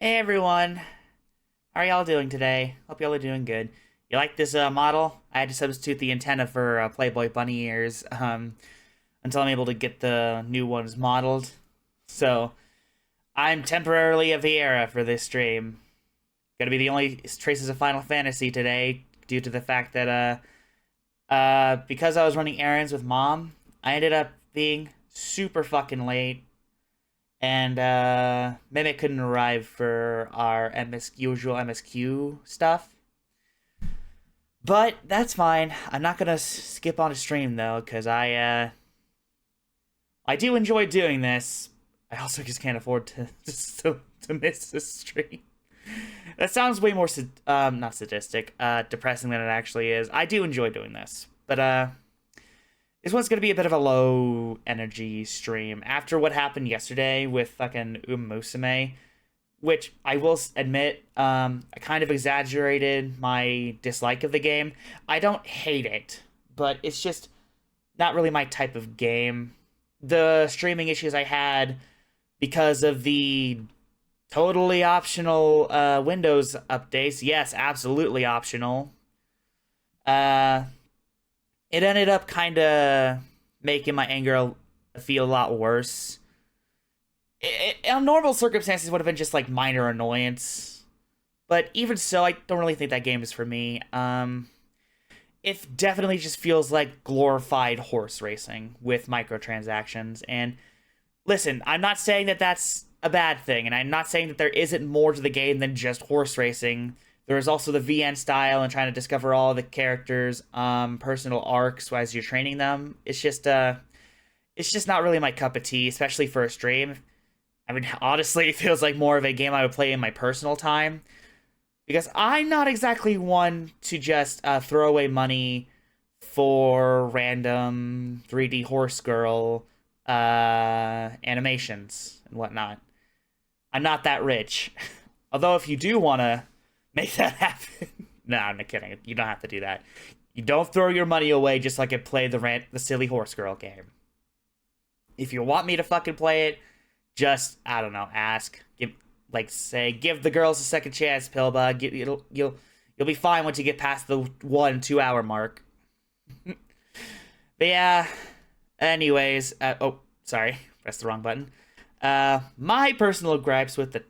Hey everyone, how are y'all doing today? Hope y'all are doing good. You like this model? I had to substitute the antenna for Playboy bunny ears until I'm able to get the new ones modeled. So I'm temporarily a Viera for this stream. Gonna be the only traces of Final Fantasy today due to the fact that because I was running errands with mom, I ended up being super fucking late. And Mimic couldn't arrive for our usual MSQ stuff. But that's fine. I'm not gonna skip on a stream though, because I do enjoy doing this. I also just can't afford to miss this stream. That sounds way more not sadistic, depressing than it actually is. I do enjoy doing this, but this one's gonna be a bit of a low energy stream after what happened yesterday with fucking Musume, which I will admit, I kind of exaggerated my dislike of the game. I don't hate it, but it's just not really my type of game. The streaming issues I had because of the totally optional Windows updates, yes, absolutely optional. It ended up kind of making my anger feel a lot worse. On normal circumstances, would have been just like minor annoyance, but even so, I don't really think that game is for me. It definitely just feels like glorified horse racing with microtransactions. And listen, I'm not saying that that's a bad thing, and I'm not saying that there isn't more to the game than just horse racing. There is also the VN style and trying to discover all the characters' personal arcs as you're training them. It's just not really my cup of tea, especially for a stream. I mean, honestly, it feels like more of a game I would play in my personal time, because I'm not exactly one to just throw away money for random 3D horse girl animations and whatnot. I'm not that rich. Although if you do want to make that happen, no, I'm not kidding. You don't have to do that. You don't throw your money away just like I play the silly horse girl game. If you want me to fucking play it, just, I don't know, ask. Give the girls a second chance, Pilbug. You'll be fine once you get past the 1-2 hour mark. But yeah, anyways, oh, sorry, pressed the wrong button. My personal gripes with the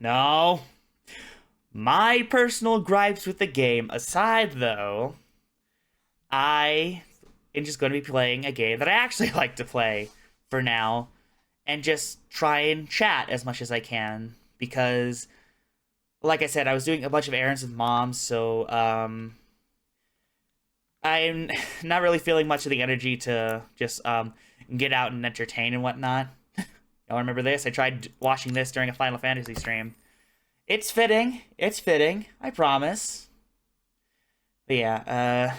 game aside, though, I am just going to be playing a game that I actually like to play for now, and just try and chat as much as I can, because, like I said, I was doing a bunch of errands with Mom, so, I'm not really feeling much of the energy to just, get out and entertain and whatnot. Y'all remember this? I tried watching this during a Final Fantasy stream. It's fitting, I promise. But yeah,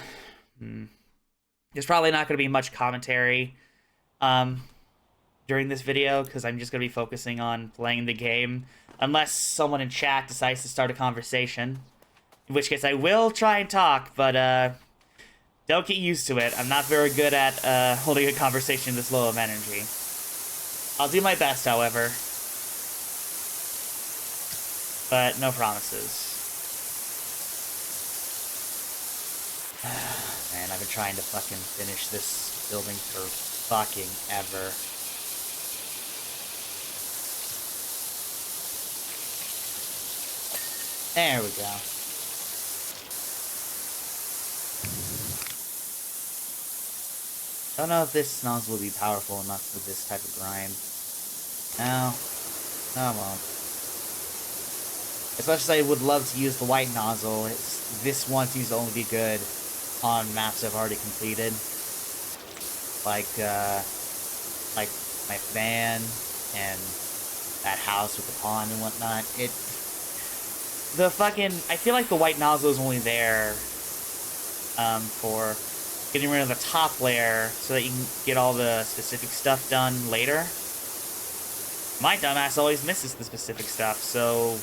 there's probably not going to be much commentary, during this video, because I'm just going to be focusing on playing the game, unless someone in chat decides to start a conversation, in which case I will try and talk, but don't get used to it. I'm not very good at holding a conversation this low of energy. I'll do my best, however, but no promises. Man, I've been trying to fucking finish this building for fucking ever. There we go. Don't know if this nozzle will be powerful enough for this type of grind. No, it won't. As much as I would love to use the white nozzle, this one seems to only be good on maps I've already completed. Like my van and that house with the pond and whatnot. I feel like the white nozzle is only there for getting rid of the top layer so that you can get all the specific stuff done later. My dumbass always misses the specific stuff, so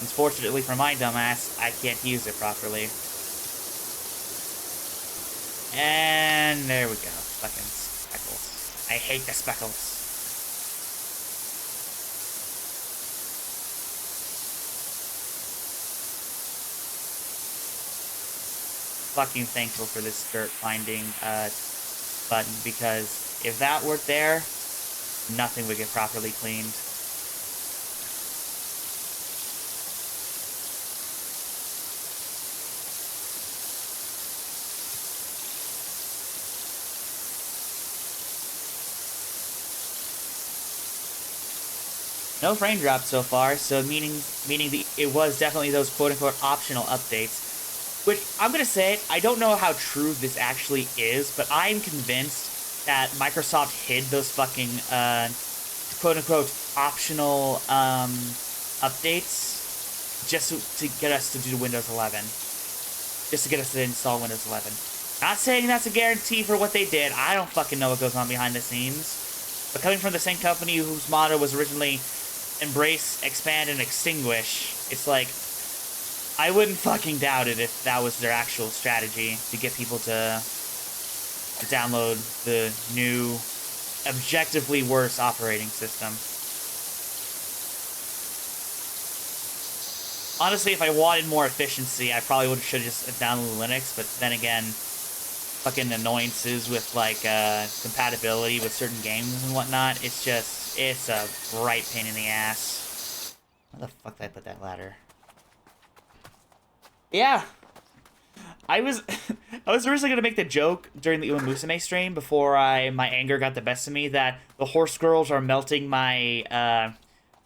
unfortunately for my dumbass, I can't use it properly. And there we go. Fucking speckles. I hate the speckles. Fucking thankful for this dirt finding button, because if that weren't there, nothing would get properly cleaned. No frame drops so far, so meaning it was definitely those quote-unquote optional updates. Which, I'm gonna say, I don't know how true this actually is, but I'm convinced that Microsoft hid those fucking, quote-unquote optional, updates just to get us to do Windows 11. Just to get us to install Windows 11. Not saying that's a guarantee for what they did. I don't fucking know what goes on behind the scenes. But coming from the same company whose motto was originally embrace, expand, and extinguish, it's like, I wouldn't fucking doubt it if that was their actual strategy to get people to download the new, objectively worse operating system. Honestly, if I wanted more efficiency, I probably should have just downloaded Linux, but then again, fucking annoyances with, like, compatibility with certain games and whatnot, it's a bright pain in the ass. Where the fuck did I put that ladder? Yeah. I was I was originally gonna make the joke during the Uma Musume stream before my anger got the best of me that the horse girls are melting my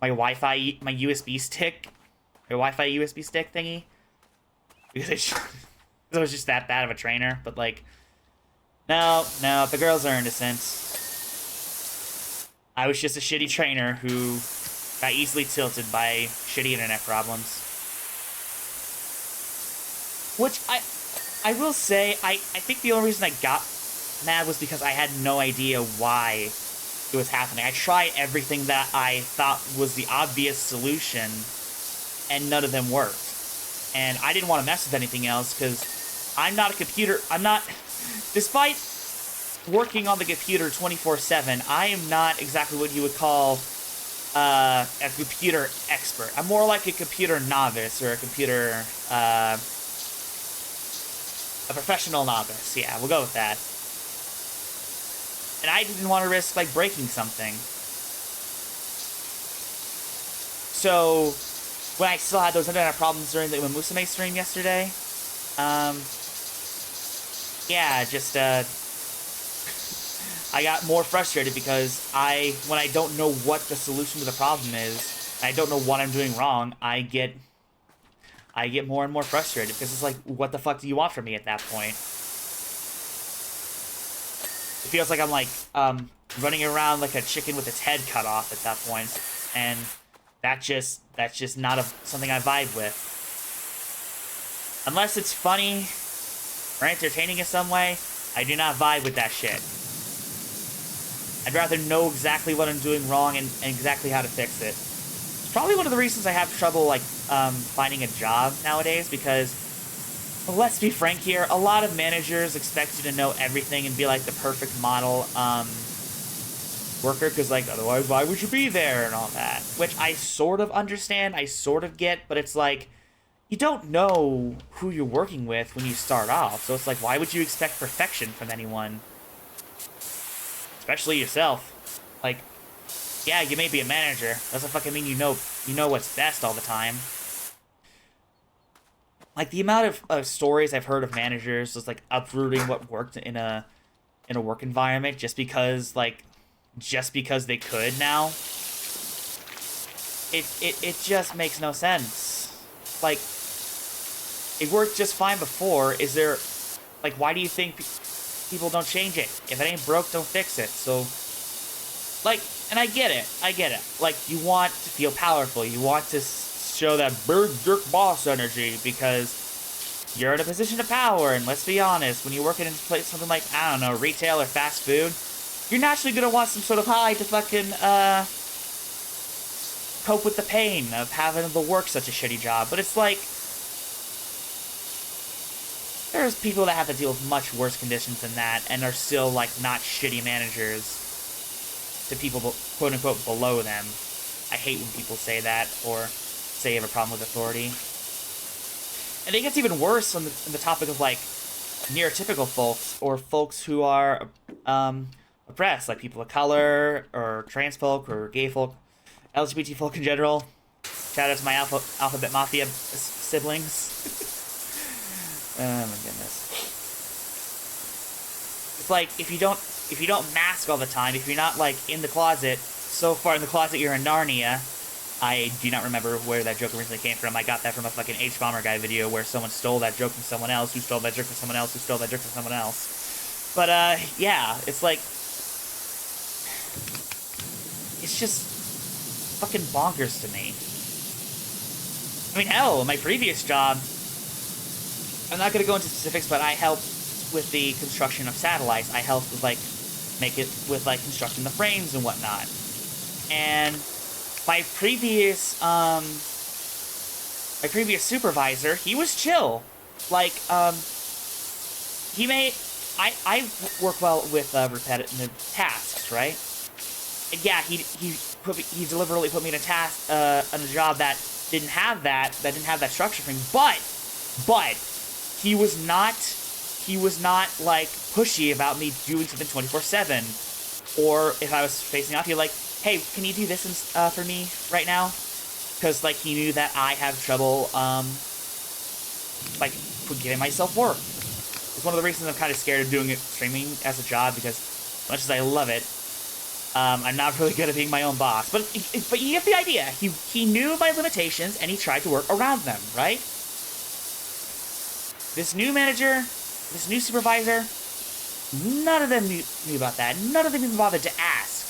my Wi-Fi my USB stick, my Wi-Fi USB stick thingy because it was just that bad of a trainer. But like, no, no, the girls are innocent. I was just a shitty trainer who got easily tilted by shitty internet problems. Which I will say, I think the only reason I got mad was because I had no idea why it was happening. I tried everything that I thought was the obvious solution, and none of them worked. And I didn't want to mess with anything else, because I'm not a computer... I'm not... Despite working on the computer 24/7, I am not exactly what you would call a computer expert. I'm more like a computer novice, or a computer... a professional novice, yeah, we'll go with that. And I didn't want to risk, like, breaking something. So, when I still had those internet problems during the Uma Musume stream yesterday, yeah, just, I got more frustrated because when I don't know what the solution to the problem is, and I don't know what I'm doing wrong, I get more and more frustrated because it's like, what the fuck do you want from me at that point? It feels like I'm like running around like a chicken with its head cut off at that point, and that's just not something I vibe with. Unless it's funny or entertaining in some way, I do not vibe with that shit. I'd rather know exactly what I'm doing wrong and exactly how to fix it. It's probably one of the reasons I have trouble, like, finding a job nowadays, because, well, let's be frank here, a lot of managers expect you to know everything and be, like, the perfect model, worker, because, like, otherwise, why would you be there, and all that. Which I sort of understand, I sort of get, but it's like, you don't know who you're working with when you start off, so it's like, why would you expect perfection from anyone? Especially yourself. Like, yeah, you may be a manager. Doesn't fucking mean you know what's best all the time. Like, the amount of stories I've heard of managers just, like, uprooting what worked in a work environment just because they could now. It just makes no sense. Like, it worked just fine before. Is there, like, why do you think people don't change it? If it ain't broke, don't fix it. So, like, and I get it. Like, you want to feel powerful. You want to show that bird jerk boss energy because you're in a position of power. And let's be honest, when you're working in something like, I don't know, retail or fast food, you're naturally gonna want some sort of high to fucking, cope with the pain of having to work such a shitty job. But it's like, there's people that have to deal with much worse conditions than that and are still, like, not shitty managers to people, quote-unquote, below them. I hate when people say that, or say you have a problem with authority. And it gets even worse on the topic of, like, neurotypical folks, or folks who are, oppressed, like people of color, or trans folk, or gay folk, LGBT folk in general. Shout out to my Alphabet Mafia siblings. Oh my goodness. It's like, if you don't mask all the time, if you're not, like, in the closet, so far in the closet you're in Narnia. I do not remember where that joke originally came from. I got that from a fucking H-Bomber Guy video where someone stole that joke from someone else, who stole that joke from someone else, who stole that joke from someone else. But, yeah, it's like, it's just fucking bonkers to me. I mean, hell, my previous job, I'm not going to go into specifics, but I helped with the construction of satellites. I helped with, like, constructing the frames and whatnot. And my previous supervisor, he was chill. Like, I work well with repetitive tasks, right? And yeah, he deliberately put me in a task, on a job that didn't have that structure for me. But he was not like pushy about me doing something 24/7. Or if I was facing off, he'd like, hey, can you do this for me right now? Because, like, he knew that I have trouble like, giving myself work. It's one of the reasons I'm kind of scared of doing it streaming as a job, because as much as I love it, I'm not really good at being my own boss. But you get the idea. He knew my limitations, and he tried to work around them, right? This new manager, this new supervisor, none of them knew about that. None of them even bothered to ask.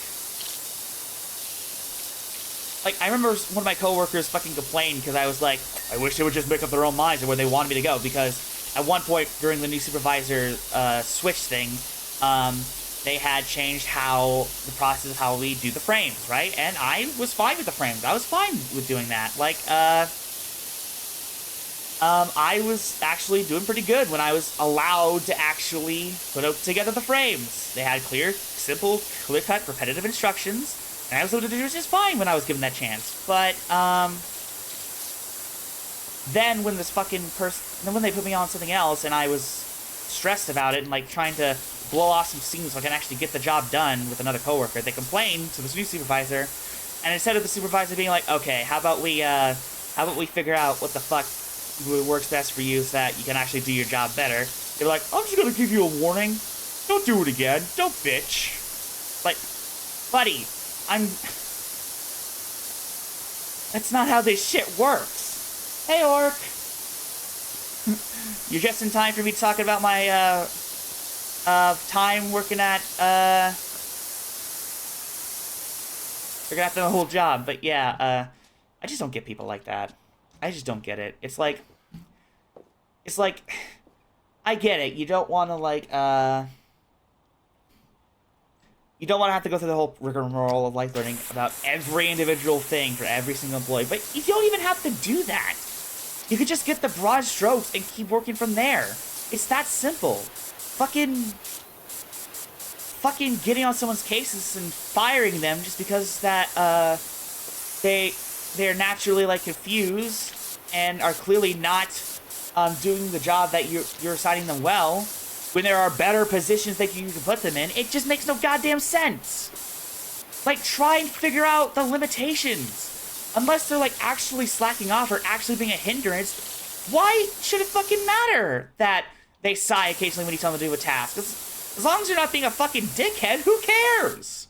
Like, I remember one of my coworkers fucking complained because I was like, I wish they would just make up their own minds of where they wanted me to go, because at one point during the new supervisor switch thing, they had changed the process of how we do the frames, right? And I was fine with the frames. I was fine with doing that. Like, I was actually doing pretty good when I was allowed to actually put together the frames. They had clear, simple, clear-cut, repetitive instructions, and I was able to do just fine when I was given that chance. But, then when this fucking then when they put me on something else and I was stressed about it and, like, trying to blow off some scenes so I can actually get the job done with another coworker, they complained to this new supervisor, and instead of the supervisor being like, okay, how about we figure out what the fuck works best for you so that you can actually do your job better, they're like, I'm just gonna give you a warning. Don't do it again. Don't bitch. Like, buddy, that's not how this shit works. Hey, Orc. You're just in time for me talking about my, time working at, forgot after the whole job. But yeah, I just don't get people like that. I just don't get it. It's like, I get it. You don't want to, like, you don't want to have to go through the whole rigmarole of, like, learning about every individual thing for every single employee. But you don't even have to do that. You could just get the broad strokes and keep working from there. It's that simple. Fucking getting on someone's cases and firing them just because that, they're naturally, like, confused and are clearly not doing the job that you're assigning them well, when there are better positions that you can put them in. It just makes no goddamn sense. Like, try and figure out the limitations. Unless they're, like, actually slacking off or actually being a hindrance, why should it fucking matter that they sigh occasionally when you tell them to do a task? As long as you're not being a fucking dickhead, who cares?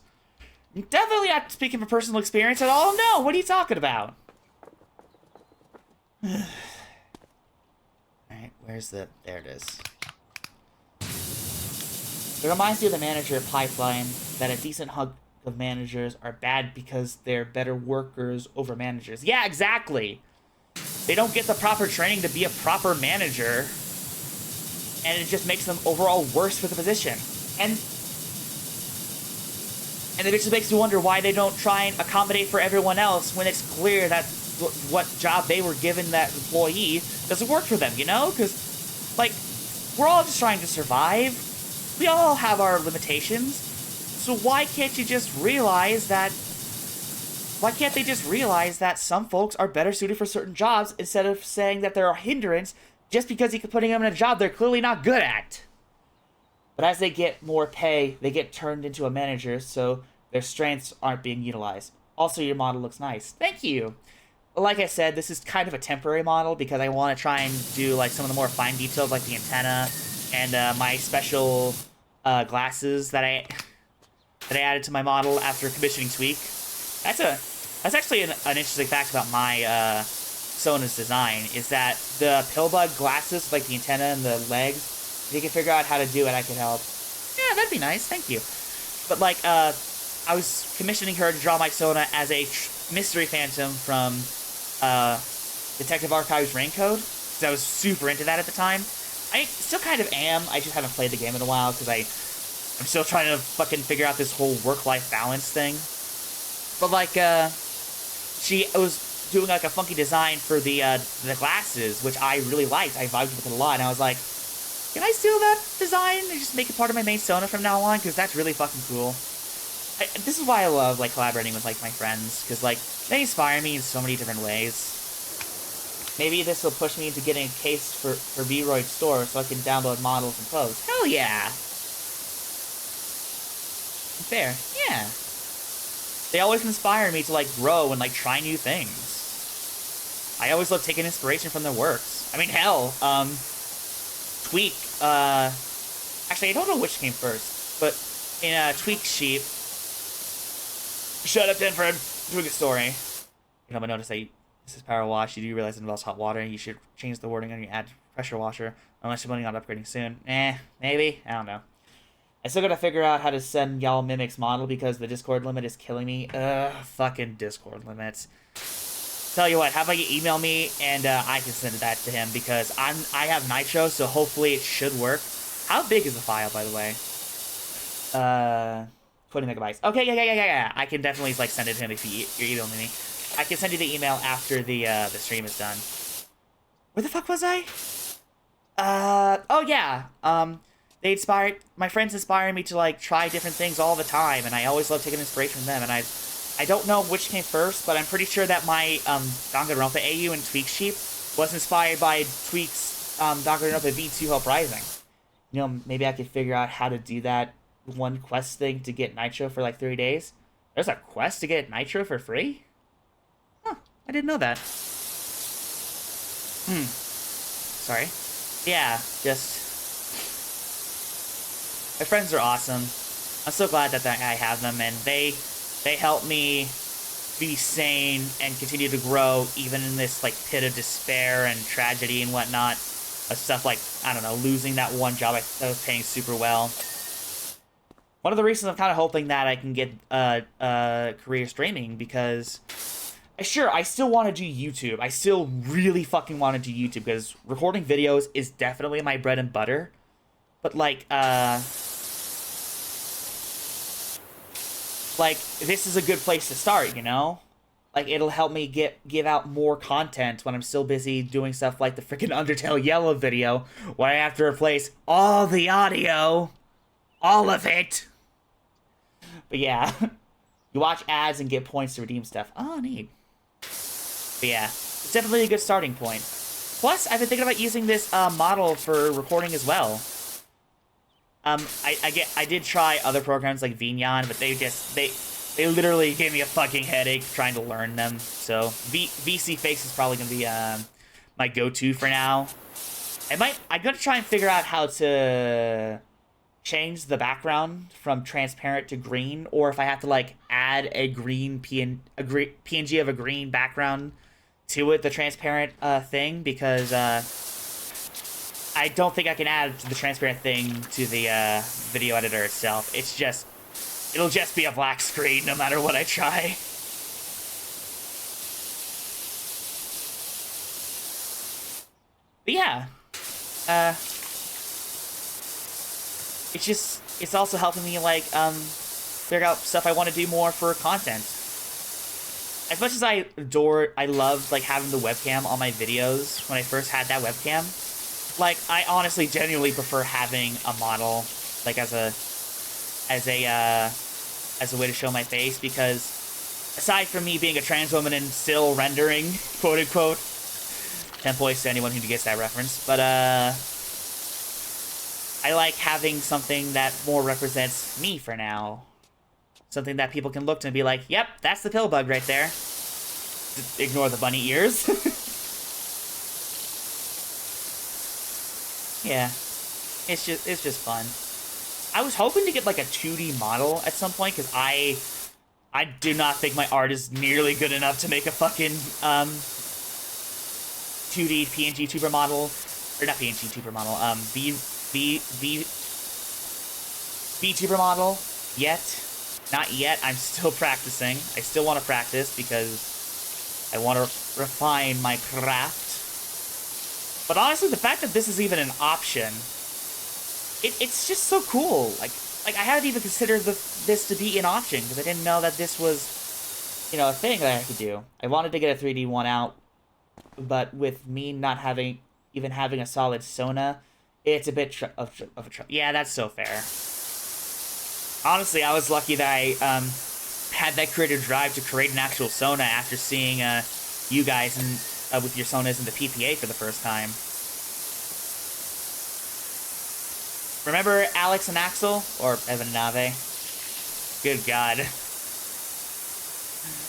I'm definitely not speaking from personal experience at all. No, what are you talking about? Alright, there it is. It reminds me of the manager pipeline that a decent hunk of managers are bad because they're better workers over managers. Yeah, exactly. They don't get the proper training to be a proper manager, and it just makes them overall worse for the position. And it just makes me wonder why they don't try and accommodate for everyone else when it's clear that what job they were given, that employee, doesn't work for them, you know? Because, like, we're all just trying to survive. We all have our limitations. So why can't they just realize that some folks are better suited for certain jobs instead of saying that they're a hindrance just because you keep putting them in a job they're clearly not good at? But as they get more pay, they get turned into a manager, so their strengths aren't being utilized. Also, your model looks nice. Thank you. Like I said, this is kind of a temporary model because I want to try and do, like, some of the more fine details, like the antenna and my special glasses that I added to my model after commissioning Tweak. That's actually an interesting fact about my Sona's design, is that the Pillbug glasses, like the antenna and the legs, if you can figure out how to do it, I can help. Yeah, that'd be nice. Thank you. But, like, I was commissioning her to draw my Sona as a mystery phantom from Detective Archives Raincode, because I was super into that at the time. I still kind of am. I just haven't played the game in a while because I'm still trying to fucking figure out this whole work-life balance thing. But, like, she was doing, like, a funky design for the glasses, which I really liked. I vibed with it a lot, and I was like, can I steal that design and just make it part of my main Sona from now on? Because that's really fucking cool. This is why I love, like, collaborating with, like, my friends, because, like, they inspire me in so many different ways. Maybe this will push me into getting a case for V-Roid Store so I can download models and pose. Hell yeah! Fair. Yeah. They always inspire me to, like, grow and, like, try new things. I always love taking inspiration from their works. I mean, hell, Tweak, actually, I don't know which came first, but in Tweak Sheep, shut up, Denford, Tweak a story. You know, I noticed that this is power wash. You do realize it involves hot water. You should change the wording on your add pressure washer, unless you're planning on upgrading soon. Maybe, I don't know. I still gotta figure out how to send y'all Mimic's model because the Discord limit is killing me. Fucking Discord limits. Tell you what, how about you email me and I can send that to him because I have Nitro, so hopefully it should work. How big is the file, by the way? 20 megabytes. Okay, yeah. I can definitely like send it to him if you're emailing me. I can send you the email after the stream is done. Where the fuck was I? Oh yeah. My friends inspire me to like try different things all the time, and I always love taking inspiration from them. And I don't know which came first, but I'm pretty sure that my Danganronpa AU and Tweak Sheep was inspired by Tweak's Danganronpa V2 Uprising. You know, maybe I could figure out how to do that one quest thing to get Nitro for like 3 days. There's a quest to get Nitro for free? Huh, I didn't know that. Sorry. Yeah, just... My friends are awesome. I'm so glad that I have them, and they help me be sane and continue to grow even in this like pit of despair and tragedy and whatnot. Of stuff like, I don't know, losing that one job that was paying super well. One of the reasons I'm kind of hoping that I can get career streaming because... Sure, I still want to do YouTube. I still really fucking want to do YouTube because recording videos is definitely my bread and butter. But like this is a good place to start, you know? Like, it'll help me give out more content when I'm still busy doing stuff like the freaking Undertale Yellow video, where I have to replace all the audio. All of it. But yeah. You watch ads and get points to redeem stuff. Oh, neat. But yeah, it's definitely a good starting point. Plus, I've been thinking about using this model for recording as well. I did try other programs like Vignon, but they literally gave me a fucking headache trying to learn them. So VC Face is probably gonna be my go-to for now. I'm gonna try and figure out how to change the background from transparent to green, or if I have to like add a green PNG of a green background to it, the transparent thing, because I don't think I can add the transparent thing to the video editor itself. It'll just be a black screen no matter what I try. But yeah, it's also helping me like figure out stuff I want to do more for content. As much as I loved like having the webcam on my videos when I first had that webcam. Like, I honestly genuinely prefer having a model like as a way to show my face, because aside from me being a trans woman and still rendering, quote unquote, 10 points to anyone who gets that reference, but I like having something that more represents me for now. Something that people can look to and be like, yep, that's the pill bug right there. Just ignore the bunny ears. Yeah, it's just fun. I was hoping to get like a 2D model at some point, because I do not think my art is nearly good enough to make a fucking 2D PNG tuber model, or not PNG tuber model, VTuber model yet. Not yet. I'm still practicing. I still want to practice because I want to refine my craft. But honestly, the fact that this is even an option, it's just so cool. Like I hadn't even considered this to be an option, because I didn't know that this was, you know, a thing that I could do. I wanted to get a 3D one out, but with me not having a solid Sona, it's a bit of a trouble. Yeah, that's so fair. Honestly, I was lucky that I had that creative drive to create an actual Sona after seeing you guys with your Sonas in the PPA for the first time. Remember Alex and Axel? Or Evan and Ave? Good God.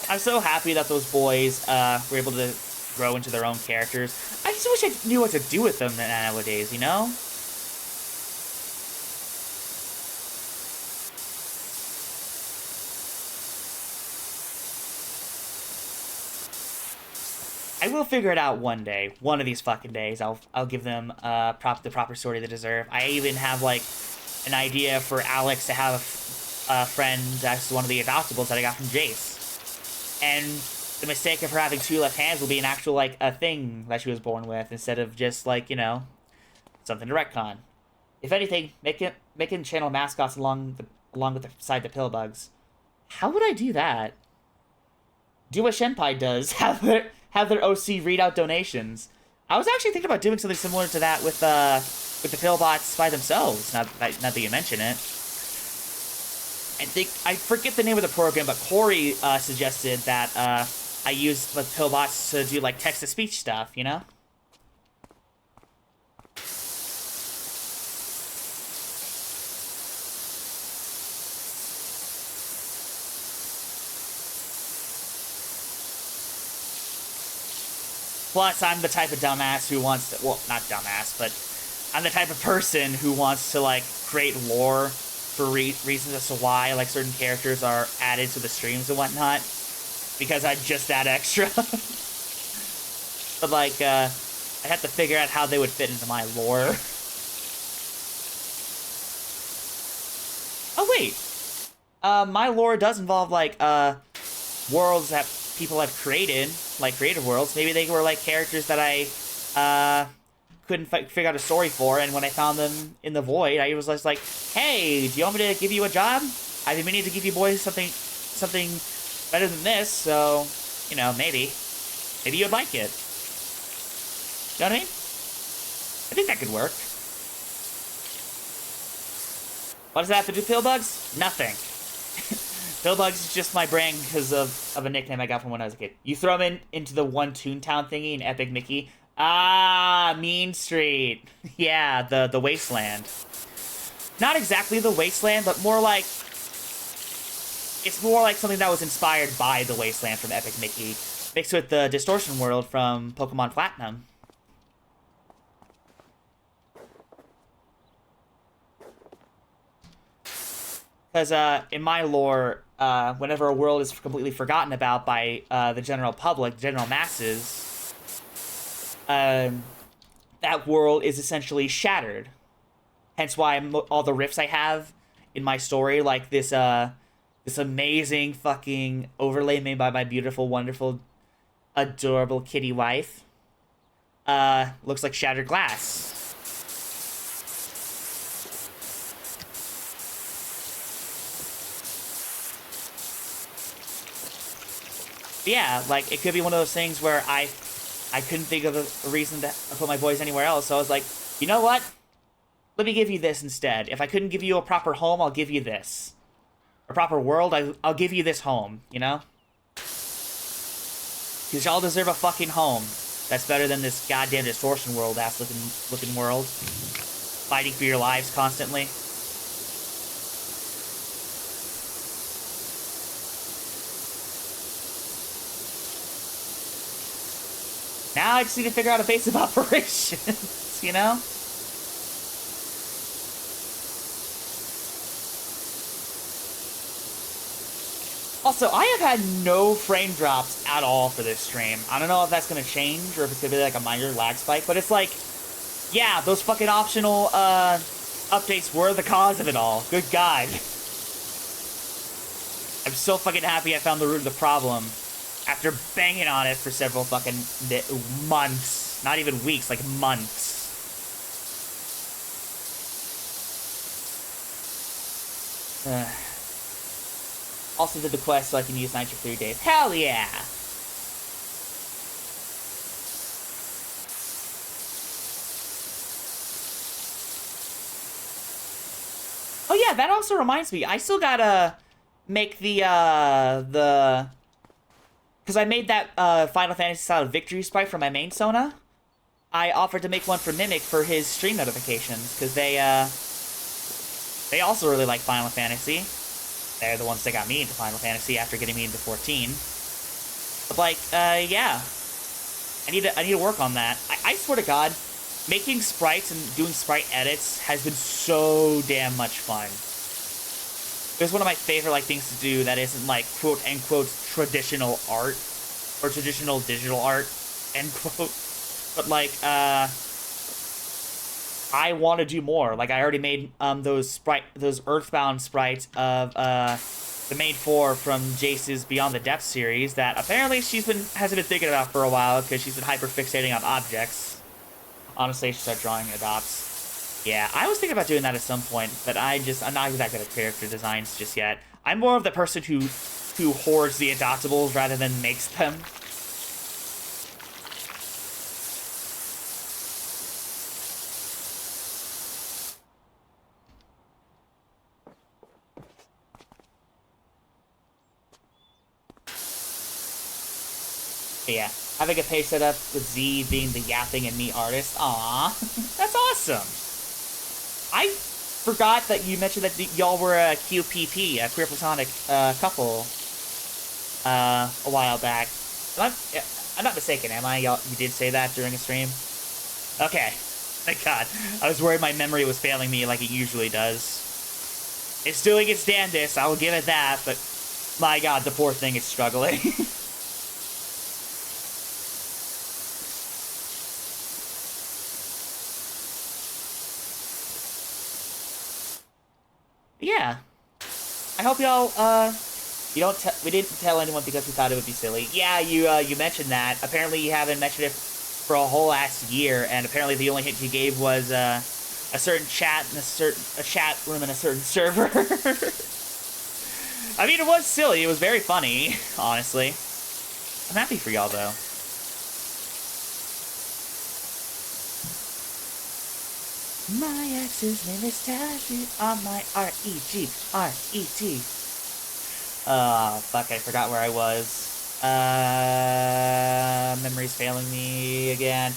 I'm so happy that those boys were able to grow into their own characters. I just wish I knew what to do with them nowadays, you know? I will figure it out one day. One of these fucking days. I'll give them the proper story they deserve. I even have, like, an idea for Alex to have a friend that's one of the adoptables that I got from Jace. And the mistake of her having 2 left hands will be an actual, like, a thing that she was born with, instead of just, like, you know, something to retcon. If anything, making channel mascots along with the Pillbugs. How would I do that? Do what Shenpai does. Have their OC read out donations. I was actually thinking about doing something similar to that with the Pillbots by themselves. Not that you mention it. I forget the name of the program, but Corey suggested that I use the Pillbots to do like text-to-speech stuff. You know. Plus, I'm the type of dumbass who wants to... Well, not dumbass, but I'm the type of person who wants to, like, create lore for reasons as to why, like, certain characters are added to the streams and whatnot. Because I'm just that extra. But, like, I have to figure out how they would fit into my lore. Oh, wait. My lore does involve, like, worlds that people have created, like creative worlds. Maybe they were like characters that I couldn't figure out a story for, and when I found them in the void, I was just like, hey, do you want me to give you a job? I've been meaning to give you boys something better than this, so, you know, maybe you'd like it. You know what I mean? I think that could work. What does that have to do with Pillbugs? Nothing. Pillbugs is just my brand because of a nickname I got from when I was a kid. You throw them into the one Toontown thingy in Epic Mickey. Ah, Mean Street. Yeah, the Wasteland. Not exactly the Wasteland, but more like... It's more like something that was inspired by the Wasteland from Epic Mickey, mixed with the Distortion World from Pokemon Platinum. Because in my lore, whenever a world is completely forgotten about by the general public, the general masses, that world is essentially shattered. Hence why all the riffs I have in my story, like this amazing fucking overlay made by my beautiful, wonderful, adorable kitty wife, looks like shattered glass. Yeah, like, it could be one of those things where I couldn't think of a reason to put my boys anywhere else, so I was like, you know what? Let me give you this instead. If I couldn't give you a proper home, I'll give you this. A proper world, I'll give you this home, you know? Because y'all deserve a fucking home. That's better than this goddamn Distortion World ass looking world. Fighting for your lives constantly. Now I just need to figure out a base of operations, you know? Also, I have had no frame drops at all for this stream. I don't know if that's gonna change or if it's gonna be like a minor lag spike, but it's like, yeah, those fucking optional updates were the cause of it all. Good God. I'm so fucking happy I found the root of the problem after banging on it for several fucking months. Not even weeks, like months. Also did the quest so I can use Nitro 3 days. Hell yeah! Oh yeah, that also reminds me. I still gotta make the because I made that Final Fantasy style victory sprite for my main Sona. I offered to make one for Mimic for his stream notifications, because they also really like Final Fantasy. They're the ones that got me into Final Fantasy after getting me into 14. But, like, yeah. I need to work on that. I swear to God, making sprites and doing sprite edits has been so damn much fun. It was one of my favorite like things to do that isn't like quote unquote traditional art or traditional digital art end quote. But like I want to do more. Like I already made those Earthbound sprites of the main four from Jace's Beyond the Depths series that apparently hasn't been thinking about for a while because she's been hyper fixating on objects. Honestly, I should start drawing adopts. Yeah, I was thinking about doing that at some point, but I'm not that good at character designs just yet. I'm more of the person who hoards the adoptables rather than makes them. But yeah, having a page set up with Z being the yapping and me artist. Aww, that's awesome. I forgot that you mentioned that y'all were a QPP, a queer platonic couple, a while back. I'm not mistaken, am I? You did say that during a stream? Okay. Thank God. I was worried my memory was failing me like it usually does. It's doing its damnedest, I will give it that, but my God, the poor thing is struggling. Yeah. I hope y'all, we didn't tell anyone because we thought it would be silly. Yeah, you mentioned that. Apparently you haven't mentioned it for a whole ass year, and apparently the only hint you gave was, a certain chat in a chat room in a certain server. I mean, it was silly. It was very funny, honestly. I'm happy for y'all, though. My ex's name is tattooed on my R-E-G-R-E-T. Fuck, I forgot where I was. Memory's failing me again.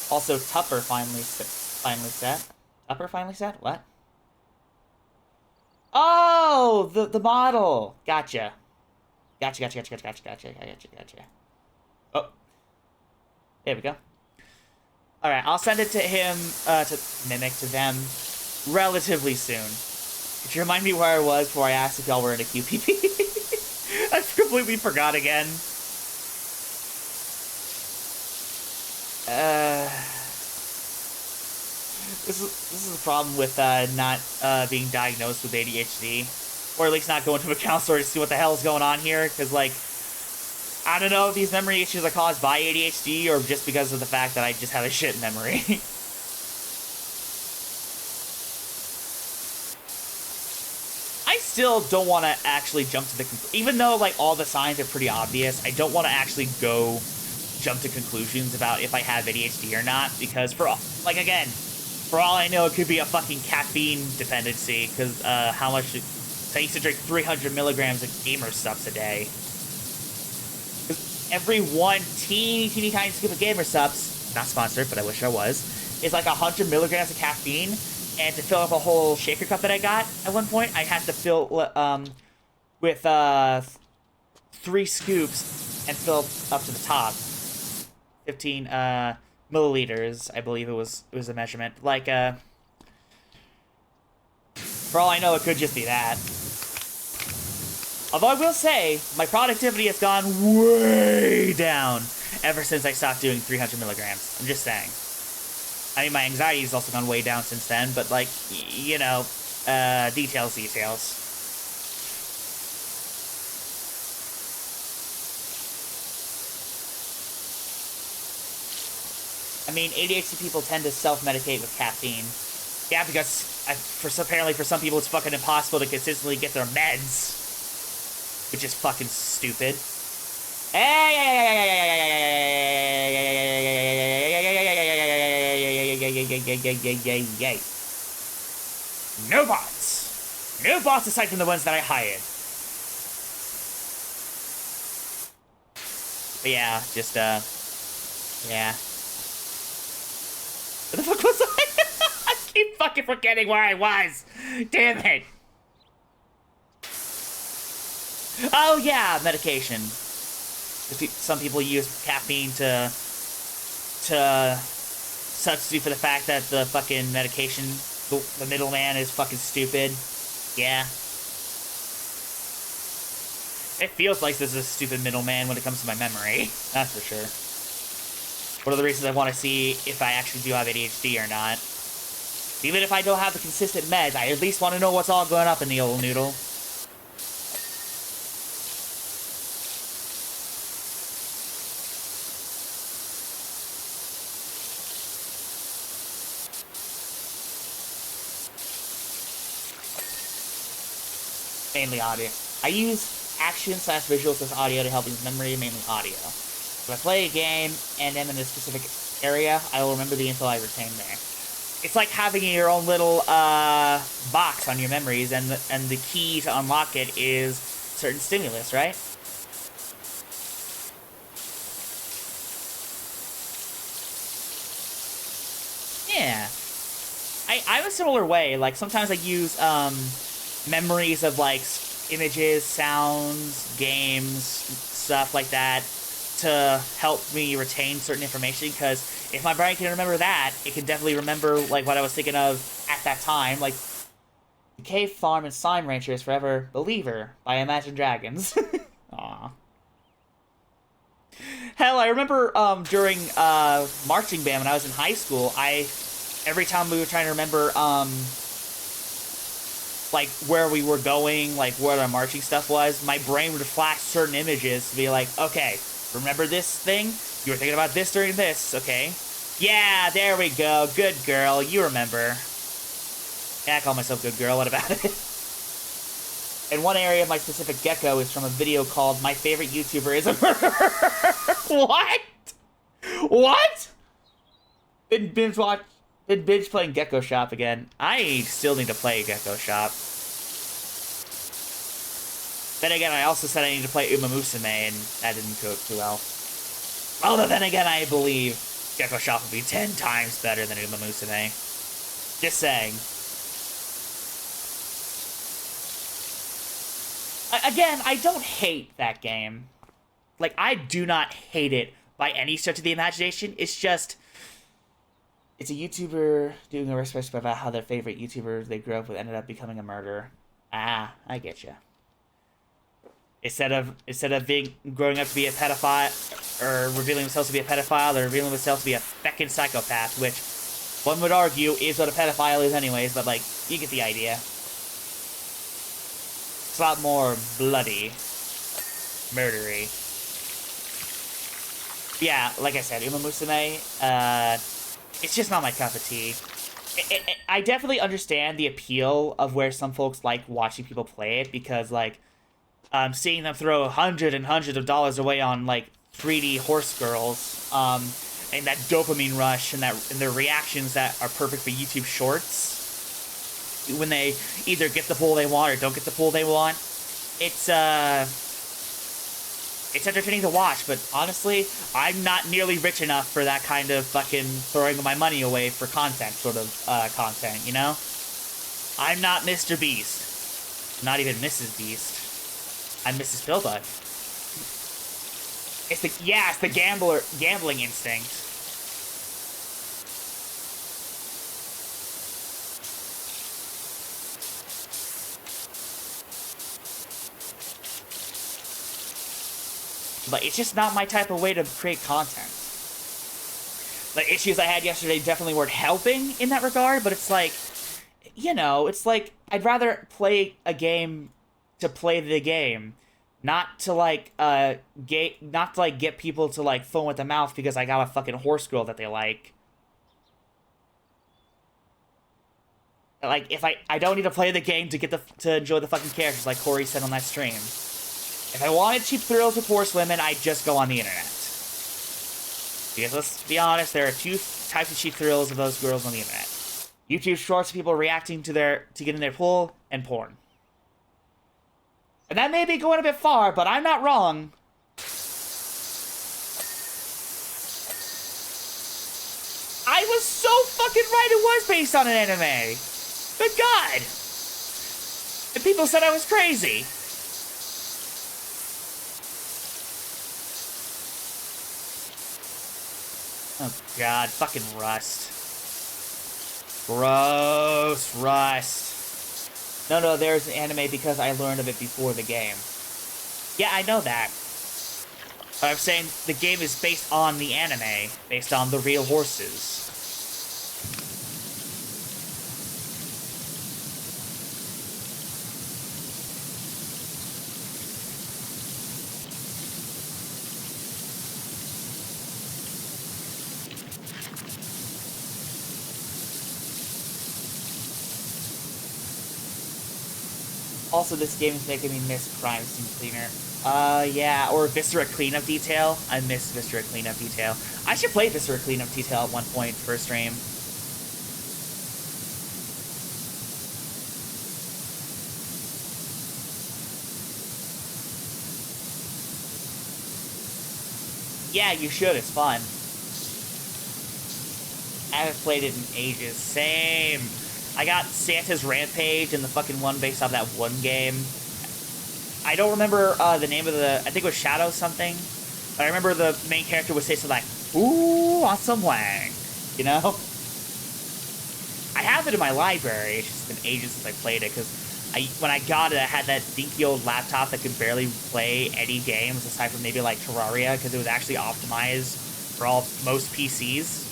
Also, Tupper finally set. Tupper finally set? What? Oh, the model. Gotcha. Gotcha. Oh. There we go. Alright, I'll send it to him, to them, relatively soon. Could you remind me where I was before I asked if y'all were in a QPP? I completely forgot again. This is the problem with, not, being diagnosed with ADHD. Or at least not going to a counselor to see what the hell is going on here, because, like, I don't know if these memory issues are caused by ADHD or just because of the fact that I just have a shit memory. I still don't want to actually jump to the even though like all the signs are pretty obvious, I don't want to actually jump to conclusions about if I have ADHD or not, because for all I know, it could be a fucking caffeine dependency, because how much I used to drink 300 milligrams of gamer subs a day. Every one teeny tiny scoop of gamer subs, not sponsored, but I wish I was, is like 100 milligrams of caffeine. And to fill up a whole shaker cup that I got at one point, I had to fill with 3 scoops and fill up to the top. 15 milliliters, I believe it was a measurement. Like for all I know, it could just be that. Although I will say, my productivity has gone way down ever since I stopped doing 300 milligrams. I'm just saying. I mean, my anxiety has also gone way down since then, but, like, you know, details. I mean, ADHD people tend to self-medicate with caffeine. Yeah, because apparently for some people it's fucking impossible to consistently get their meds. Which is fucking stupid. No bots. No bots aside from the ones that I hired. But yeah, just, yeah. Where the fuck was I? I keep fucking forgetting where I was. Damn it. Oh yeah, medication. Some people use caffeine to to substitute for the fact that the fucking medication, the middleman is fucking stupid. Yeah. It feels like this is a stupid middleman when it comes to my memory. That's for sure. One of the reasons I want to see if I actually do have ADHD or not. Even if I don't have the consistent meds, I at least want to know what's all going up in the old noodle. Mainly audio. I use action/visuals as audio to help use memory, mainly audio. If I play a game and I'm in a specific area, I will remember the info I retained there. It's like having your own little box on your memories, and the key to unlock it is certain stimulus, right? Yeah. I'm a similar way. Like, sometimes I use memories of, like, images, sounds, games, stuff like that to help me retain certain information, because if my brain can remember that, it can definitely remember, like, what I was thinking of at that time. Like, the Cave Farm and Slime Rancher is forever Believer by Imagine Dragons. Aw. Hell, I remember during marching band when I was in high school, every time we were trying to remember like where we were going, like where our marching stuff was, my brain would flash certain images to be like, okay, remember this thing? You were thinking about this during this, okay? Yeah, there we go. Good girl. You remember. Yeah, I call myself good girl. What about it? And one area of my specific gecko is from a video called My Favorite YouTuber is a Murderer. What? What? Been binge playing Gecko Shop again. I still need to play Gecko Shop. Then again, I also said I need to play Uma Musume, and that didn't go too well. Although then again, I believe Gecko Shop will be 10 times better than Uma Musume. Just saying. Again, I don't hate that game. Like, I do not hate it by any stretch of the imagination. It's just... It's a YouTuber doing a retrospective about how their favorite YouTuber they grew up with ended up becoming a murderer. Ah, I get you. Instead of growing up to be a pedophile, or revealing themselves to be a pedophile, they're revealing themselves to be a feckin' psychopath, which one would argue is what a pedophile is anyways, but, like, you get the idea. It's a lot more bloody, murdery. Yeah, like I said, Uma Musume, it's just not my cup of tea. I definitely understand the appeal of where some folks like watching people play it, because, like, seeing them throw hundreds and hundreds of dollars away on, like, 3D horse girls, and that dopamine rush, and their reactions that are perfect for YouTube Shorts, when they either get the pull they want or don't get the pull they want, it's entertaining to watch, but honestly, I'm not nearly rich enough for that kind of fucking throwing my money away for content sort of content, you know? I'm not Mr. Beast. Not even Mrs. Beast. I'm Mrs. Pillbud. It's the gambling instinct. But it's just not my type of way to create content. The issues I had yesterday definitely weren't helping in that regard, but it's like, you know, it's like, I'd rather play a game to play the game, not to, like, get people to, like, foam at the mouth because I got a fucking horse girl that they like. Like, if I don't need to play the game to enjoy the fucking characters, like Corey said on that stream. If I wanted cheap thrills with horse women, I'd just go on the internet. Because let's be honest, there are two types of cheap thrills of those girls on the internet. YouTube Shorts, people reacting to get in their pool, and porn. And that may be going a bit far, but I'm not wrong. I was so fucking right, it was based on an anime. Good God. And people said I was crazy. Oh god, fucking Rust. Gross, Rust. No, there's an anime because I learned of it before the game. Yeah, I know that. But I'm saying the game is based on the anime, based on the real horses. Also, this game is making me miss Crime Scene Cleaner. Yeah, or Viscera Cleanup Detail. I miss Viscera Cleanup Detail. I should play Viscera Cleanup Detail at one point for a stream. Yeah, you should. It's fun. I haven't played it in ages. Same. I got Santa's Rampage and the fucking one based off that one game. I don't remember the name of the... I think it was Shadow something. But I remember the main character would say something like, ooh, on some wang. You know? I have it in my library. It's just been ages since I played it. Because when I got it, I had that dinky old laptop that could barely play any games aside from maybe like Terraria. Because it was actually optimized for most PCs.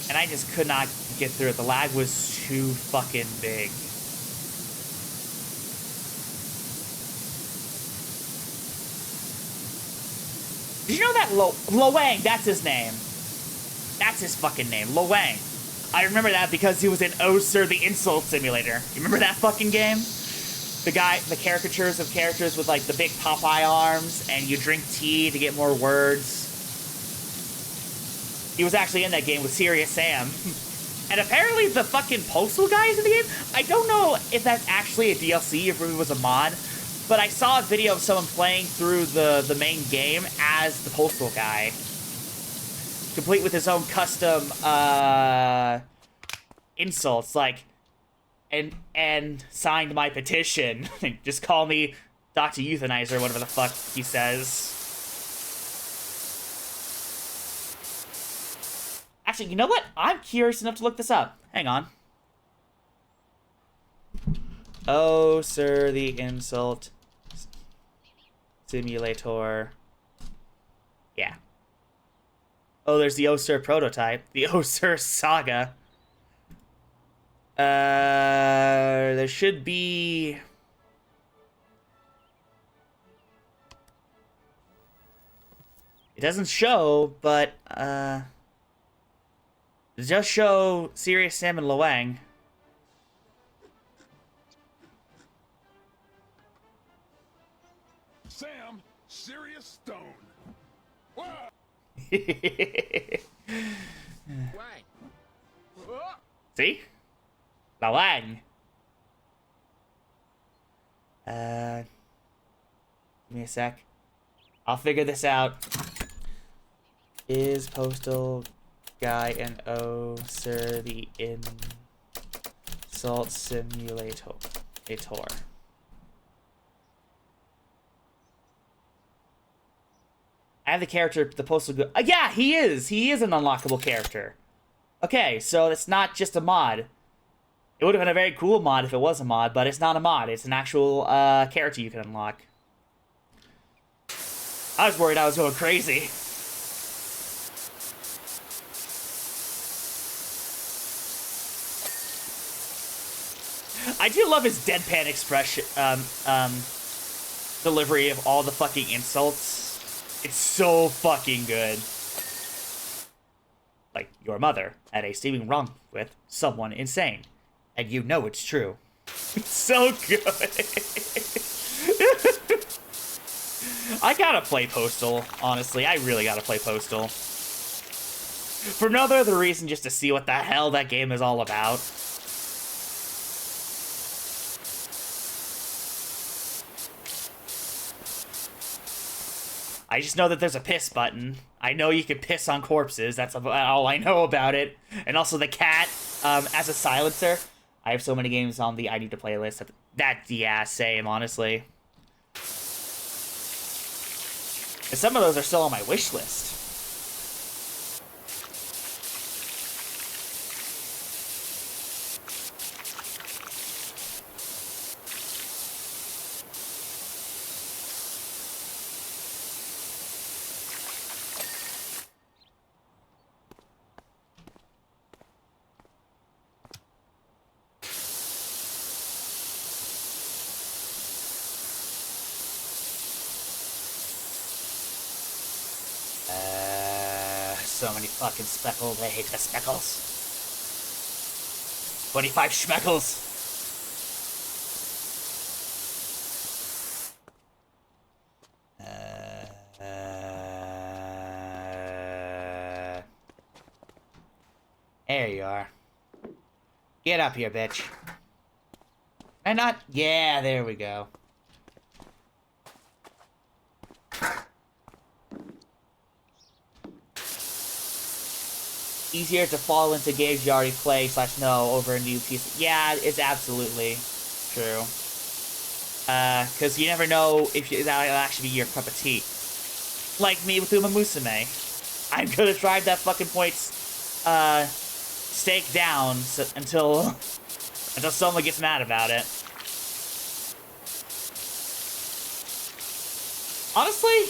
And I just could not get through it. The lag was too fucking big. Did you know that Lo Wang, that's his name. That's his fucking name, Lo Wang. I remember that because he was in Oh Sir, the Insult Simulator. You remember that fucking game? The caricatures of characters with like the big Popeye arms, and you drink tea to get more words. He was actually in that game with Serious Sam. And apparently the fucking postal guy is in the game. I don't know if that's actually a DLC, if it was a mod. But I saw a video of someone playing through the main game as the postal guy. Complete with his own custom insults, like, and signed my petition. Just call me Dr. Euthanizer, whatever the fuck he says. Actually, you know what? I'm curious enough to look this up. Hang on. Oh, Sir, the Insult Simulator. Yeah. Oh, there's the Oh, Sir prototype. The Oh, Sir Saga. There should be... It doesn't show, but, it does show Serious Sam and Luang. Sam, Serious Stone. Whoa. See? Luang. Give me a sec. I'll figure this out. Is Postal Guy and Oh Sir the Insult Simulator. I have the character, the Postal Guy. Yeah, he is! He is an unlockable character. Okay, so it's not just a mod. It would have been a very cool mod if it was a mod, but it's not a mod. It's an actual character you can unlock. I was worried I was going crazy. I do love his deadpan expression, delivery of all the fucking insults. It's so fucking good. Like, your mother had a seeming wrong with someone insane. And you know it's true. It's so good. I gotta play Postal, honestly. I really gotta play Postal. For no other reason, just to see what the hell that game is all about. I just know that there's a piss button. I know you can piss on corpses. That's all I know about it. And also the cat as a silencer. I have so many games on the I need to play list. Yeah, same, honestly. And some of those are still on my wish list. so many fucking speckles. I hate the speckles. 25 schmeckles. There you are. Get up here, bitch. And not... Yeah, there we go. Easier to fall into games you already play / know over a new piece. Yeah, it's absolutely true. Because you never know if that'll actually be your cup of tea. Like me with Uma Musume. I'm gonna drive that fucking points, stake down until someone gets mad about it. Honestly,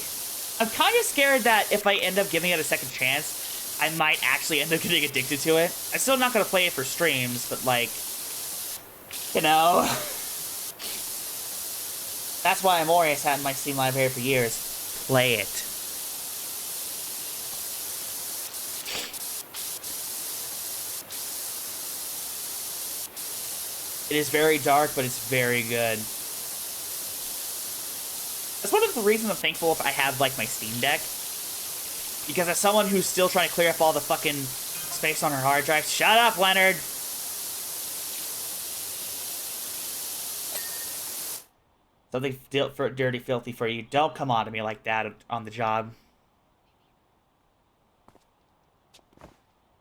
I'm kind of scared that if I end up giving it a second chance, I might actually end up getting addicted to it. I'm still not gonna play it for streams, but like, you know, that's why Amorius had in my Steam library for years. Play it. It is very dark, but it's very good. That's one of the reasons I'm thankful if I have, like, my Steam Deck. Because as someone who's still trying to clear up all the fucking space on her hard drive... Shut up, Leonard! Something dirty, filthy for you. Don't come on to me like that on the job.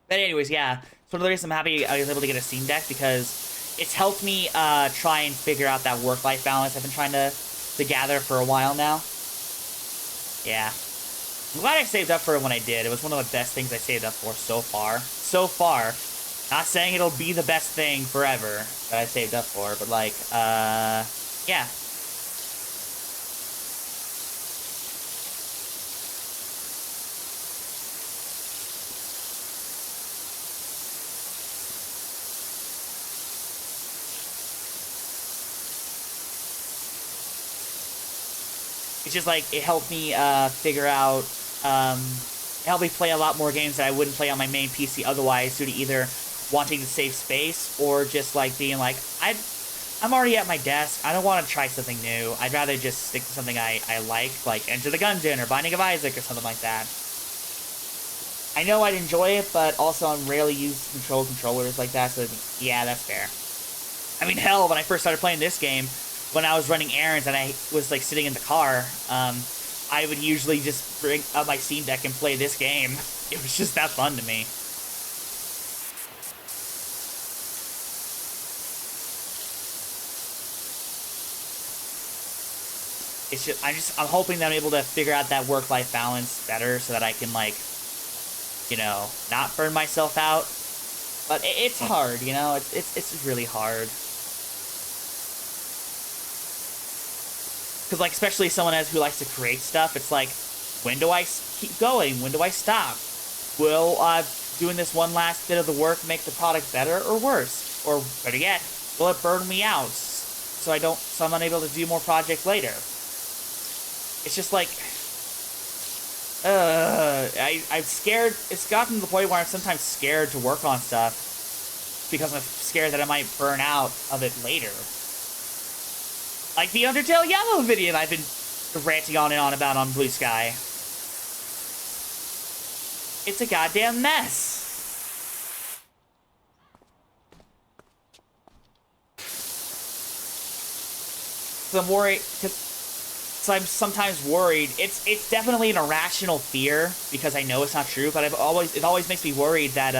But anyways, yeah. So one of the reasons I'm happy I was able to get a Steam Deck, because it's helped me try and figure out that work-life balance I've been trying to gather for a while now. Yeah. I'm glad I saved up for it when I did. It was one of the best things I saved up for so far. So far. Not saying it'll be the best thing forever that I saved up for, but like, yeah. It's just like, it helped me figure out, it helped me play a lot more games that I wouldn't play on my main PC otherwise, due to either wanting to save space or just like being like, I'm already at my desk, I don't want to try something new, I'd rather just stick to something I like Enter the Gungeon or Binding of Isaac or something like that. I know I'd enjoy it, but also I'm rarely used to control controllers like that, so yeah, that's fair. I mean, hell, when I first started playing this game, when I was running errands and I was like sitting in the car, I would usually just bring up my Steam Deck and play this game. It was just that fun to me. It's just, I'm hoping that I'm able to figure out that work-life balance better so that I can, like, you know, not burn myself out. But it's hard, you know, it's really hard. Because, like, especially someone who likes to create stuff, it's like, when do I keep going? When do I stop? Will doing this one last bit of the work make the product better or worse? Or, better yet, will it burn me out so I'm unable to do more projects later? It's just like, I'm scared. It's gotten to the point where I'm sometimes scared to work on stuff because I'm scared that I might burn out of it later. Like the Undertale Yellow video that I've been ranting on and on about on Blue Sky. It's a goddamn mess. So I'm worried, so I'm sometimes worried. It's definitely an irrational fear because I know it's not true, but it always makes me worried that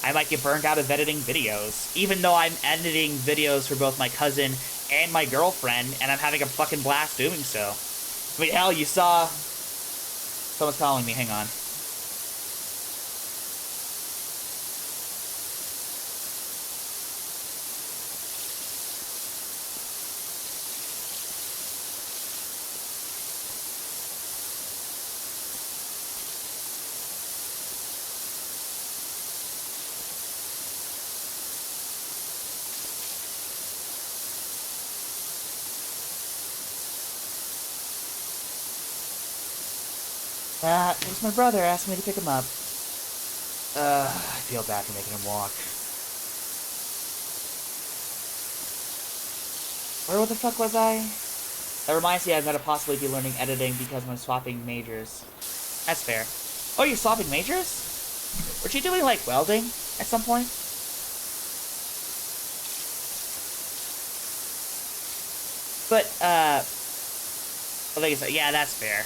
I might get burned out of editing videos, even though I'm editing videos for both my cousin and my girlfriend, and I'm having a fucking blast doing so. I mean, hell, you saw... Someone's calling me, hang on. It was my brother asking me to pick him up. I feel bad for making him walk. Where the fuck was I? That reminds me I'm gonna possibly be learning editing because I'm swapping majors. That's fair. Oh, you're swapping majors? Weren't you doing, like, welding at some point? But, like I said, yeah, that's fair.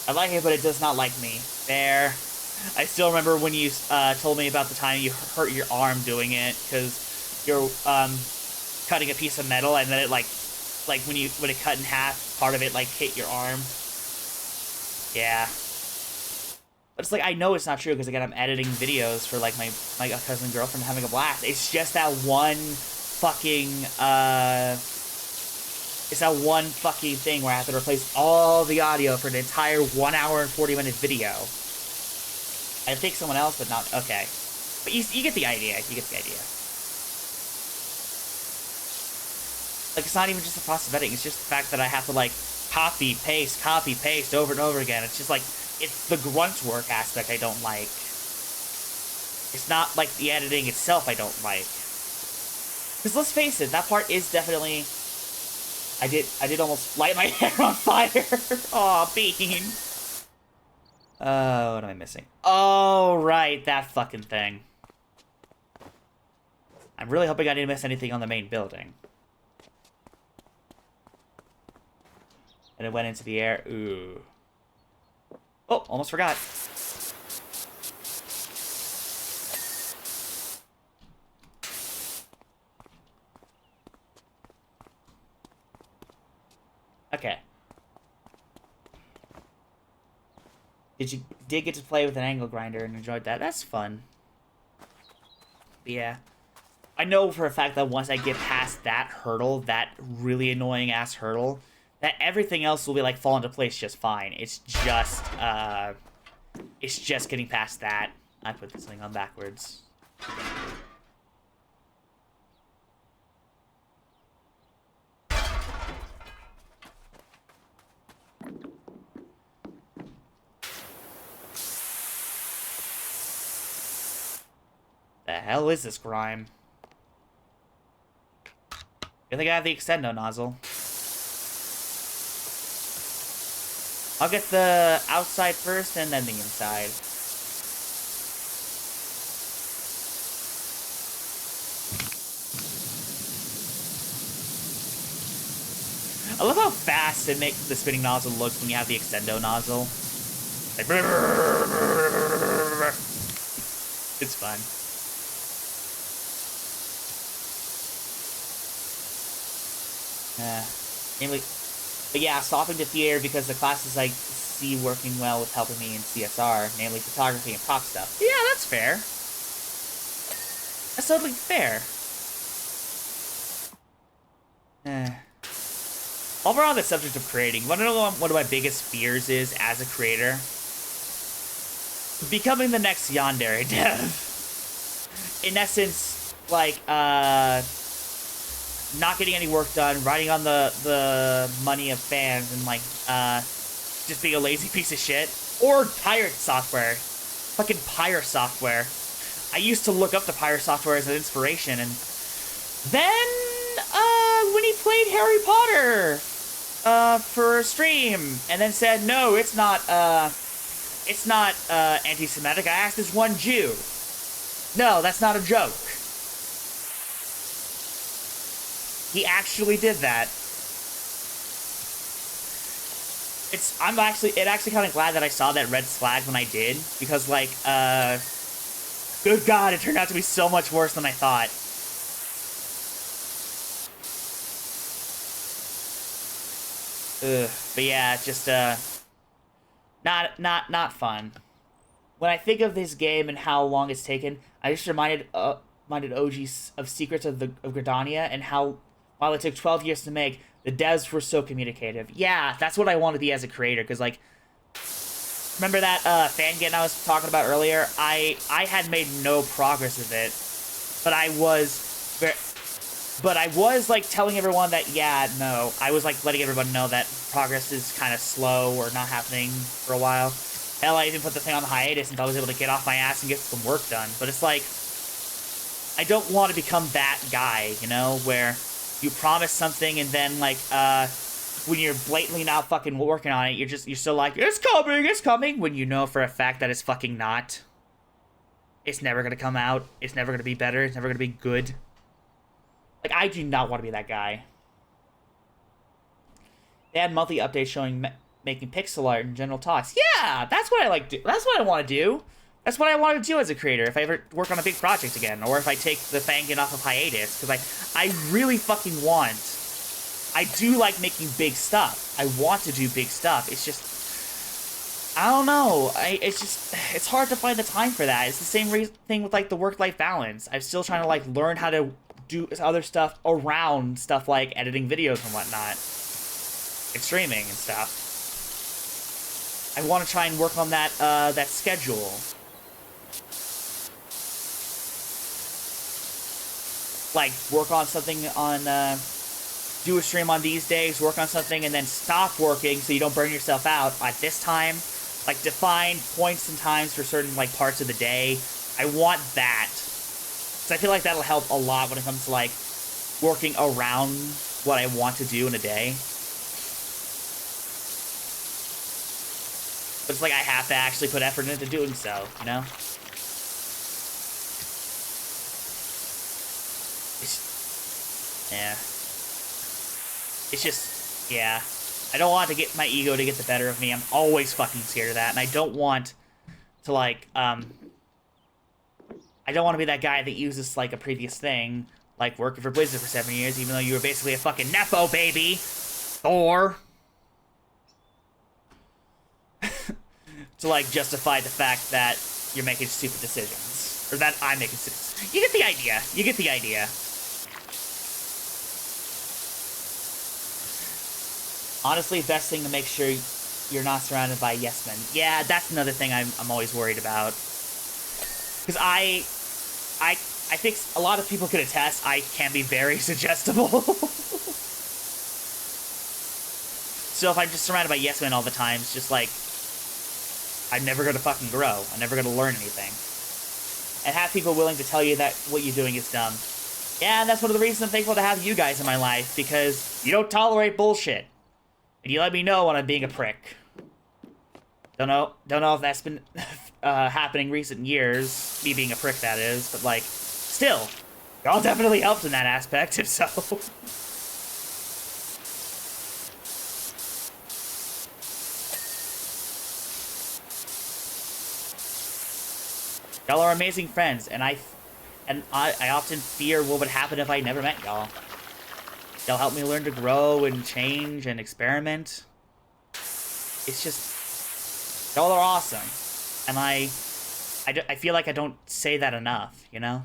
I like it, but it does not like me. Fair. I still remember when you, told me about the time you hurt your arm doing it, because you're, cutting a piece of metal, and then it, like when it cut in half, part of it, like, hit your arm. Yeah. But it's like, I know it's not true, because again, I'm editing videos for, like, my cousin girlfriend having a blast. It's just that one fucking, it's that one fucking thing where I have to replace all the audio for an entire 1 hour and 40-minute video. I think someone else, but not, okay. But you get the idea, you get the idea. Like, it's not even just the process of editing, it's just the fact that I have to, like, copy, paste over and over again. It's just, like, it's the grunt work aspect I don't like. It's not, like, the editing itself I don't like. Because let's face it, that part is definitely... I did almost light my hair on fire. Aw, Bean. What am I missing? Oh, right, that fucking thing. I'm really hoping I didn't miss anything on the main building. And it went into the air. Ooh. Oh, almost forgot. Okay. Did get to play with an angle grinder and enjoyed that? That's fun. But yeah. I know for a fact that once I get past that hurdle, that really annoying ass hurdle, that everything else will be like fall into place just fine. It's just getting past that. I put this thing on backwards. The hell is this grime? I think I have the extendo nozzle. I'll get the outside first and then the inside. I love how fast it makes the spinning nozzle look when you have the extendo nozzle. Like, it's fun. Namely, but yeah, swapping to theater because the classes I see working well with helping me in CSR, namely photography and prop stuff. Yeah, that's fair. That's totally fair. While we're on the subject of creating, want to know what one of my biggest fears is as a creator? Becoming the next Yandere dev. In essence, like, not getting any work done, riding on the money of fans, and, like, just being a lazy piece of shit. Or pirate software. Fucking pirate software. I used to look up the pirate software as an inspiration, and then, when he played Harry Potter, for a stream, and then said, no, it's not anti-Semitic. I asked this one Jew. No, that's not a joke. He actually did that. I'm actually kind of glad that I saw that red flag when I did, because, like, good God, it turned out to be so much worse than I thought. Ugh, but yeah, just, not fun. When I think of this game and how long it's taken, I just reminded OG of Secrets of Gridania, and how, while it took 12 years to make, the devs were so communicative. Yeah, that's what I want to be as a creator, because, like, remember that fan game I was talking about earlier? I had made no progress with it, but I was like telling everyone that, yeah, no, I was like letting everyone know that progress is kind of slow or not happening for a while. Hell, I even put the thing on the hiatus until I was able to get off my ass and get some work done. But it's like, I don't want to become that guy, you know, where you promise something and then, like, when you're blatantly not fucking working on it, you're still like, it's coming, when you know for a fact that it's fucking not. It's never gonna come out. It's never gonna be better. It's never gonna be good. Like, I do not want to be that guy. They had monthly updates showing making pixel art and general talks. Yeah, that's what I like. That's what I want to do. That's what I want to do as a creator if I ever work on a big project again, or if I take the Fangin off of hiatus, because I really fucking want. I do like making big stuff. I want to do big stuff. It's just, I don't know. It's hard to find the time for that. It's the same thing with like the work-life balance. I'm still trying to like learn how to do other stuff around stuff like editing videos and whatnot, and streaming and stuff. I want to try and work on that that schedule. Like, work on something on, do a stream on these days, work on something, and then stop working so you don't burn yourself out at this time. Like, define points and times for certain, like, parts of the day. I want that. Because I feel like that'll help a lot when it comes to, like, working around what I want to do in a day. But it's like I have to actually put effort into doing so, you know? Yeah. It's just, yeah. I don't want to get my ego to get the better of me. I'm always fucking scared of that. And I don't want to, like, I don't want to be that guy that uses, like, a previous thing, like working for Blizzard for 7 years, even though you were basically a fucking Nepo baby. Thor. To, like, justify the fact that you're making stupid decisions. Or that I'm making stupid decisions. You get the idea. You get the idea. Honestly, best thing to make sure you're not surrounded by yes men. Yeah, that's another thing I'm always worried about. Because I think a lot of people could attest I can be very suggestible. So if I'm just surrounded by yes men all the time, it's just like, I'm never going to fucking grow. I'm never going to learn anything. And have people willing to tell you that what you're doing is dumb. Yeah, that's one of the reasons I'm thankful to have you guys in my life, because you don't tolerate bullshit. And you let me know when I'm being a prick. Don't know if that's been happening recent years, me being a prick, that is, but, like, still, y'all definitely helped in that aspect, if so. Y'all are amazing friends, and I often fear what would happen if I never met y'all. They'll help me learn to grow and change and experiment. It's just, y'all are awesome. And I feel like I don't say that enough, you know?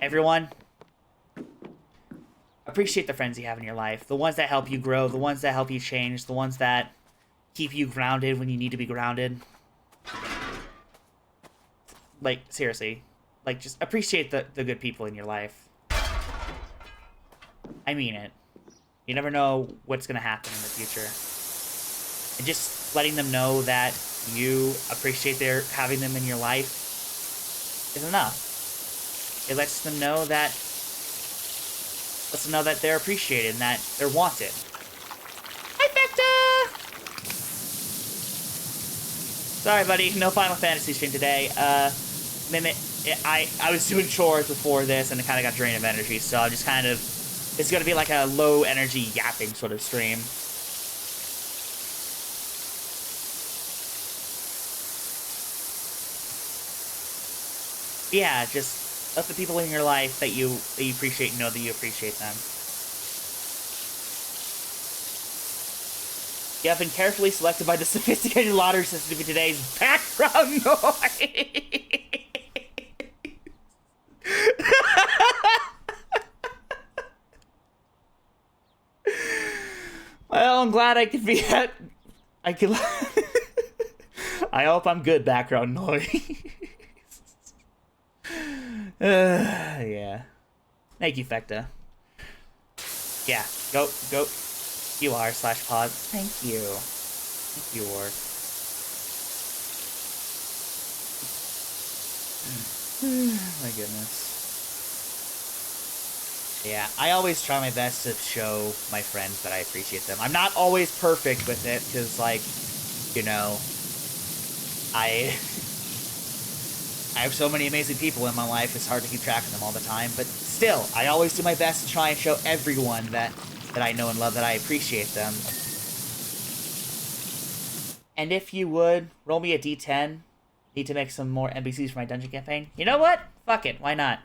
Everyone, appreciate the friends you have in your life. The ones that help you grow, the ones that help you change, the ones that keep you grounded when you need to be grounded. Like, seriously. Like, just appreciate the good people in your life. I mean it. You never know what's gonna happen in the future. And just letting them know that you appreciate having them in your life is enough. It lets them know that they're appreciated and that they're wanted. Hi, Vector! Sorry, buddy. No Final Fantasy stream today. I was doing chores before this, and it kind of got drained of energy, so I'm just kind of... It's going to be like a low-energy yapping sort of stream. Yeah, just let the people in your life that you appreciate know that you appreciate them. You have been carefully selected by the sophisticated lottery system in today's background noise. Well, I'm glad I could be at... I hope I'm good background noise. Yeah. Thank you, Fecta. Yeah, go. You are /pod. Thank you. Thank you, Ward. My goodness. Yeah, I always try my best to show my friends that I appreciate them. I'm not always perfect with it, because, like, you know, I have so many amazing people in my life, it's hard to keep track of them all the time, but still, I always do my best to try and show everyone that I know and love that I appreciate them. And if you would, roll me a d10. Need to make some more NPCs for my dungeon campaign. You know what? Fuck it, why not?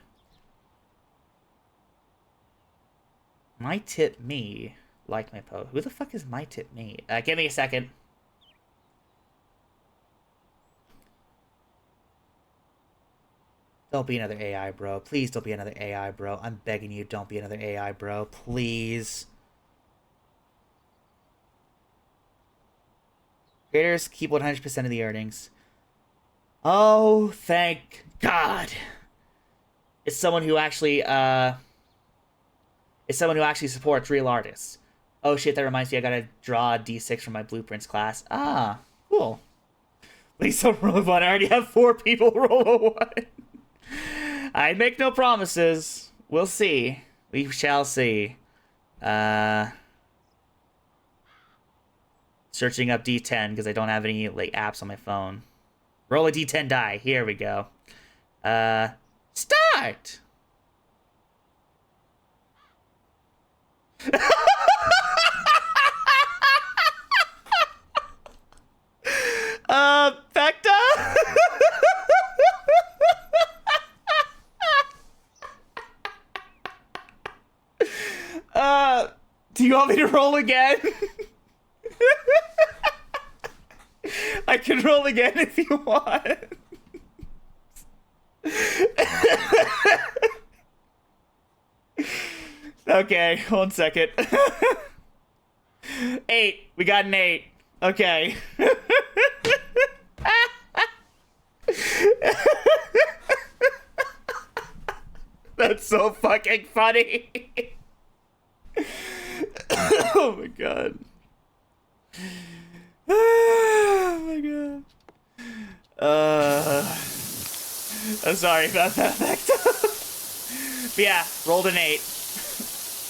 My Tip Me. Like my post. Who the fuck is My Tip Me? Give me a second. Don't be another AI, bro. Please don't be another AI, bro. I'm begging you, don't be another AI, bro. Please. Creators keep 100% of the earnings. Oh, thank God. It's someone who actually, supports real artists. Oh shit, that reminds me, I gotta draw a d6 from my blueprints class. Ah, cool. Please don't roll a 1. I already have 4 people roll a 1. I make no promises. We'll see. We shall see. Searching up D10 because I don't have any like apps on my phone. Roll a D10 die. Here we go. Start. Vecta. Do you want me to roll again? I can roll again if you want. Okay, 1 second. 8. We got an 8. Okay. That's so fucking funny. Oh my god. Oh my god. I'm sorry about that. But yeah, rolled an 8.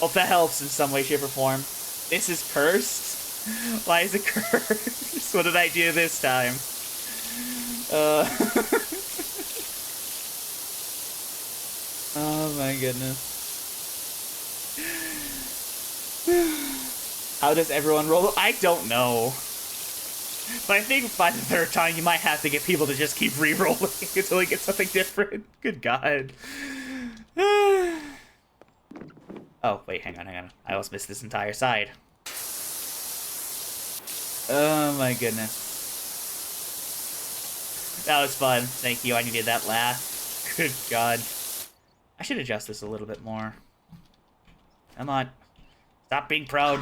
Hope that helps in some way, shape, or form. This is cursed? Why is it cursed? What did I do this time? Oh my goodness. How does everyone roll? I don't know. But I think by the 3rd time, you might have to get people to just keep re-rolling until they get something different. Good God. Oh, wait, hang on. I almost missed this entire side. Oh my goodness. That was fun. Thank you. I needed that laugh. Good God. I should adjust this a little bit more. Come on. Stop being prone.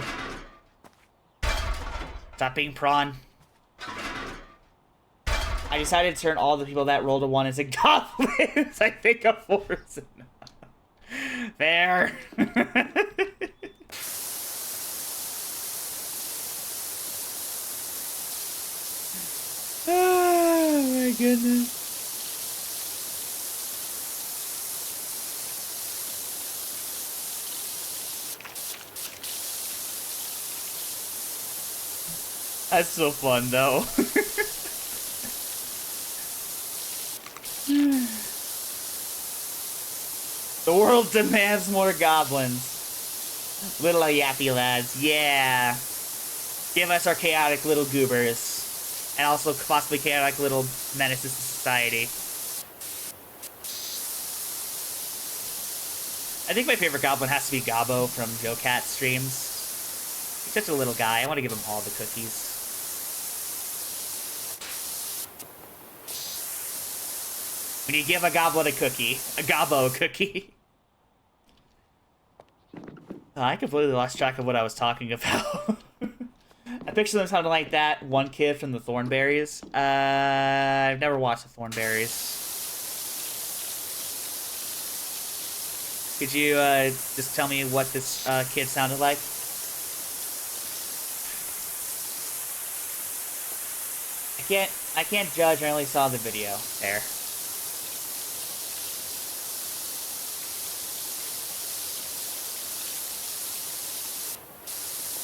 Stop being prawn. I decided to turn all the people that rolled a 1 into goblins. I think a 4 is enough. Fair. Oh my goodness. That's so fun, though. The world demands more goblins. Little yappy lads, yeah. Give us our chaotic little goobers. And also possibly chaotic little menaces to society. I think my favorite goblin has to be Gobbo from Joe Cat streams. He's such a little guy. I want to give him all the cookies. When you give a goblin a cookie, a Gobbo a cookie. I completely lost track of what I was talking about. I picture them sounding like that one kid from the Thornberries. I've never watched the Thornberries. Could you just tell me what this kid sounded like? I can't judge. I only saw the video there.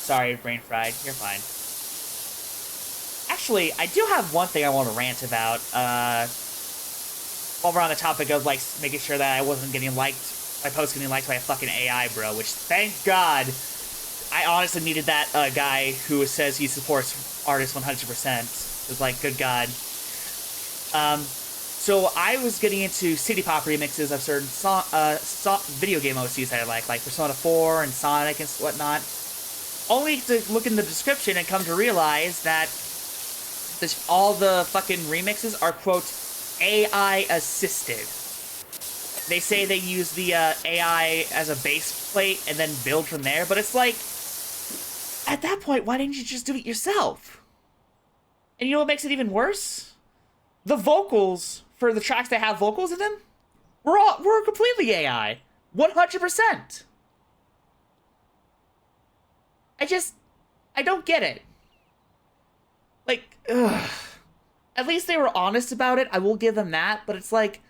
Sorry, brain fried. You're fine. Actually, I do have one thing I want to rant about. While we're on the topic of, like, making sure that I wasn't getting liked, my post getting liked by a fucking AI, bro, which, thank God, I honestly needed that guy who says he supports artists 100%. It's like, good God. So I was getting into city pop remixes of certain video game OSTs that I like Persona 4 and Sonic and whatnot, only to look in the description and come to realize that all the fucking remixes are, quote, AI assisted. They say they use the AI as a base plate and then build from there, but it's like, at that point, why didn't you just do it yourself? And you know what makes it even worse? The vocals for the tracks that have vocals in them were completely AI. 100%. I don't get it. Like, ugh. At least they were honest about it. I will give them that. But it's like,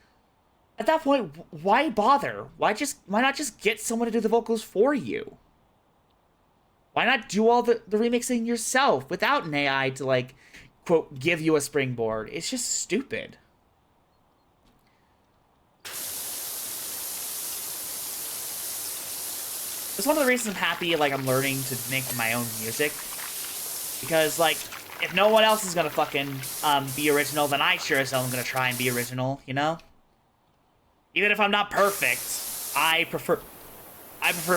at that point, why bother? Why not just get someone to do the vocals for you? Why not do all the remixing yourself without an AI to, like, quote, give you a springboard? It's just stupid. It's one of the reasons I'm happy, like, I'm learning to make my own music. Because, like, if no one else is gonna fucking be original, then I sure as hell am gonna try and be original, you know? Even if I'm not perfect, I prefer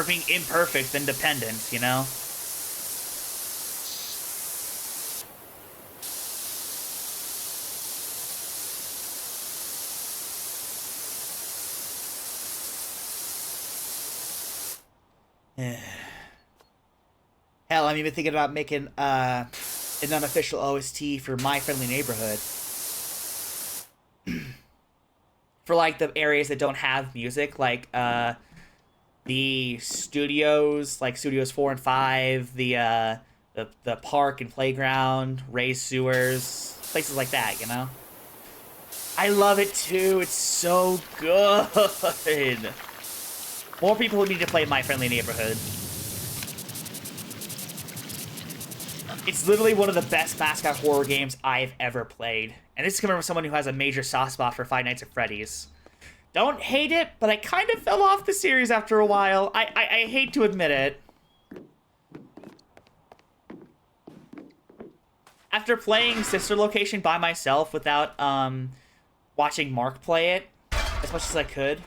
being imperfect than dependent, you know? Hell, I'm even thinking about making an unofficial OST for My Friendly Neighborhood. For, like, the areas that don't have music, like, the studios, like Studios 4 and 5, the park and playground, raised sewers, places like that, you know? I love it, too. It's so good. More people need to play My Friendly Neighborhood. It's literally one of the best mascot horror games I've ever played. And this is coming from someone who has a major soft spot for Five Nights at Freddy's. Don't hate it, but I kind of fell off the series after a while. I hate to admit it. After playing Sister Location by myself without watching Mark play it as much as I could,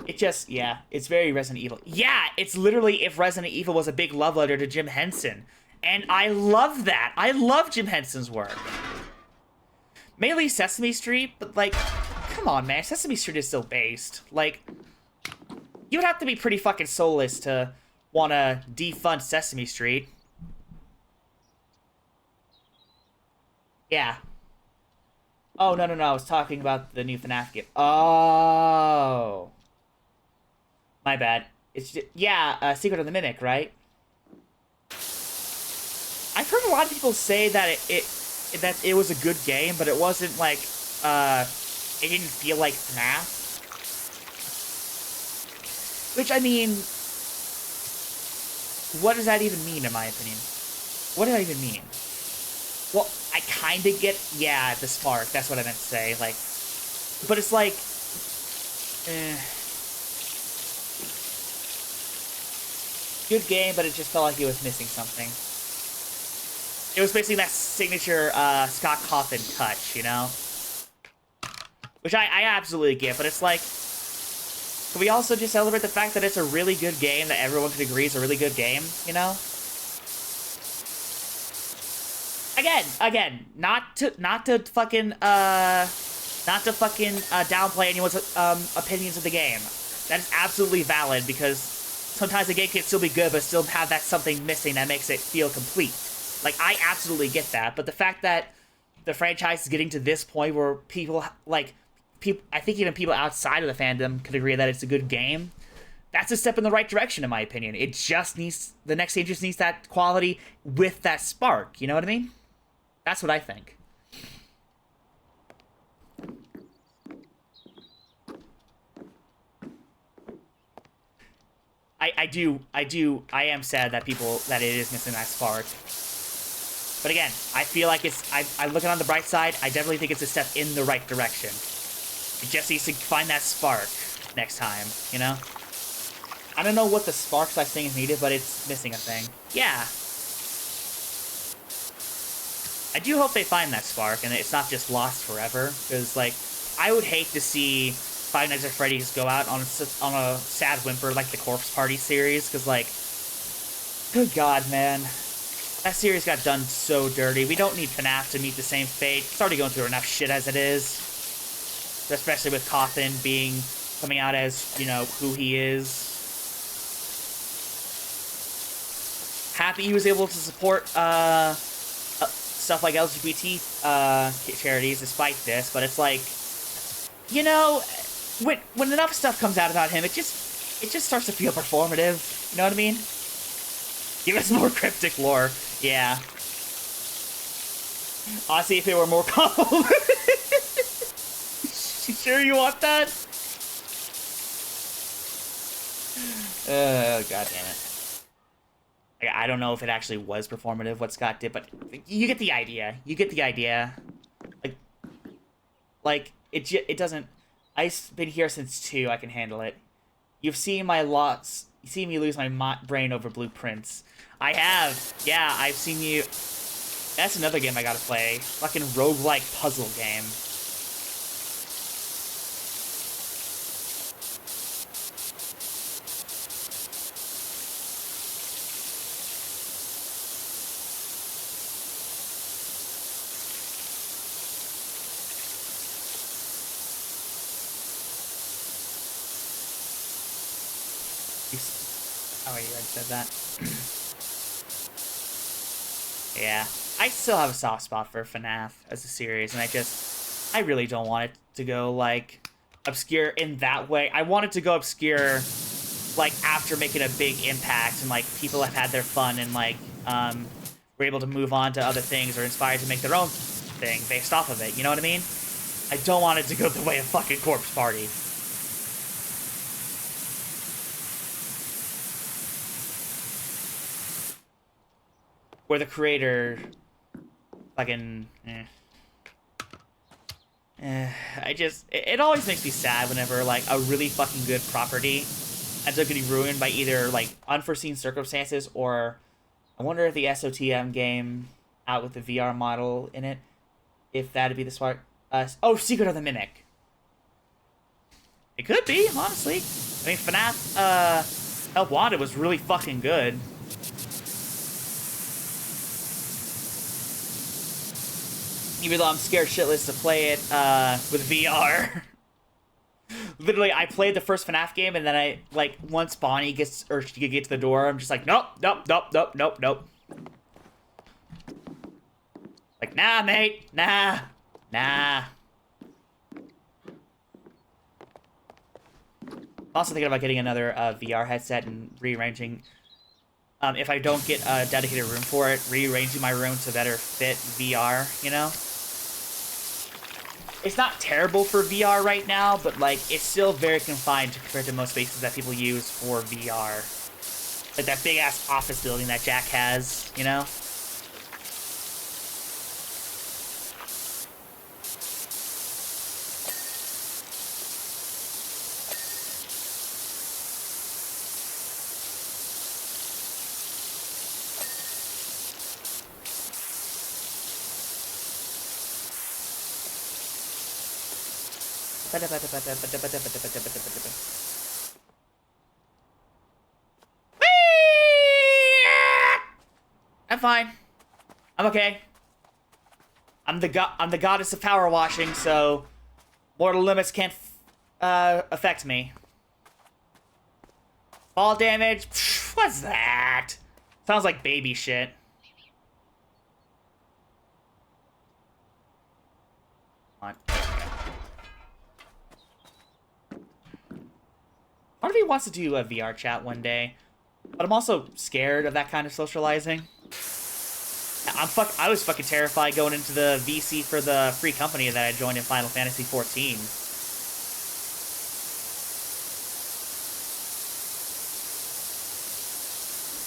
it just, yeah, it's very Resident Evil. Yeah, it's literally if Resident Evil was a big love letter to Jim Henson. And I love that. I love Jim Henson's work. Mainly Sesame Street, but, like, come on, man. Sesame Street is still based. Like, you would have to be pretty fucking soulless to want to defund Sesame Street. Yeah. Oh, no. I was talking about the new FNAF game. Oh. My bad. It's just, yeah, Secret of the Mimic, right? I've heard a lot of people say that it was a good game, but it wasn't like, it didn't feel like FNAF. Which, I mean, what does that even mean, in my opinion? What does that even mean? Well, I kind of get, yeah, the spark, that's what I meant to say, like, but it's like, good game, but it just felt like it was missing something. It was basically that signature Scott Cawthon touch, you know? Which I absolutely get, but it's like, can we also just celebrate the fact that it's a really good game that everyone could agree is a really good game, you know? Again, not to fucking downplay anyone's opinions of the game. That is absolutely valid, because sometimes the game can still be good, but still have that something missing that makes it feel complete. Like, I absolutely get that, but the fact that the franchise is getting to this point where people, like, I think even people outside of the fandom could agree that it's a good game, that's a step in the right direction, in my opinion. It just needs, the next game just needs that quality with that spark, you know what I mean? That's what I think. I am sad that that it is missing that spark. But again, I feel like I'm looking on the bright side. I definitely think it's a step in the right direction. It just needs to find that spark next time, you know? I don't know what the spark size thing is needed, but it's missing a thing. Yeah. I do hope they find that spark and it's not just lost forever. Because, like, I would hate to see Five Nights at Freddy's go out on a sad whimper like the Corpse Party series. Because, like, good God, man. That series got done so dirty. We don't need FNAF to meet the same fate. It's already going through enough shit as it is. Especially with Cawthon coming out as, you know, who he is. Happy he was able to support stuff like LGBT charities despite this, but it's like, you know, when enough stuff comes out about him, it just starts to feel performative. You know what I mean? Give us more cryptic lore. Yeah. Honestly, if it were more convoluted. You sure you want that? Oh, god damn it. I don't know if it actually was performative what Scott did, but you get the idea. You get the idea. Like it doesn't. I've been here since 2. I can handle it. You've seen my lots. You see me lose my brain over blueprints. I have. Yeah, I've seen you. That's another game I gotta play. Fucking roguelike puzzle game. Oh, wait, you already said that. Yeah. I still have a soft spot for FNAF as a series, and I really don't want it to go, like, obscure in that way. I want it to go obscure, like, after making a big impact, and, like, people have had their fun, and, like, were able to move on to other things, or inspired to make their own thing based off of it, you know what I mean? I don't want it to go the way of fucking Corpse Party. Where the creator fucking it always makes me sad whenever like a really fucking good property ends up getting ruined by either like unforeseen circumstances, or I wonder if the SOTM game out with the VR model in it, if that'd be the smart oh, Secret of the Mimic. It could be, honestly. I mean, FNAF Help Wanted was really fucking good. Even though I'm scared shitless to play it with VR. Literally, I played the first FNAF game, and then I, like, once Bonnie gets, or she gets to the door, I'm just like, nope, nope, nope, nope, nope, nope. Like, nah, mate, nah, nah. I'm also thinking about getting another VR headset and rearranging, if I don't get a dedicated room for it, rearranging my room to better fit VR, you know? It's not terrible for VR right now, but, like, it's still very confined compared to most spaces that people use for VR. Like that big-ass office building that Jack has, you know? I'm fine. I'm okay. I'm the goddess of power washing, so mortal limits can't affect me. Fall damage? Pfft, what's that? Sounds like baby shit. Come on. Part of me wants to do a VR chat one day, but I'm also scared of that kind of socializing. I was fucking terrified going into the VC for the free company that I joined in Final Fantasy XIV.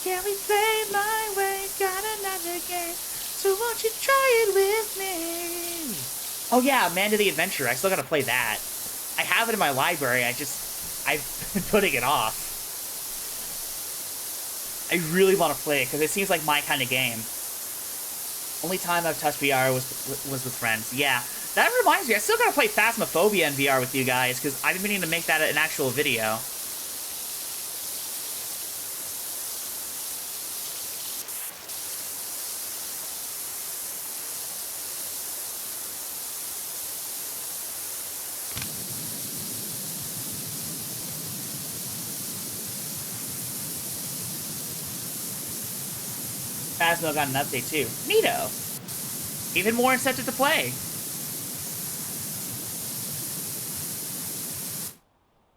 Can we play my way? Got another game. So won't you try it with me? Oh yeah, Man to the Adventure. I still gotta play that. I have it in my library. I've been putting it off. I really want to play it because it seems like my kind of game. Only time I've touched VR was with friends. Yeah, that reminds me. I still gotta play Phasmophobia in VR with you guys because I've been meaning to make that an actual video. Phasmo got an update too. Neato. Even more incentive to play.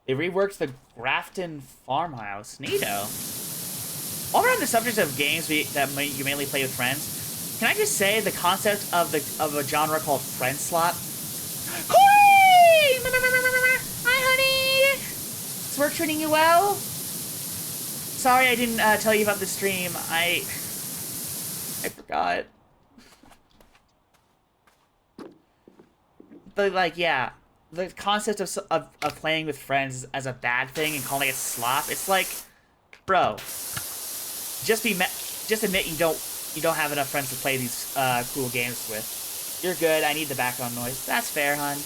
They reworked the Grafton farmhouse. Neato. While we're on the subject of games you mainly play with friends, can I just say the concept of a genre called friend slot? Corey! Hi, honey. Is work treating you well? Sorry I didn't tell you about the stream. I forgot. But like, yeah, the concept of playing with friends as a bad thing and calling it slop, it's like, bro, just admit you don't have enough friends to play these cool games with. You're good. I need the background noise. That's fair, hon.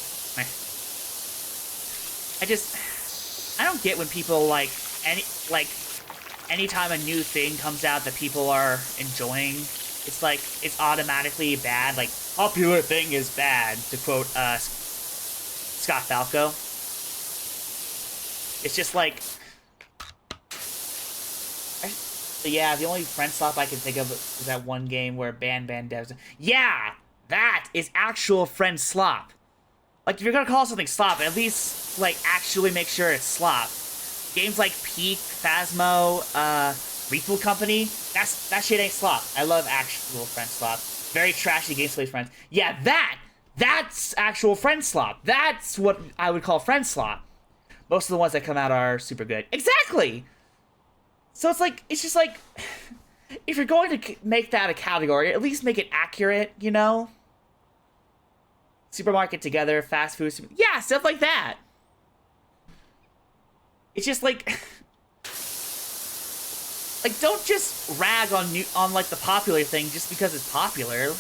I don't get when people anytime a new thing comes out that people are enjoying, it's like it's automatically bad. Like, popular thing is bad, to quote Scott Falco. It's just like, yeah, the only friend slop I can think of is that one game where Ban devs. Yeah, that is actual friend slop. Like, if you're gonna call something slop, at least like actually make sure it's slop. Games like Peak, Phasmo, Retool Company, that shit ain't slop. I love actual friend slop. Very trashy games to play with friends. Yeah, that's actual friend slop. That's what I would call friend slop. Most of the ones that come out are super good. Exactly! So it's just like, if you're going to make that a category, at least make it accurate, you know? Supermarket together, fast food, yeah, stuff like that. It's just like, don't just rag on like the popular thing just because it's popular.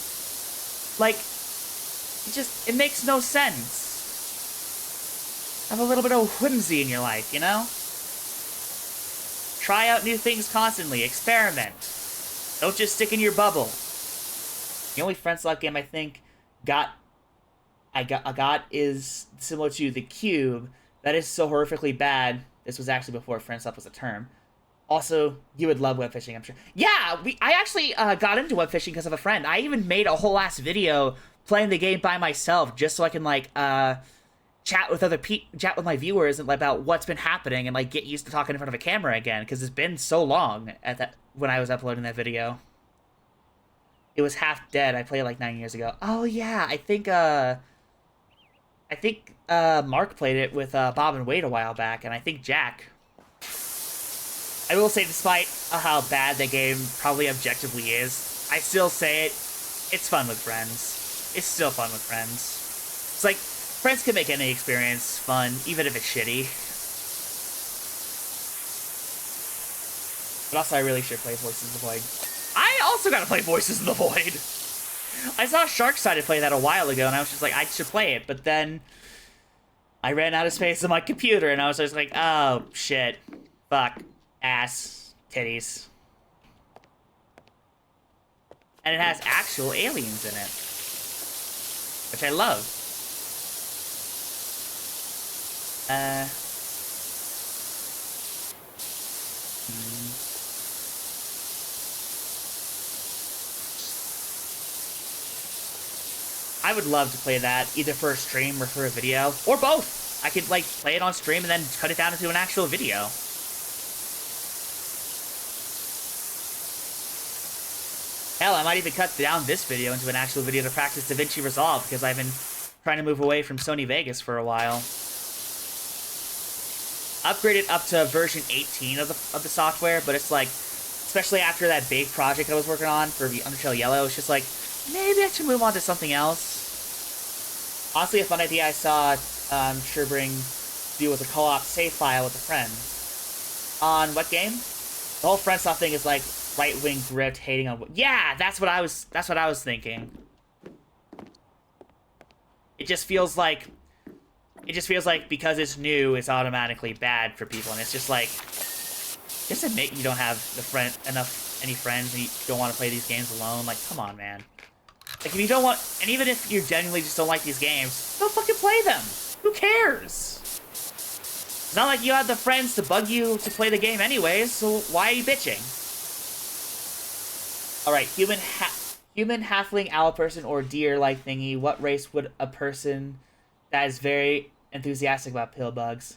Like, it makes no sense. Have a little bit of whimsy in your life, you know? Try out new things constantly. Experiment. Don't just stick in your bubble. The only friend slot game I think I got is similar to The Cube. That is so horrifically bad. This was actually before friend slot was a term. Also, you would love web fishing, I'm sure. Yeah, I actually got into web fishing because of a friend. I even made a whole ass video playing the game by myself just so I can like chat with my viewers about what's been happening and like get used to talking in front of a camera again because it's been so long when I was uploading that video. It was half dead. I played it like 9 years ago. Oh yeah, I think Mark played it with Bob and Wade a while back, and I think Jack. I will say, despite how bad the game probably objectively is, I still say it's fun with friends. It's still fun with friends. It's like, friends can make any experience fun, even if it's shitty. But also, I really should play Voices of the Void. I also gotta play Voices of the Void! I saw Sharkside play that a while ago, and I was just like, I should play it, but then I ran out of space on my computer, and I was just like, oh, shit. Fuck. Ass. Titties. And it has actual aliens in it. Which I love. I would love to play that, either for a stream or for a video, or both. I could, like, play it on stream and then cut it down into an actual video. Hell, I might even cut down this video into an actual video to practice DaVinci Resolve, because I've been trying to move away from Sony Vegas for a while. Upgraded up to version 18 of the software, but it's like, it's especially after that big project I was working on for the Undertale Yellow. It's just like, maybe I should move on to something else. Honestly, a fun idea I saw Sherbring do was a co-op save file with a friend. On what game? The whole friend stuff thing is like right-wing grift hating on. Yeah, that's what I was thinking. It just feels like because it's new, it's automatically bad for people, and it's just like, just admit you don't have any friends and you don't want to play these games alone. Like, come on, man. Like, if you don't want, and even if you genuinely just don't like these games, don't fucking play them. Who cares? It's not like you have the friends to bug you to play the game anyways, so why are you bitching? Alright, human, halfling, owl person, or deer-like thingy. What race would a person that is very enthusiastic about pill bugs?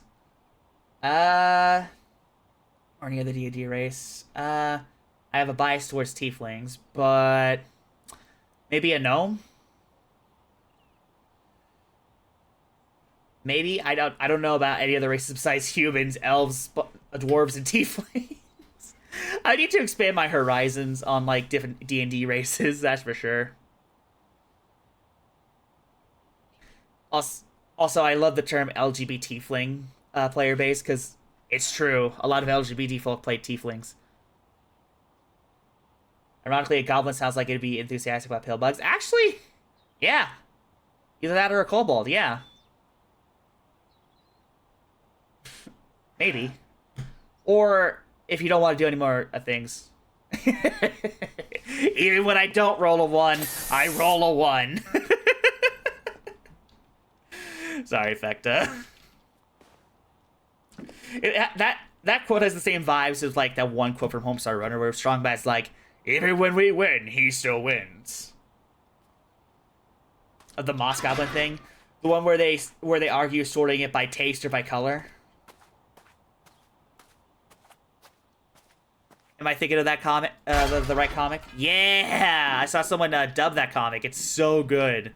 Or any other D&D race. I have a bias towards tieflings, but maybe a gnome? Maybe. I don't know about any other races besides humans, elves, dwarves, and tieflings. I need to expand my horizons on like different D&D races, that's for sure. Also, I love the term LGBT tiefling player base, because it's true. A lot of LGBT folk play tieflings. Ironically, a goblin sounds like it'd be enthusiastic about pale bugs. Actually, yeah. Either that or a kobold, yeah. Maybe. Or if you don't want to do any more things. Even when I don't roll a 1, I roll a 1. Sorry, Fecta. That quote has the same vibes as like that one quote from Homestar Runner where Strongman's like, even when we win, he still wins. Of the Moss Goblin thing. The one where they argue sorting it by taste or by color. Am I thinking of that comic? The right comic? Yeah! I saw someone dub that comic. It's so good.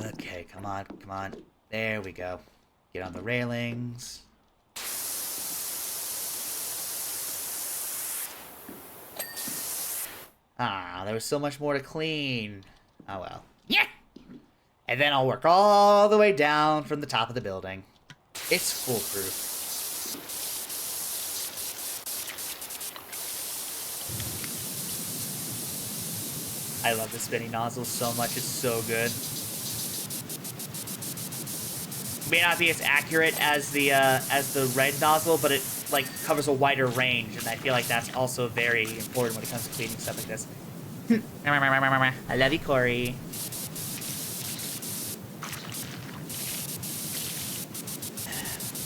Okay, come on, come on. There we go. Get on the railings. Ah, there was so much more to clean. Oh well. Yeah! And then I'll work all the way down from the top of the building. It's foolproof. I love the spinning nozzle so much. It's so good. It may not be as accurate as the red nozzle, but it like covers a wider range, and I feel like that's also very important when it comes to cleaning stuff like this. I love you, Corey.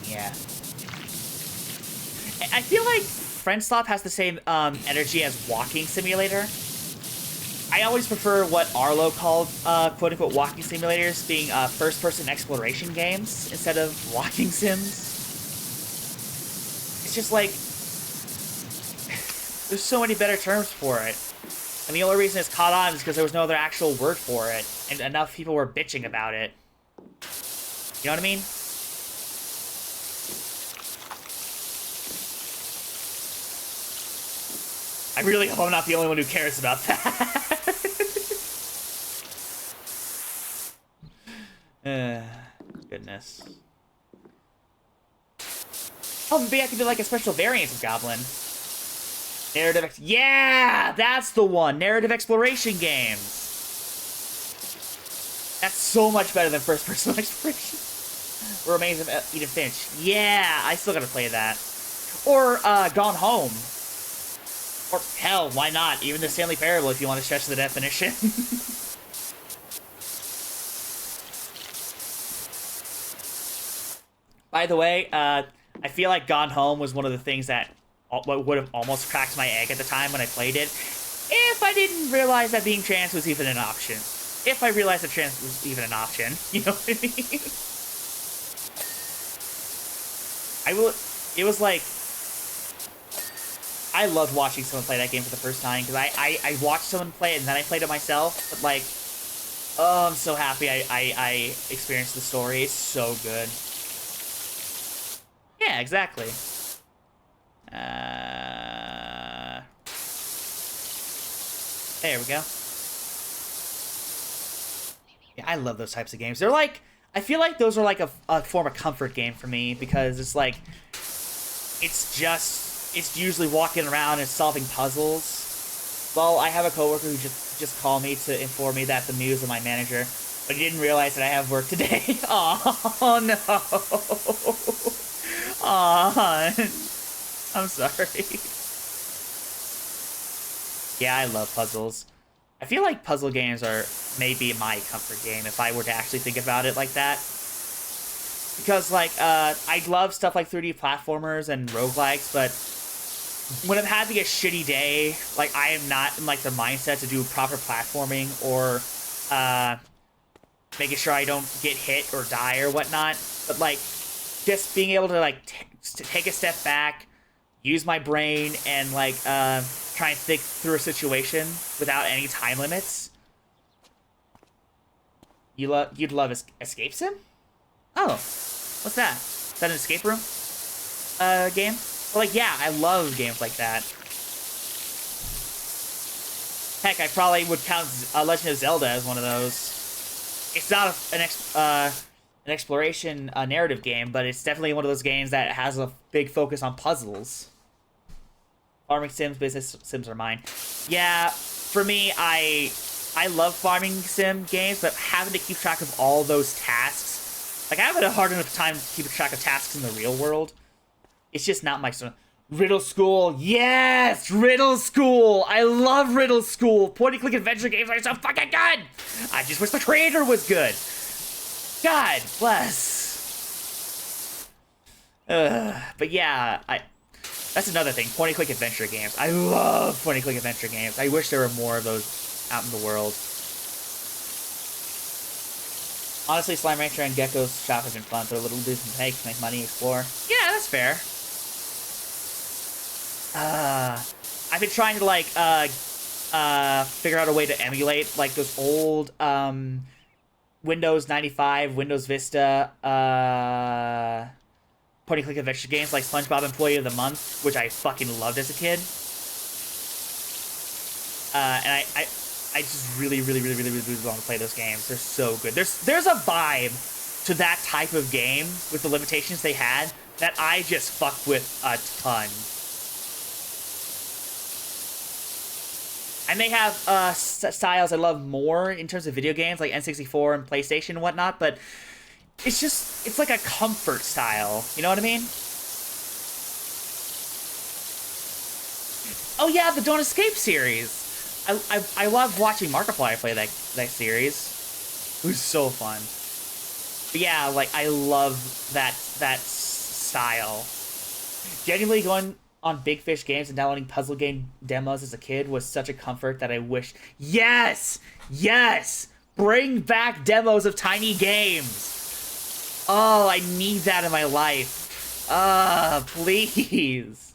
Yeah. I feel like Friendstop has the same energy as Walking Simulator. I always prefer what Arlo called quote-unquote walking simulators, being first-person exploration games instead of walking sims. It's just like, there's so many better terms for it. And the only reason it's caught on is because there was no other actual word for it, and enough people were bitching about it. You know what I mean? I really hope I'm not the only one who cares about that. Goodness. Oh, maybe I could do like a special variant of Goblin. Narrative yeah, that's the one. Narrative exploration games. That's so much better than first-person exploration. Remains of Edith Finch. Yeah, I still gotta play that. Or Gone Home. Or hell, why not? Even the Stanley Parable if you want to stretch the definition. By the way, I feel like Gone Home was one of the things that would have almost cracked my egg at the time when I played it, if I didn't realize that being trans was even an option. If I realized that trans was even an option, you know what I mean? It was like, I loved watching someone play that game for the first time, because I watched someone play it and then I played it myself, but like, oh, I'm so happy I experienced the story. It's so good. Yeah, exactly. There we go. Yeah, I love those types of games. They're like, I feel like those are like a form of comfort game for me because it's like, it's usually walking around and solving puzzles. Well, I have a coworker who just called me to inform me that the news of my manager, but he didn't realize that I have work today. Oh no. Aw. I'm sorry. Yeah, I love puzzles. I feel like puzzle games are maybe my comfort game if I were to actually think about it like that. Because, like, I love stuff like 3D platformers and roguelikes, but when I'm having a shitty day, like, I am not in, like, the mindset to do proper platforming or, making sure I don't get hit or die or whatnot. But, like, just being able to, like, take a step back, use my brain, and, like, try and think through a situation without any time limits. You'd love Escape Sim? Oh, what's that? Is that an escape room game? Well, like, yeah, I love games like that. Heck, I probably would count Legend of Zelda as one of those. It's not an exploration narrative game, but it's definitely one of those games that has a big focus on puzzles. Farming sims, business sims are mine. Yeah, for me, I love farming sim games, but having to keep track of all those tasks, like I have a hard enough time keeping track of tasks in the real world. It's just not my sort of Riddle School. Yes, Riddle School. I love Riddle School. Point-and-click adventure games are so fucking good. I just wish the creator was good. God bless. But yeah, that's another thing. Point-and-click adventure games. I love point-and-click adventure games. I wish there were more of those out in the world. Honestly, Slime Rancher and Gecko's shop have been fun. They're a little bit from make money, explore. Yeah, that's fair. I've been trying to, like, figure out a way to emulate, like, those old, Windows 95, Windows Vista, point-and-click adventure games like SpongeBob Employee of the Month, which I fucking loved as a kid. And I just really want to play those games. They're so good. There's a vibe to that type of game with the limitations they had that I just fuck with a ton. I may have styles I love more in terms of video games, like N64 and PlayStation and whatnot, but it's like a comfort style. You know what I mean? Oh yeah, the Don't Escape series. I love watching Markiplier play that series. It was so fun. But yeah, like I love that style. Genuinely going on Big Fish Games and downloading puzzle game demos as a kid was such a comfort that I wish... Yes! Yes! Bring back demos of tiny games! Oh, I need that in my life. Please.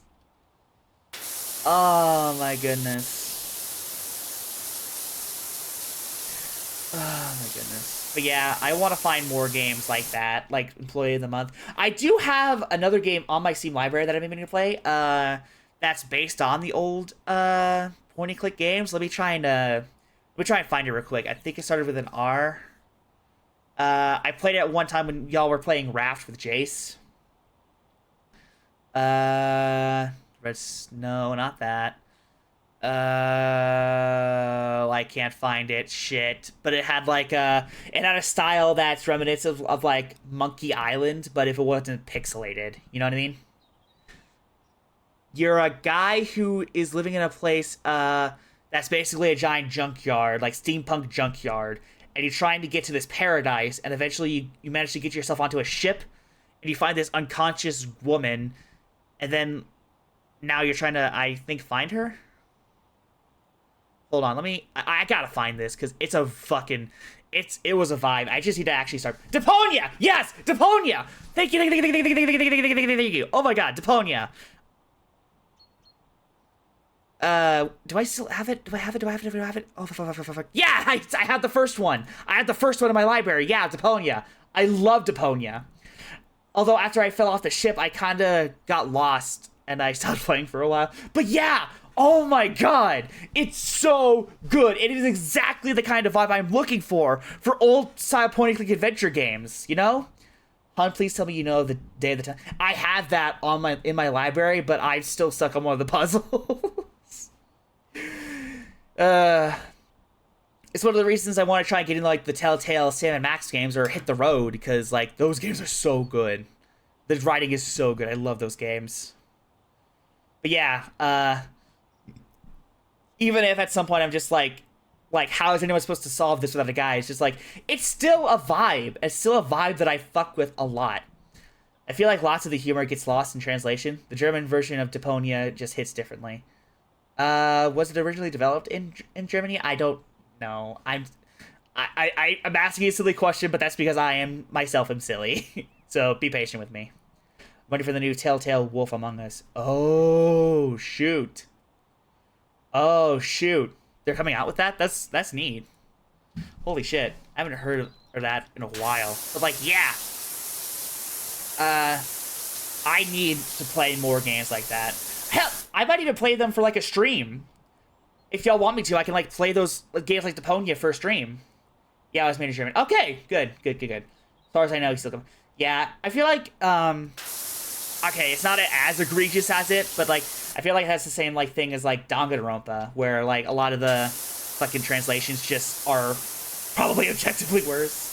Oh, my goodness. Oh, my goodness. But yeah, I want to find more games like that, like Employee of the Month. I do have another game on my Steam library that I've been meaning to play, that's based on the old, point-and-click games. Let me try and find it real quick. I think it started with an R. I played it at one time when y'all were playing Raft with Jace. No, not that. I can't find it. Shit. But it had like it had a style that's reminiscent of like Monkey Island, but if it wasn't pixelated, you know what I mean? You're a guy who is living in a place that's basically a giant junkyard, like steampunk junkyard, and you're trying to get to this paradise, and eventually you manage to get yourself onto a ship, and you find this unconscious woman, and then now you're trying to, I think, find her? Hold on, I gotta find this, because it's a fucking... It was a vibe. I just need to actually start... Deponia! Yes! Deponia! Thank you! Oh my god, Deponia! Do I still have it? Do I have it? Oh, fuck. Yeah! I had the first one! I had the first one in my library. Yeah, Deponia. I love Deponia. Although after I fell off the ship, I kind of got lost and I stopped playing for a while. But yeah, oh my god, it's so good. It is exactly the kind of vibe I'm looking for old style point-and-click adventure games, you know? Hun, please tell me you know the day of the time. I have that in my library, but I'm still stuck on one of the puzzles. It's one of the reasons I want to try getting like the Telltale Sam & Max games or Hit the Road, because like those games are so good. The writing is so good. I love those games. But yeah, even if at some point I'm just like how is anyone supposed to solve this without a guy? It's just like, it's still a vibe. It's still a vibe that I fuck with a lot. I feel like lots of the humor gets lost in translation. The German version of Deponia just hits differently. Was it originally developed in Germany? I don't know. I'm asking a silly question, but that's because I am myself am silly. So be patient with me. I'm waiting for the new Telltale Wolf Among Us. Oh shoot. Oh shoot. They're coming out with that? That's neat. Holy shit. I haven't heard of that in a while. But like, yeah. I need to play more games like that. Hell, I might even play them for like a stream. If y'all want me to, I can like play those games like Deponia for a stream. Yeah, I was made in German. Okay, good. As far as I know, he's still coming. Yeah, I feel like, okay, it's not as egregious as it, but like, I feel like it has the same like thing as like Danganronpa, where like a lot of the fucking translations just are probably objectively worse.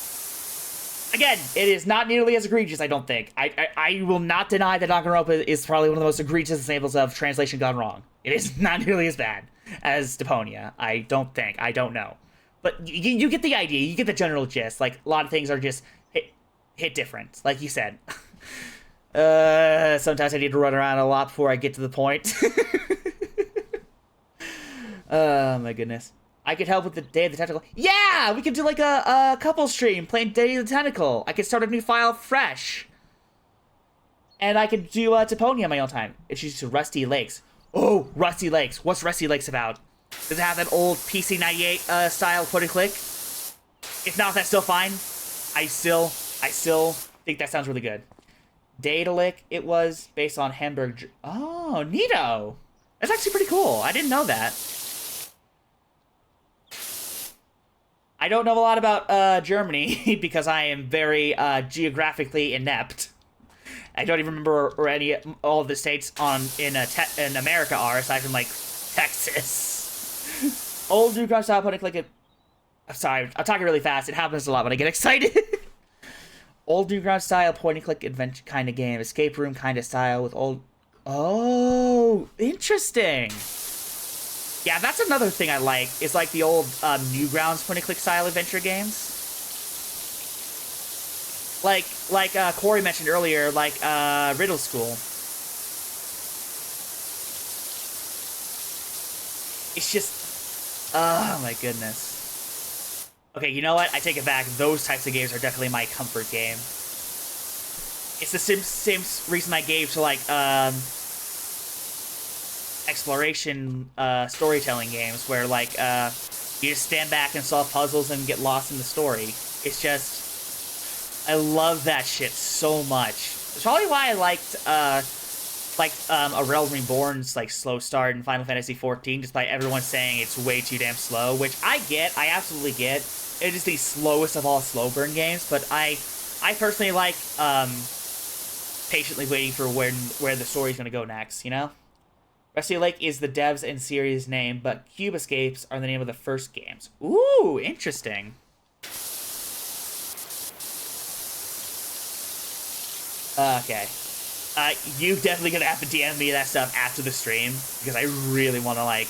Again, it is not nearly as egregious, I don't think. I will not deny that Danganronpa is probably one of the most egregious examples of translation gone wrong. It is not nearly as bad as Deponia. I don't think. I don't know. But you get the idea. You get the general gist. Like, a lot of things are just hit different, like you said. Sometimes I need to run around a lot before I get to the point. Oh, my goodness. I could help with the Day of the Tentacle. Yeah! We could do like a couple stream playing Day of the Tentacle. I could start a new file fresh. And I could do Deponia on my own time. It's used to Rusty Lakes. Oh, Rusty Lakes. What's Rusty Lakes about? Does it have that old PC 98 style point and click? If not, that's still fine. I still think that sounds really good. Datalic, it was based on Hamburg. Oh, neato. That's actually pretty cool. I didn't know that. I don't know a lot about Germany because I am very geographically inept. I don't even remember where all of the states in America are, aside from like Texas. Old Newground style point and click. Sorry, I'm talking really fast. It happens a lot when I get excited. Old Newground style point and click adventure kind of game, escape room kind of style with old. Oh, interesting. Yeah, that's another thing I like, is like the old Newgrounds point-and-click style adventure games. Like Corey mentioned earlier, like Riddle School. It's just, oh my goodness. Okay, you know what? I take it back. Those types of games are definitely my comfort game. It's the same reason I gave to like exploration storytelling games where like you just stand back and solve puzzles and get lost in the story. It's just, I love that shit so much. It's probably why I liked A Realm Reborn's like slow start in Final Fantasy XIV, despite everyone saying it's way too damn slow, which I absolutely get. It is the slowest of all slow burn games, but I personally like patiently waiting for where the story's gonna go next, you know? Rusty Lake is the devs and series name, but Cube Escapes are the name of the first games. Ooh, interesting. Okay. You definitely gonna have to DM me that stuff after the stream, because I really want to, like,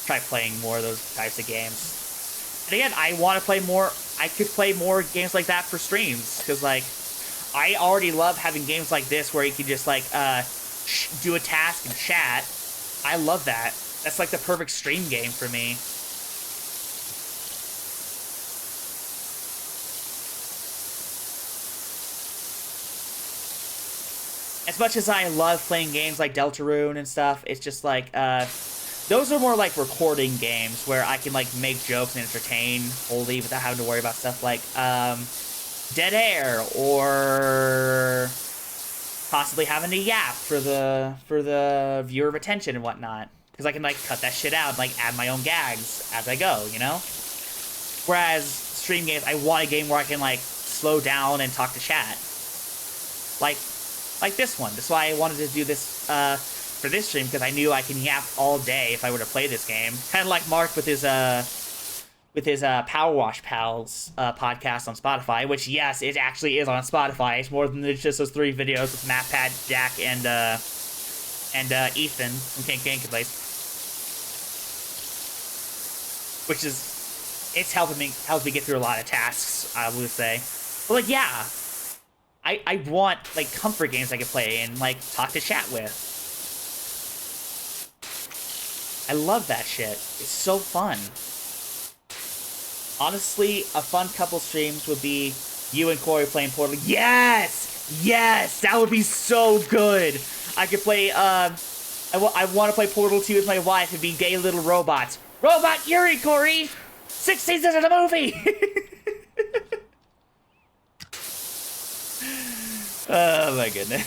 try playing more of those types of games. And again, I want to play more, I could play more games like that for streams, because, like, I already love having games like this where you can just, like, do a task and chat. I love that. That's like the perfect stream game for me. As much as I love playing games like Deltarune and stuff, it's just like, those are more like recording games where I can like make jokes and entertain wholly without having to worry about stuff like, Dead Air or constantly having to yap for the viewer retention and whatnot. Because I can, like, cut that shit out and, like, add my own gags as I go, you know? Whereas stream games, I want a game where I can, like, slow down and talk to chat. Like this one. That's why I wanted to do this for this stream, because I knew I can yap all day if I were to play this game. Kind of like Mark with his Powerwash Pals podcast on Spotify, which, yes, it actually is on Spotify. It's more than just those 3 videos with MatPat, Jack, and Ethan from King Place. Which is, it's helped me get through a lot of tasks, I would say. But, like, yeah, I want, like, comfort games I can play and, like, talk to chat with. I love that shit. It's so fun. Honestly, a fun couple streams would be you and Corey playing Portal. Yes! Yes! That would be so good! I could play, I want to play Portal 2 with my wife and be gay little robots. Robot Yuri, Corey! 6 seasons of the movie! Oh my goodness.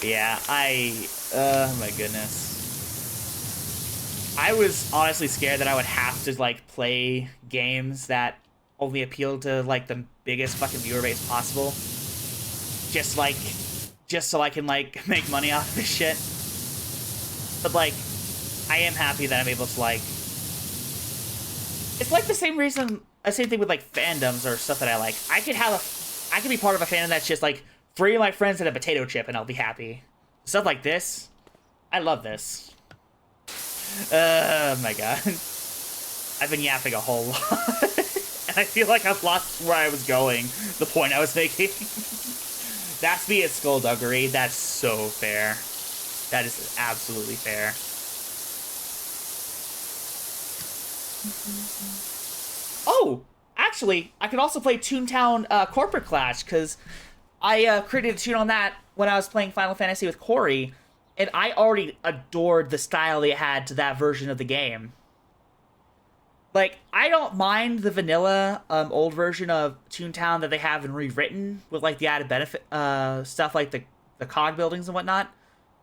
Yeah, oh my goodness. I was honestly scared that I would have to, like, play games that only appeal to, like, the biggest fucking viewer base possible. Just so I can, like, make money off this shit. But, like, I am happy that I'm able to, like... It's like the same thing with, like, fandoms or stuff that I like. I could be part of a fandom that's just, like, 3 of my friends and a potato chip, and I'll be happy. Stuff like this, I love this. Oh my god. I've been yapping a whole lot. And I feel like I've lost where I was going. The point I was making. That's me at Skullduggery. That's so fair. That is absolutely fair. Oh! Actually, I could also play Toontown Corporate Clash, because I created a tune on that when I was playing Final Fantasy with Corey, and I already adored the style they had to that version of the game. Like, I don't mind the vanilla old version of Toontown that they have and rewritten with, like, the added benefit stuff like the cog buildings and whatnot.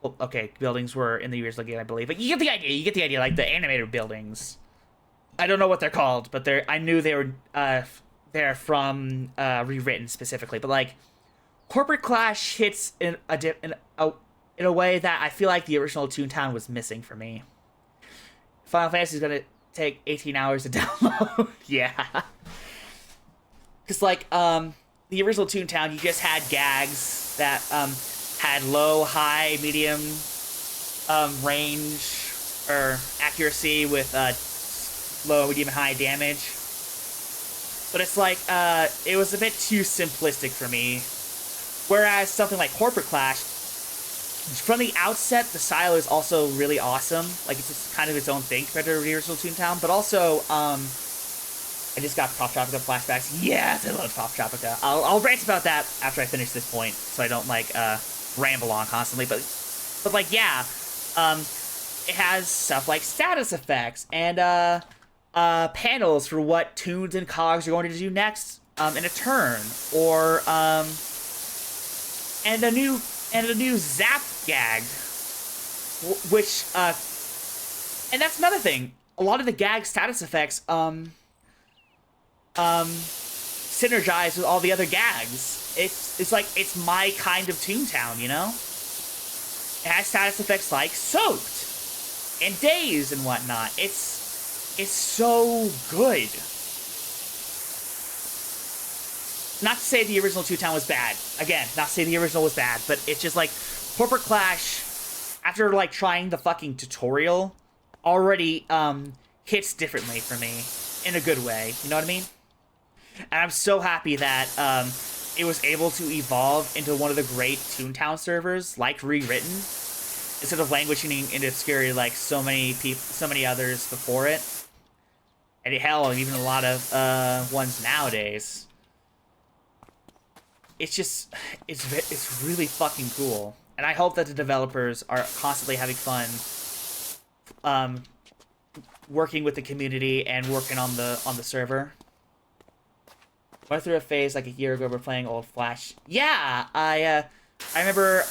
Well, okay, buildings were in the original game, I believe, but you get the idea. You get the idea, like the animated buildings. I don't know what they're called, but I knew they were they're from rewritten specifically. But, like, Corporate Clash hits in a way that I feel like the original Toontown was missing for me. Final Fantasy is gonna take 18 hours to download. Yeah. Because, like, the original Toontown, you just had gags that had low, high, medium range or accuracy with low, medium, and high damage. But it's like, it was a bit too simplistic for me. Whereas something like Corporate Clash, from the outset, the style is also really awesome. Like, it's just kind of its own thing compared to the original Toontown. But also, I just got Pop Tropica flashbacks. Yes, I love Pop Tropica. I'll rant about that after I finish this point, so I don't, like, ramble on constantly. But like, yeah, it has stuff like status effects and panels for what tunes and cogs are going to do next in a turn, or and a new zap gag, which and that's another thing. A lot of the gag status effects synergize with all the other gags. It's like, it's my kind of Toontown, you know? It has status effects like soaked and dazed and whatnot. It's so good. Not to say the original Toontown was bad. Again, not to say the original was bad, but it's just like, Corporate Clash, after, like, trying the fucking tutorial, already hits differently for me in a good way. You know what I mean? And I'm so happy that it was able to evolve into one of the great Toontown servers, like Rewritten, instead of languishing in obscurity like so many others before it. And hell, even a lot of ones nowadays. It's just, it's really fucking cool. And I hope that the developers are constantly having fun working with the community and working on the server. Went through a phase like a year ago. We're playing old Flash. Yeah, I remember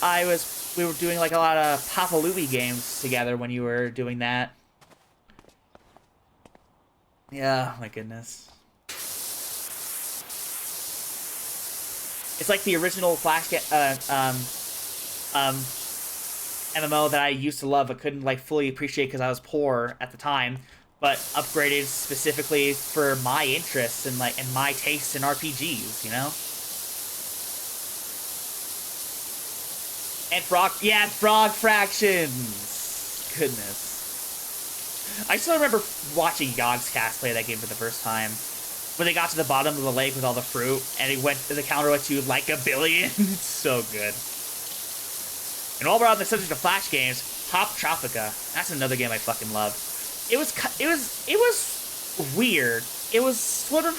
we were doing like a lot of Papa Louie games together when you were doing that. Yeah, my goodness. It's like the original Flash MMO that I used to love but couldn't like fully appreciate because I was poor at the time, but upgraded specifically for my interests and my tastes in RPGs, you know? And Frog Fractions! Goodness. I still remember watching Yogscast play that game for the first time. When they got to the bottom of the lake with all the fruit, and the counter went to like a billion. It's so good. And while we're on the subject of Flash games, Hop Tropica. That's another game I fucking love. It was weird. It was sort of,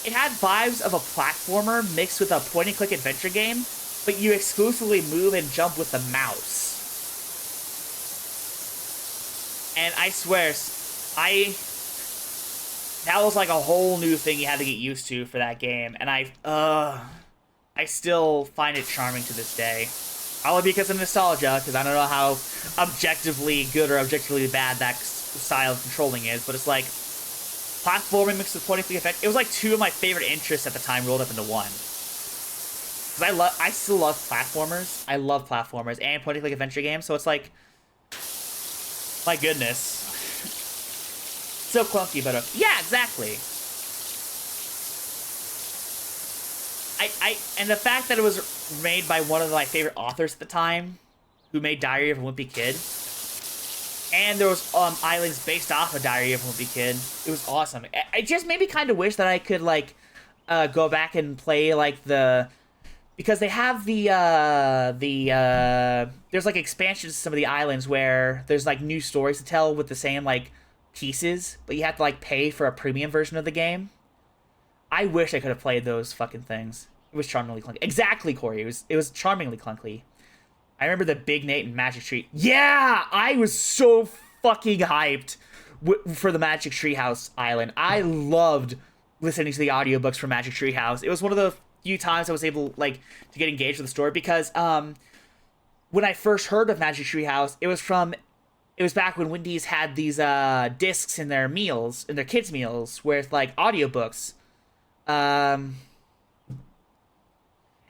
it had vibes of a platformer mixed with a point-and-click adventure game, but you exclusively move and jump with the mouse. And I swear, that was like a whole new thing you had to get used to for that game, and I still find it charming to this day. Probably because of nostalgia, because I don't know how objectively good or objectively bad that style of controlling is, but it's like platforming mixed with point-and-click effect. It was like two of my favorite interests at the time rolled up into one. Because I still love platformers. I love platformers and point-and-click adventure games, so it's like, my goodness. So clunky, but yeah, exactly. And the fact that it was made by one of my favorite authors at the time, who made Diary of a Wimpy Kid, and there was islands based off of Diary of a Wimpy Kid. It was awesome. It just made me kind of wish that I could like go back and play like because they have there's like expansions to some of the islands where there's like new stories to tell with the same like pieces, but you have to like pay for a premium version of the game. I wish I could have played those fucking things. It was charmingly clunky. Exactly, Corey. It was charmingly clunky. I remember the Big Nate and Magic Tree. Yeah, I was so fucking hyped for the Magic Tree House Island. I loved listening to the audiobooks for Magic Tree House. It was one of the few times I was able like to get engaged with the story because when I first heard of Magic Tree House, it was back when Wendy's had these discs in their meals, in their kids' meals, with like audiobooks.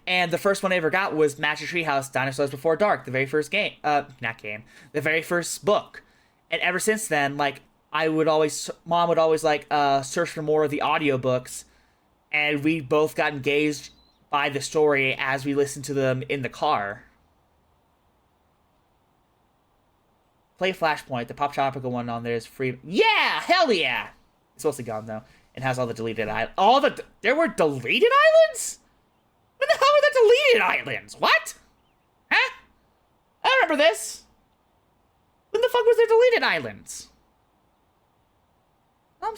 And the first one I ever got was Magic Tree House Dinosaurs Before Dark, the very first game. The very first book. And ever since then, like, Mom would always like search for more of the audiobooks, and we both got engaged by the story as we listened to them in the car. Play Flashpoint. The Pop Tropical one on there is free. Yeah, hell yeah. It's mostly gone though. It has all the deleted islands. There were deleted islands? When the hell were the deleted islands? What? Huh? I remember this. When the fuck was there deleted islands? I'm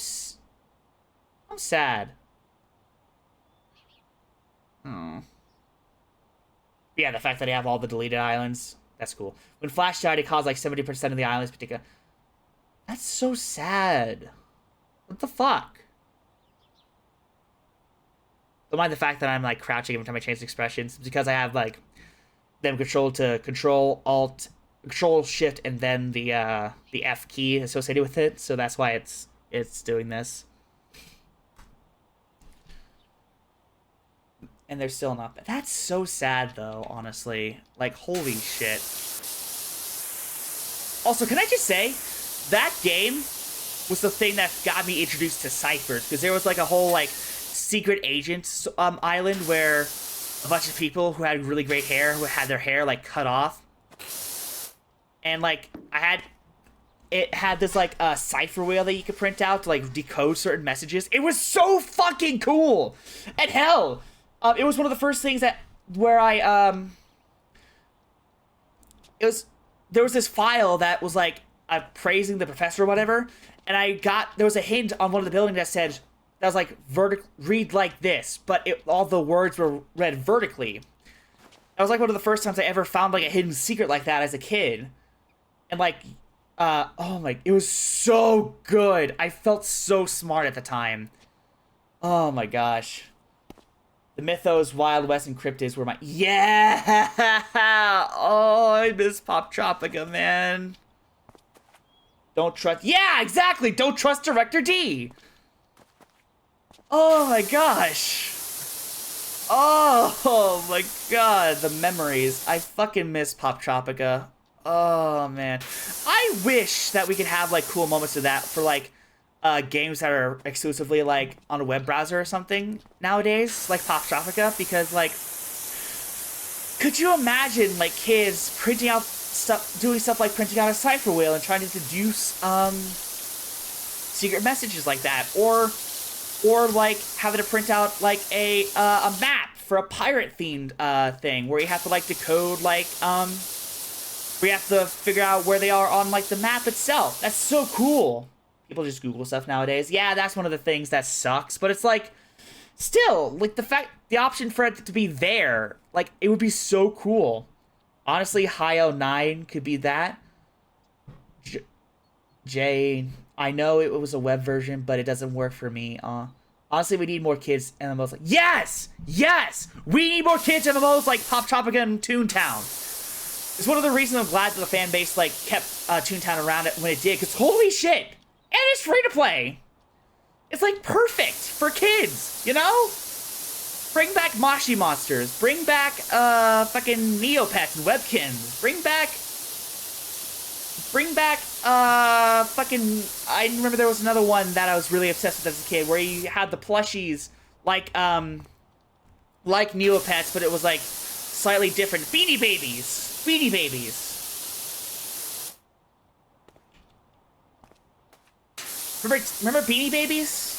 sad. Oh. Yeah, the fact that I have all the deleted islands, that's cool. When Flash died, it caused like 70% of the islands particular. That's so sad. What the fuck? Don't mind the fact that I'm like crouching every time I change expressions. It's because I have like them controlled to Control Alt, Control Shift, and then the F key associated with it. So that's why it's doing this. And they're still not. That's so sad though, honestly. Like holy shit. Also, can I just say that game was the thing that got me introduced to ciphers, because there was like a whole like secret agent island where a bunch of people who had really great hair, who had their hair like cut off, and like it had this like cipher wheel that you could print out to like decode certain messages. It was so fucking cool. And hell, it was one of the first things where there was this file that was like praising the professor or whatever, and there was a hint on one of the buildings that was like read like this, but all the words were read vertically. That was like one of the first times I ever found like a hidden secret like that as a kid. And like, oh my, it was so good. I felt so smart at the time. Oh my gosh. The Mythos, Wild West, and Cryptids were my... Yeah! Oh, I miss Pop Tropica, man. Don't trust... Yeah, exactly! Don't trust Director D! Oh my gosh. Oh my god, the memories. I fucking miss Pop Tropica. Oh man. I wish that we could have like cool moments of that for like games that are exclusively like on a web browser or something nowadays, like Pop Tropica, because like could you imagine like kids printing out stuff, doing stuff like printing out a cipher wheel and trying to deduce secret messages like that, or like having to print out like a map for a pirate themed thing where you have to like decode like where you have to figure out where they are on like the map itself. That's so cool. People just Google stuff nowadays. Yeah, that's one of the things that sucks, but it's like still like the option for it to be there, like it would be so cool. Honestly, Hio 9 could be that. Jay, I know it was a web version, but it doesn't work for me. Honestly, we need more kids MMOs. Like, yes! Yes! We need more kids MMOs like Pop Tropica and Toontown. It's one of the reasons I'm glad that the fan base like kept Toontown around when it did, because holy shit! And it's free to play! It's like perfect for kids, you know? Bring back Moshi Monsters. Bring back fucking Neopets and Webkins. Bring back fucking... I remember there was another one that I was really obsessed with as a kid, where you had the plushies, like Neopets, but it was, like, slightly different. Beanie Babies! Beanie Babies! Remember Beanie Babies?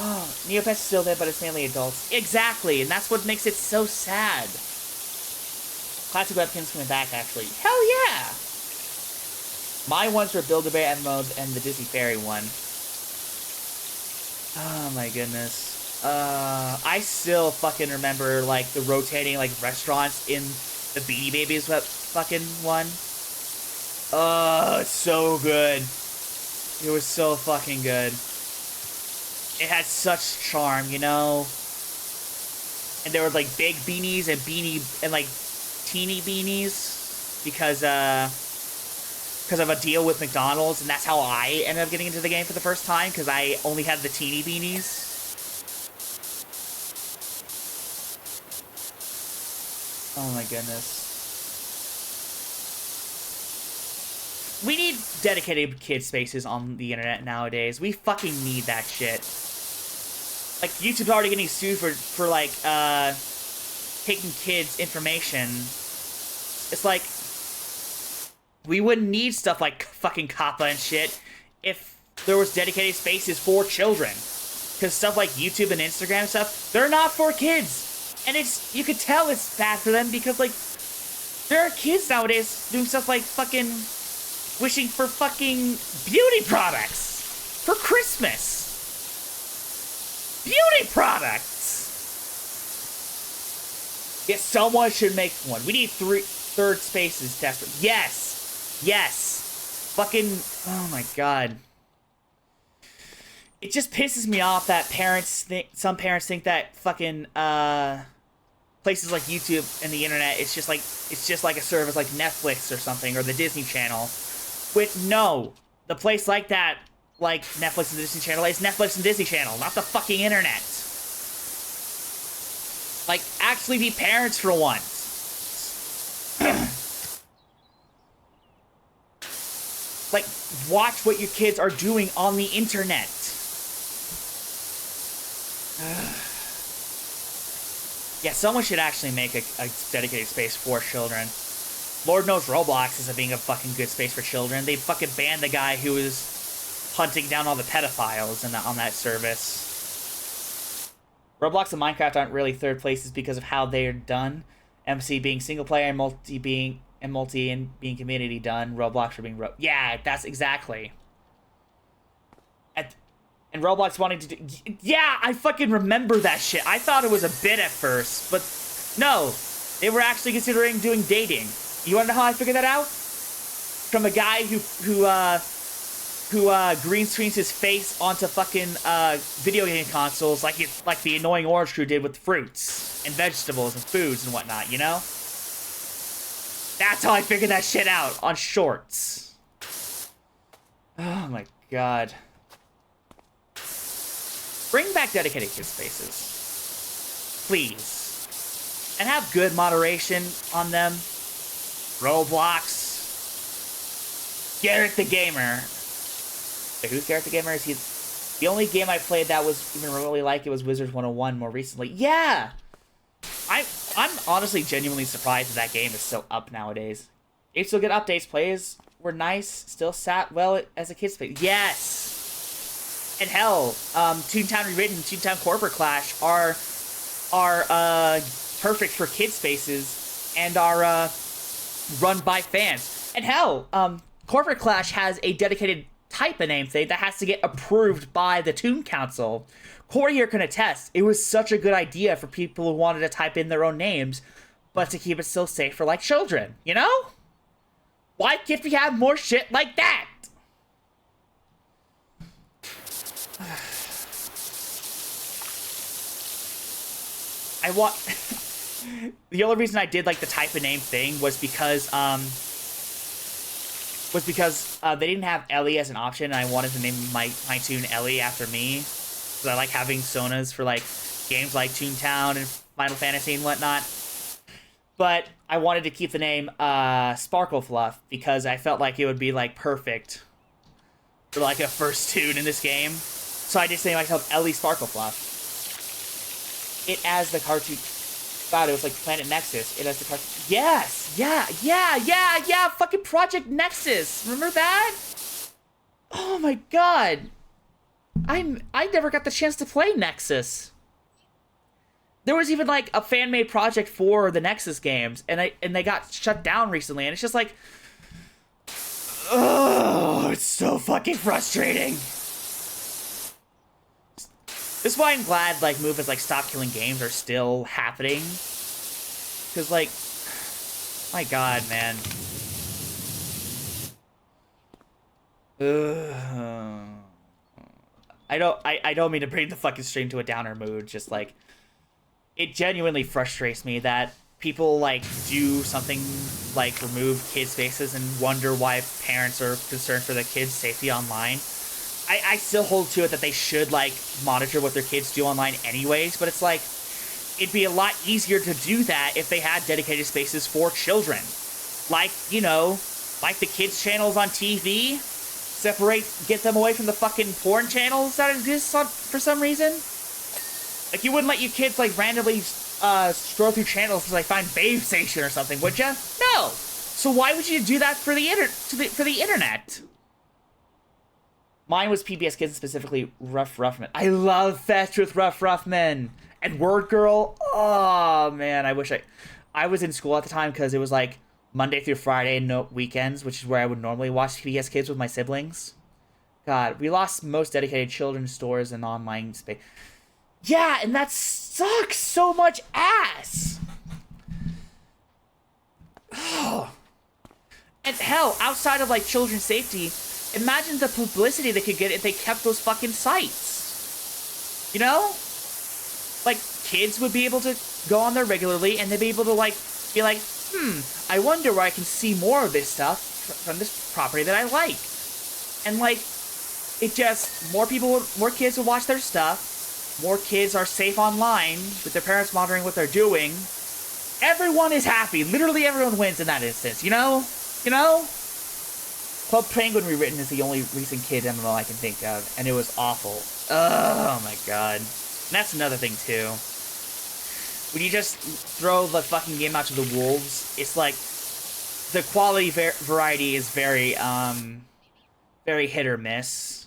Oh, Neopets is still there, but it's mainly adults. Exactly, and that's what makes it so sad. Classic Webkins coming back, actually. Hell yeah! My ones were Build-A-Bear MMOs and the Disney Fairy one. Oh my goodness. I still fucking remember, like, the rotating, like, restaurants in the Beanie Babies fucking one. Oh, it's so good. It was so fucking good. It had such charm, you know? And there were, like, big beanies and like, teeny beanies. Because of a deal with McDonald's, and that's how I ended up getting into the game for the first time, because I only had the teeny beanies. Oh my goodness. We need dedicated kid spaces on the internet nowadays. We fucking need that shit. Like, YouTube's already getting sued for like, taking kids' information. It's like, we wouldn't need stuff like fucking Kappa and shit if there was dedicated spaces for children. Because stuff like YouTube and Instagram stuff, they're not for kids. And it's, you could tell it's bad for them because, like, there are kids nowadays doing stuff like fucking wishing for fucking beauty products for Christmas. Beauty products! Yes, someone should make one. We need third spaces desperate. Yes! Yes! Fucking... Oh my god. It just pisses me off that some parents think that fucking, places like YouTube and the internet, it's just like a service like Netflix or something, or the Disney Channel. No. The place like that, like Netflix and the Disney Channel, is Netflix and Disney Channel, not the fucking internet. Like, actually be parents for once. Like, watch what your kids are doing on the internet. Yeah, someone should actually make a dedicated space for children. Lord knows Roblox isn't being a fucking good space for children. They fucking banned the guy who was hunting down all the pedophiles on that service. Roblox and Minecraft aren't really third places because of how they're done. MC being single player and multi being community done. Roblox for being yeah, that's exactly. And Roblox wanting to do... Yeah, I fucking remember that shit. I thought it was a bit at first, but no. They were actually considering doing dating. You wanna know how I figured that out? From a guy who green screens his face onto fucking video game consoles like the annoying Orange Crew did with fruits and vegetables and foods and whatnot, you know? That's how I figured that shit out, on Shorts. Oh my god. Bring back dedicated kid spaces. Please. And have good moderation on them. Roblox. Garrett the Gamer. Wait, who's Garrett the Gamer? Is he... The only game I played that was even remotely like it was Wizards 101 more recently. Yeah! I'm honestly genuinely surprised that game is still up nowadays. It still get updates. Plays were nice. Still sat well as a kid's space. Yes! And hell, Toontown Rewritten and Toontown Corporate Clash are perfect for kid spaces and are run by fans. And hell, Corporate Clash has a dedicated type of name thing that has to get approved by the Toon Council. Corey here can attest, it was such a good idea for people who wanted to type in their own names, but to keep it still safe for, like, children, you know? Why can't we have more shit like that? I want... The only reason I did, like, the type of name thing was because they didn't have Ellie as an option, and I wanted to name my toon Ellie after me. Because I like having Sonas for, like, games like Toontown and Final Fantasy and whatnot. But I wanted to keep the name Sparkle Fluff, because I felt like it would be, like, perfect for, like, a first toon in this game. So I just named myself Ellie Sparkle Fluff. It as the cartoon... God, it was like Planet Nexus. It has the cartoon... Yes! Yeah! Fucking Project Nexus! Remember that? Oh my god! I never got the chance to play Nexus. There was even like a fan-made project for the Nexus games, and they got shut down recently, and it's just like... Oh, it's so fucking frustrating. This is why I'm glad, like, movements like Stop Killing Games are still happening. Because, like, my god, man. I don't mean to bring the fucking stream to a downer mood, just, like, it genuinely frustrates me that people, like, do something like remove kids' faces and wonder why parents are concerned for their kids' safety online. I still hold to it that they should, like, monitor what their kids do online anyways, but it's like, it'd be a lot easier to do that if they had dedicated spaces for children. Like, you know, like the kids' channels on TV, get them away from the fucking porn channels that exist for some reason. Like, you wouldn't let your kids, like, randomly scroll through channels to, like, find Babe Station or something, would ya? No! So why would you do that for the internet? Mine was PBS Kids, specifically Rough Ruffman. I love Fetch with Rough Ruffman. And Word Girl. Oh, man. I was in school at the time because it was like Monday through Friday, no weekends, which is where I would normally watch PBS Kids with my siblings. God, we lost most dedicated children's stores and online space. Yeah, and that sucks so much ass. Oh. And hell, outside of like children's safety, imagine the publicity they could get if they kept those fucking sites. You know? Like, kids would be able to go on there regularly, and they'd be able to, like, be like, I wonder where I can see more of this stuff from this property that I like. And, like, it just, more kids will watch their stuff, more kids are safe online, with their parents monitoring what they're doing. Everyone is happy. Literally everyone wins in that instance, you know? You know? Club Penguin Rewritten is the only recent kid MMO I can think of, and it was awful. Oh my god. And that's another thing, too. When you just throw the fucking game out to the wolves, it's like, the quality variety is very hit or miss.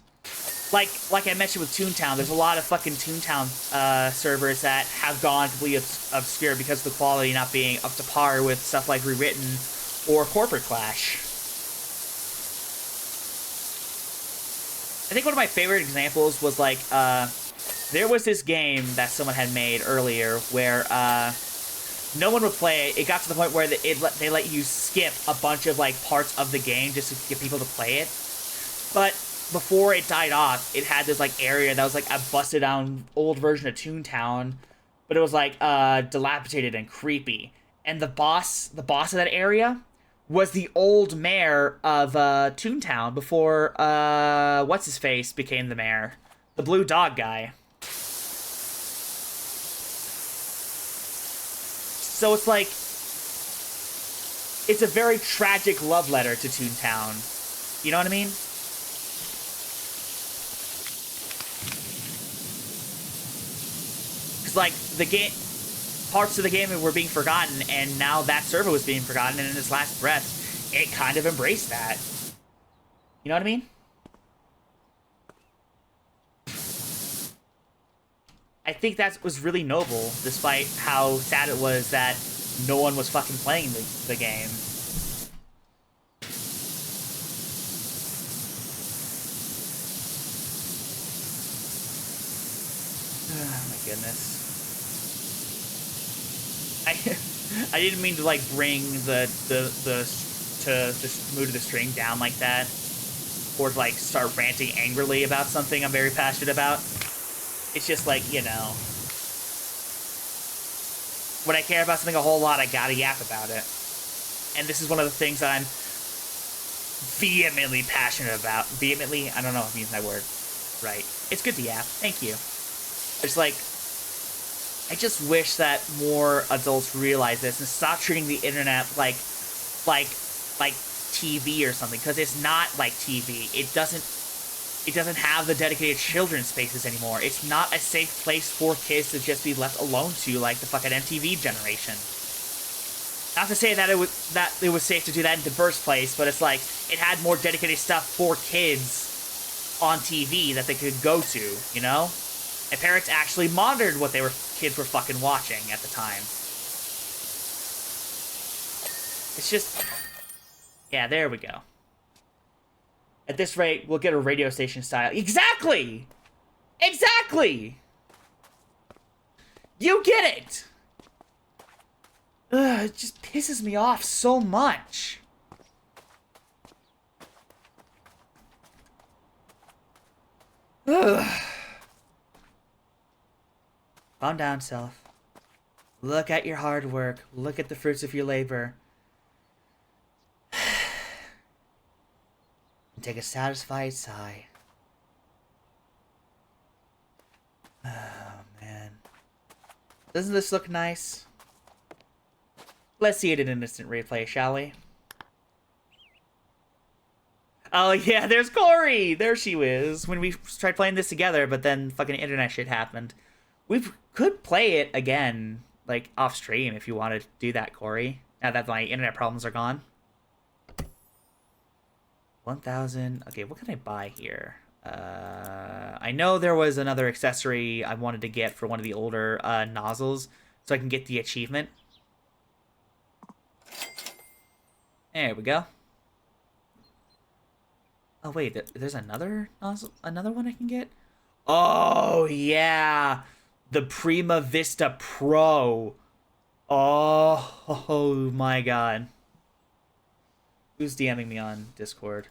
Like I mentioned with Toontown, there's a lot of fucking Toontown servers that have gone completely obscure because of the quality not being up to par with stuff like Rewritten or Corporate Clash. I think one of my favorite examples was, like, there was this game that someone had made earlier where no one would play it. It got to the point where they let you skip a bunch of, like, parts of the game just to get people to play it. But before it died off, it had this like area that was like a busted down old version of Toontown, but it was like dilapidated and creepy. And the boss of that area was the old mayor of Toontown before what's his face became the mayor, the blue dog guy. So it's like, it's a very tragic love letter to Toontown. You know what I mean? Because like the game, parts of the game were being forgotten, and now that server was being forgotten, and in its last breath, it kind of embraced that. You know what I mean? I think that was really noble, despite how sad it was that no one was fucking playing the game. Oh my goodness. I didn't mean to like bring to just move the string down like that, or to like start ranting angrily about something I'm very passionate about. It's just like, you know, when I care about something a whole lot, I gotta yap about it. And this is one of the things that I'm vehemently passionate about. Vehemently? I don't know if I'm using that word right. It's good to yap. Thank you. It's like, I just wish that more adults realize this and stop treating the internet like TV or something, because it's not like TV. It doesn't have the dedicated children's spaces anymore. It's not a safe place for kids to just be left alone to, like the fucking MTV generation. Not to say that it was safe to do that in the first place, but it's like it had more dedicated stuff for kids on TV that they could go to, you know? And parents actually monitored what kids were fucking watching at the time. It's just, yeah, there we go. At this rate, we'll get a radio station style. Exactly! Exactly! You get it! Ugh, it just pisses me off so much. Ugh. Calm down, self. Look at your hard work. Look at the fruits of your labor. And take a satisfied sigh. Oh, man. Doesn't this look nice? Let's see it in an instant replay, shall we? Oh, yeah, there's Corey! There she is. When we tried playing this together, but then fucking internet shit happened. We could play it again, like, off stream if you want to do that, Corey. Now that my internet problems are gone. 1,000. Okay, what can I buy here? I know there was another accessory I wanted to get for one of the older nozzles, so I can get the achievement. There we go. Oh wait, there's another nozzle, another one I can get? Oh yeah, the Prima Vista Pro. Oh my god. Who's DMing me on Discord?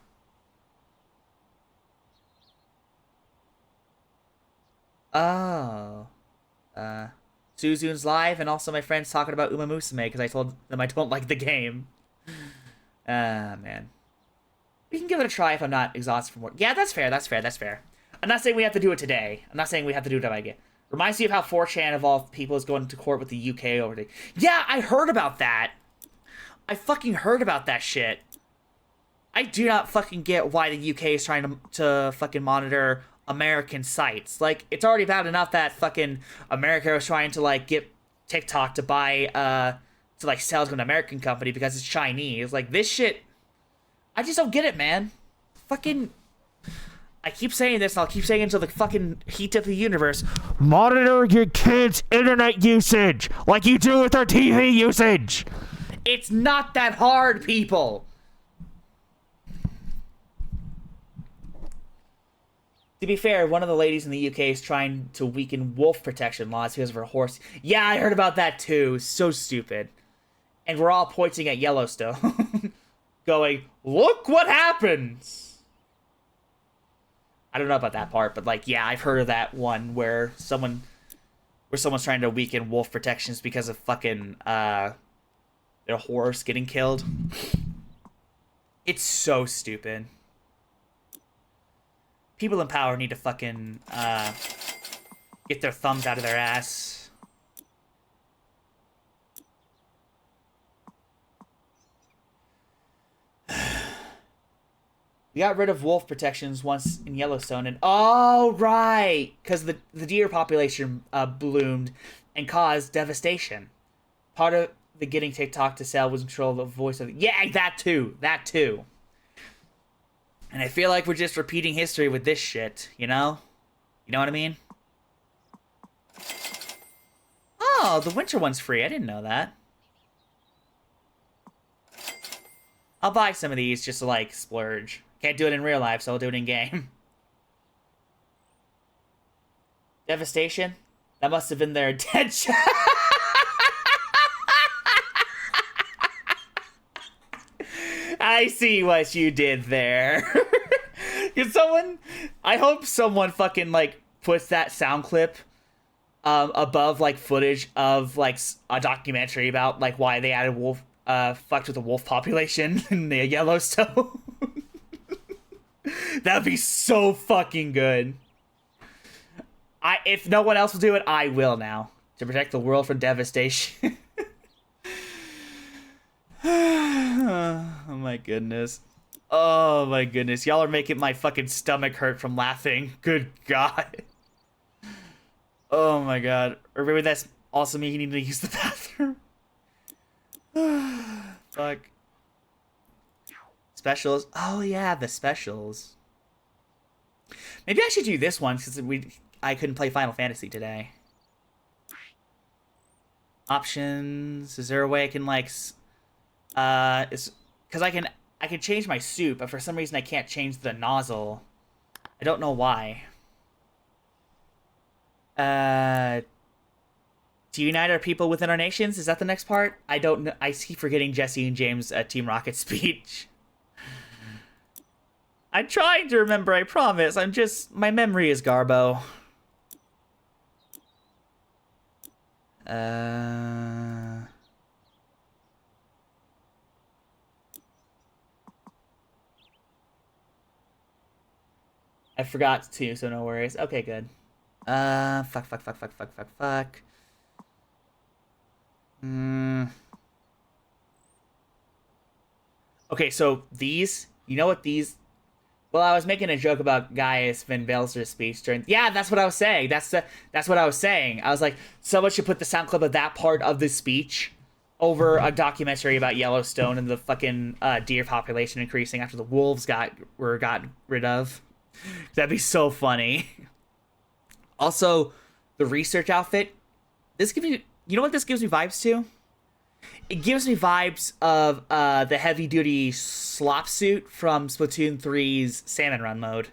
Oh. Suzu's live, and also my friends talking about Uma Musume because I told them I don't like the game. Ah, man. We can give it a try if I'm not exhausted from work. Yeah, that's fair, that's fair, that's fair. I'm not saying we have to do it today. I'm not saying we have to do it again. Reminds me of how 4chan of all people is going to court with the UK over the... Yeah, I heard about that. I fucking heard about that shit. I do not fucking get why the UK is trying to fucking monitor American sites. Like, it's already bad enough that fucking America was trying to, like, get TikTok to buy, to, like, sell to an American company because it's Chinese. Like, this shit... I just don't get it, man. Fucking... I keep saying this, and I'll keep saying it until the fucking heat of the universe. Monitor your kids' internet usage like you do with their TV usage. It's not that hard, people. To be fair, one of the ladies in the UK is trying to weaken wolf protection laws because of her horse. Yeah, I heard about that too. So stupid. And we're all pointing at Yellowstone. Going, look what happens. I don't know about that part, but like, yeah, I've heard of that one where someone's trying to weaken wolf protections because of fucking their horse getting killed. It's so stupid. People in power need to fucking get their thumbs out of their ass. We got rid of wolf protections once in Yellowstone, and oh right, because the deer population bloomed and caused devastation. Part of the getting TikTok to sell was control of the voice of yeah, that too, that too. And I feel like we're just repeating history with this shit, you know? You know what I mean? Oh, the winter one's free. I didn't know that. I'll buy some of these just to, like, splurge. Can't do it in real life, so I'll do it in game. Devastation? That must have been their intention. I see what you did there. Can someone... I hope someone fucking, like, puts that sound clip above, like, footage of, like, a documentary about, like, why they added wolf... fucked with the wolf population in the Yellowstone. That'd be so fucking good. If no one else will do it, I will now. To protect the world from devastation. Oh my goodness. Oh my goodness. Y'all are making my fucking stomach hurt from laughing. Good God. Oh my God. Or maybe that's also me needing to use the bathroom. Fuck. Specials. Oh yeah, the specials. Maybe I should do this one because I couldn't play Final Fantasy today. Options. Is there a way I can like is because I can change my suit, but for some reason I can't change the nozzle. I don't know why. To unite our people within our nations? Is that the next part? I don't know. I keep forgetting Jesse and James' Team Rocket speech. I'm trying to remember, I promise. My memory is Garbo. I forgot to, so no worries. Okay, good. Fuck. Okay, so these, you know what these... Well, I was making a joke about Gaius Van Velzer's speech during... Yeah, that's what I was saying. That's what I was saying. I was like, someone should put the sound clip of that part of the speech over a documentary about Yellowstone and the fucking deer population increasing after the wolves got rid of. That'd be so funny. Also, the research outfit. This gives me... You know what this gives me vibes to? It gives me vibes of the heavy-duty slop suit from Splatoon 3's Salmon Run mode.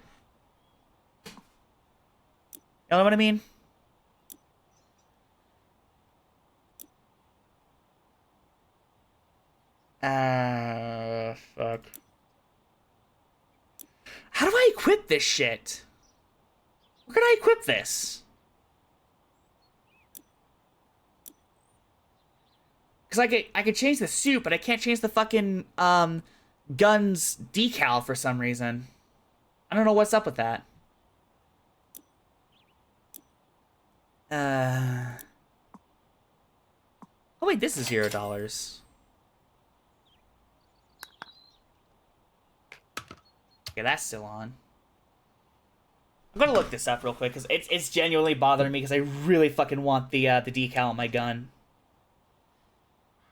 You know what I mean? Fuck. How do I equip this shit? Where can I equip this? Because I could change the suit, but I can't change the fucking gun's decal for some reason. I don't know what's up with that. Oh wait, this is $0. Okay, that's still on. I'm gonna look this up real quick because it's genuinely bothering me because I really fucking want the decal on my gun.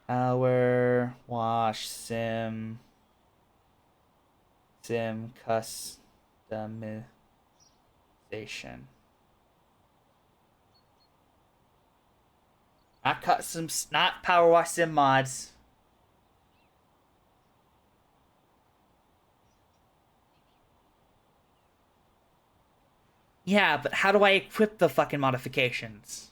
Powerwash Sim customization. Not customs, not Powerwash Sim mods. Yeah, but how do I equip the fucking modifications?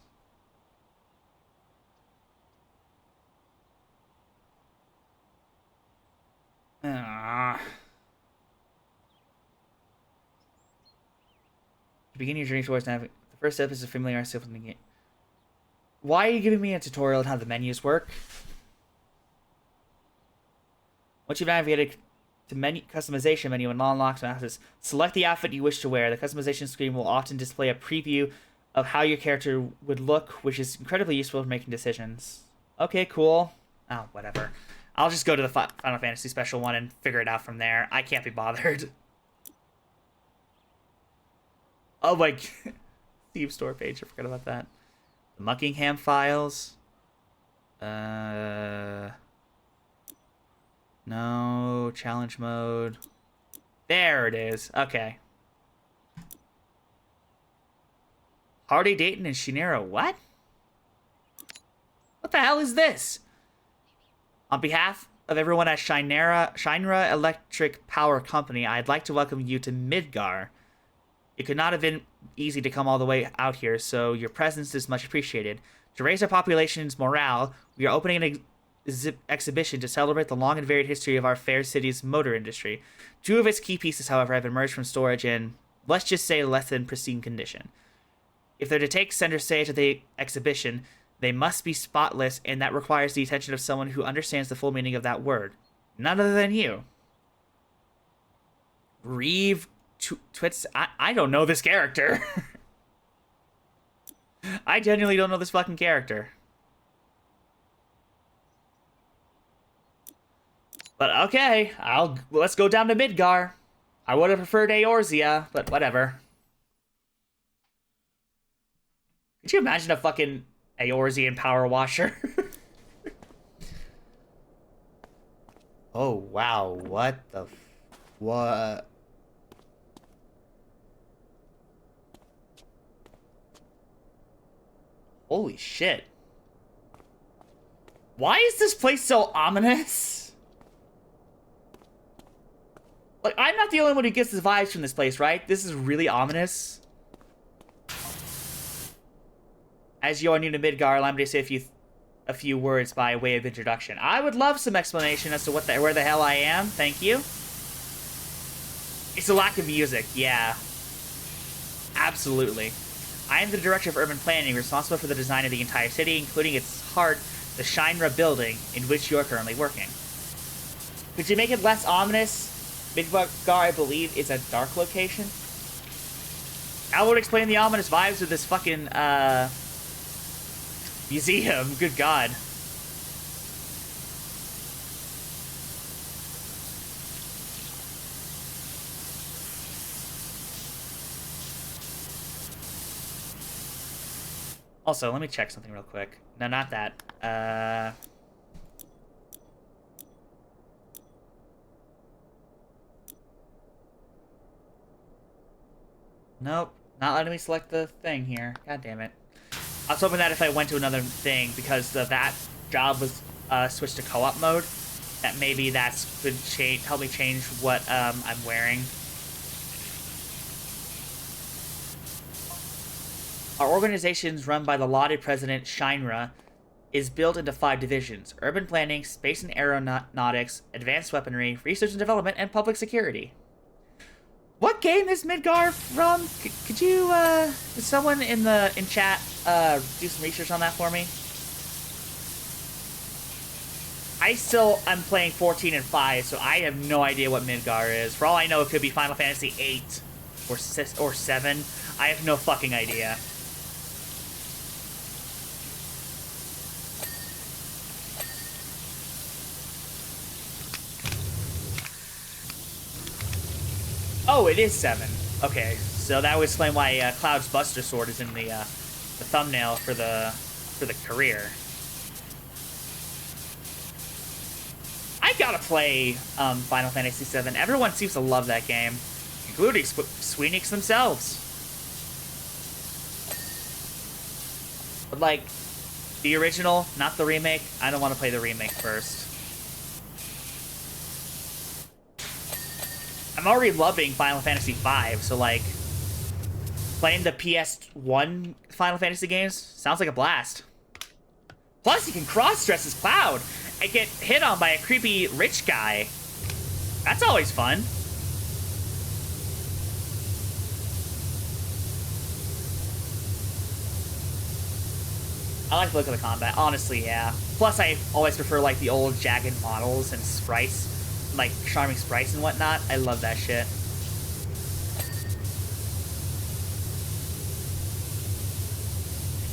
Ah. To begin your journey towards the first step is to familiarize yourself with the game. Why are you giving me a tutorial on how the menus work? Once you've navigated to menu customization menu and unlock access, select the outfit you wish to wear. The customization screen will often display a preview of how your character would look, which is incredibly useful for making decisions. Okay, cool. Oh, whatever. I'll just go to the Final Fantasy Special one and figure it out from there. I can't be bothered. Oh my... Steam store page, I forgot about that. The Muckingham files. No, challenge mode. There it is. Okay. Hardy, Dayton, and Shinera. What? What the hell is this? On behalf of everyone at Shinra Electric Power Company, I'd like to welcome you to Midgar. It could not have been easy to come all the way out here, so your presence is much appreciated. To raise our population's morale, we are opening an exhibition to celebrate the long and varied history of our fair city's motor industry. 2 of its key pieces, however, have emerged from storage in, let's just say, less than pristine condition. If they're to take center stage at the exhibition, they must be spotless, and that requires the attention of someone who understands the full meaning of that word. None other than you. Reeve Twits. I don't know this character. I genuinely don't know this fucking character. But okay, let's go down to Midgar. I would have preferred Eorzea, but whatever. Could you imagine a fucking Eorzean power washer? Oh wow, what the what? Holy shit. Why is this place so ominous? Like, I'm not the only one who gets the vibes from this place, right? This is really ominous. As you are new to Midgar, allow me to say a few words by way of introduction. I would love some explanation as to where the hell I am. Thank you. It's a lack of music, yeah. Absolutely. I am the Director of Urban Planning, responsible for the design of the entire city, including its heart, the Shinra building, in which you are currently working. Could you make it less ominous? Midgar, I believe, is a dark location. I would explain the ominous vibes of this fucking, museum. Good God. Also, let me check something real quick. No, not that. Nope. Not letting me select the thing here. God damn it. I was hoping that if I went to another thing, because that job was switched to co-op mode, that maybe that could help me change what I'm wearing. Our organization's run by the lauded president, Shinra, is built into 5 divisions: urban planning, space and aeronautics, advanced weaponry, research and development, and public security. What game is Midgar from? Could you, did someone in chat, do some research on that for me? I'm playing 14 and 5, so I have no idea what Midgar is. For all I know, it could be Final Fantasy 8 or 7. I have no fucking idea. Oh, it is 7. Okay, so that would explain why Cloud's Buster Sword is in the thumbnail for the career. I gotta play Final Fantasy VII. Everyone seems to love that game, including Squeenix themselves. But like, the original, not the remake. I don't want to play the remake first. I'm already loving Final Fantasy V, so like, playing the PS1 Final Fantasy games sounds like a blast. Plus, you can cross-dress as Cloud and get hit on by a creepy rich guy. That's always fun. I like the look of the combat. Honestly, yeah. Plus, I always prefer, like, the old jagged models and sprites. Like, charming sprites and whatnot. I love that shit.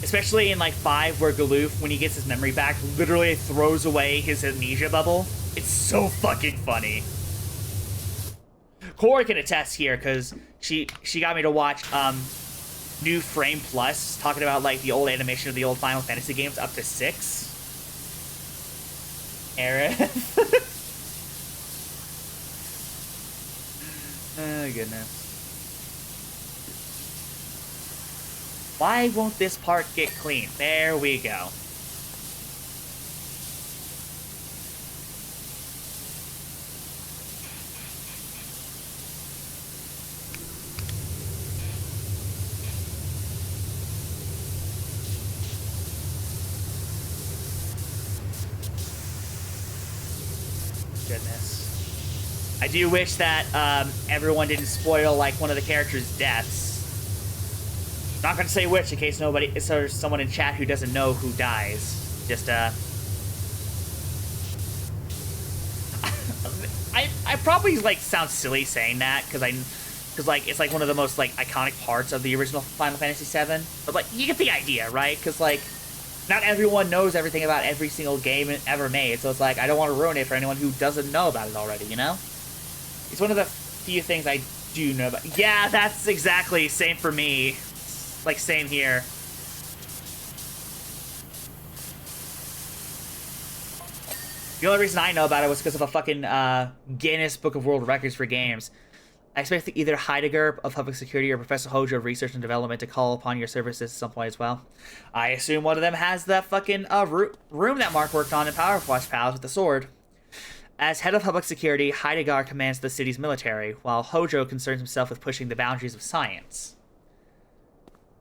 Especially in, like, 5, where Galoof, when he gets his memory back, literally throws away his amnesia bubble. It's so fucking funny. Cora can attest here, because she got me to watch, New Frame Plus, talking about, like, the old animation of the old Final Fantasy games up to 6. Aerith. Oh, goodness. Why won't this part get clean? There we go. Goodness. I do wish that everyone didn't spoil, like, one of the characters' deaths. Not gonna say which, in case nobody, so there's someone in chat who doesn't know who dies. Just, I probably, like, sound silly saying that, because like, it's, like, one of the most, like, iconic parts of the original Final Fantasy VII. But, like, you get the idea, right? Because, like, not everyone knows everything about every single game ever made, so it's like, I don't want to ruin it for anyone who doesn't know about it already, you know? It's one of the few things I do know about. Yeah, that's exactly same for me. Like, same here. The only reason I know about it was because of a fucking Guinness Book of World Records for games. I expect either Heidegger of Public Security or Professor Hojo of Research and Development to call upon your services at some point as well. I assume one of them has that fucking room that Mark worked on in Powerwash Palace with the sword. As head of public security, Heidegger commands the city's military, while Hojo concerns himself with pushing the boundaries of science.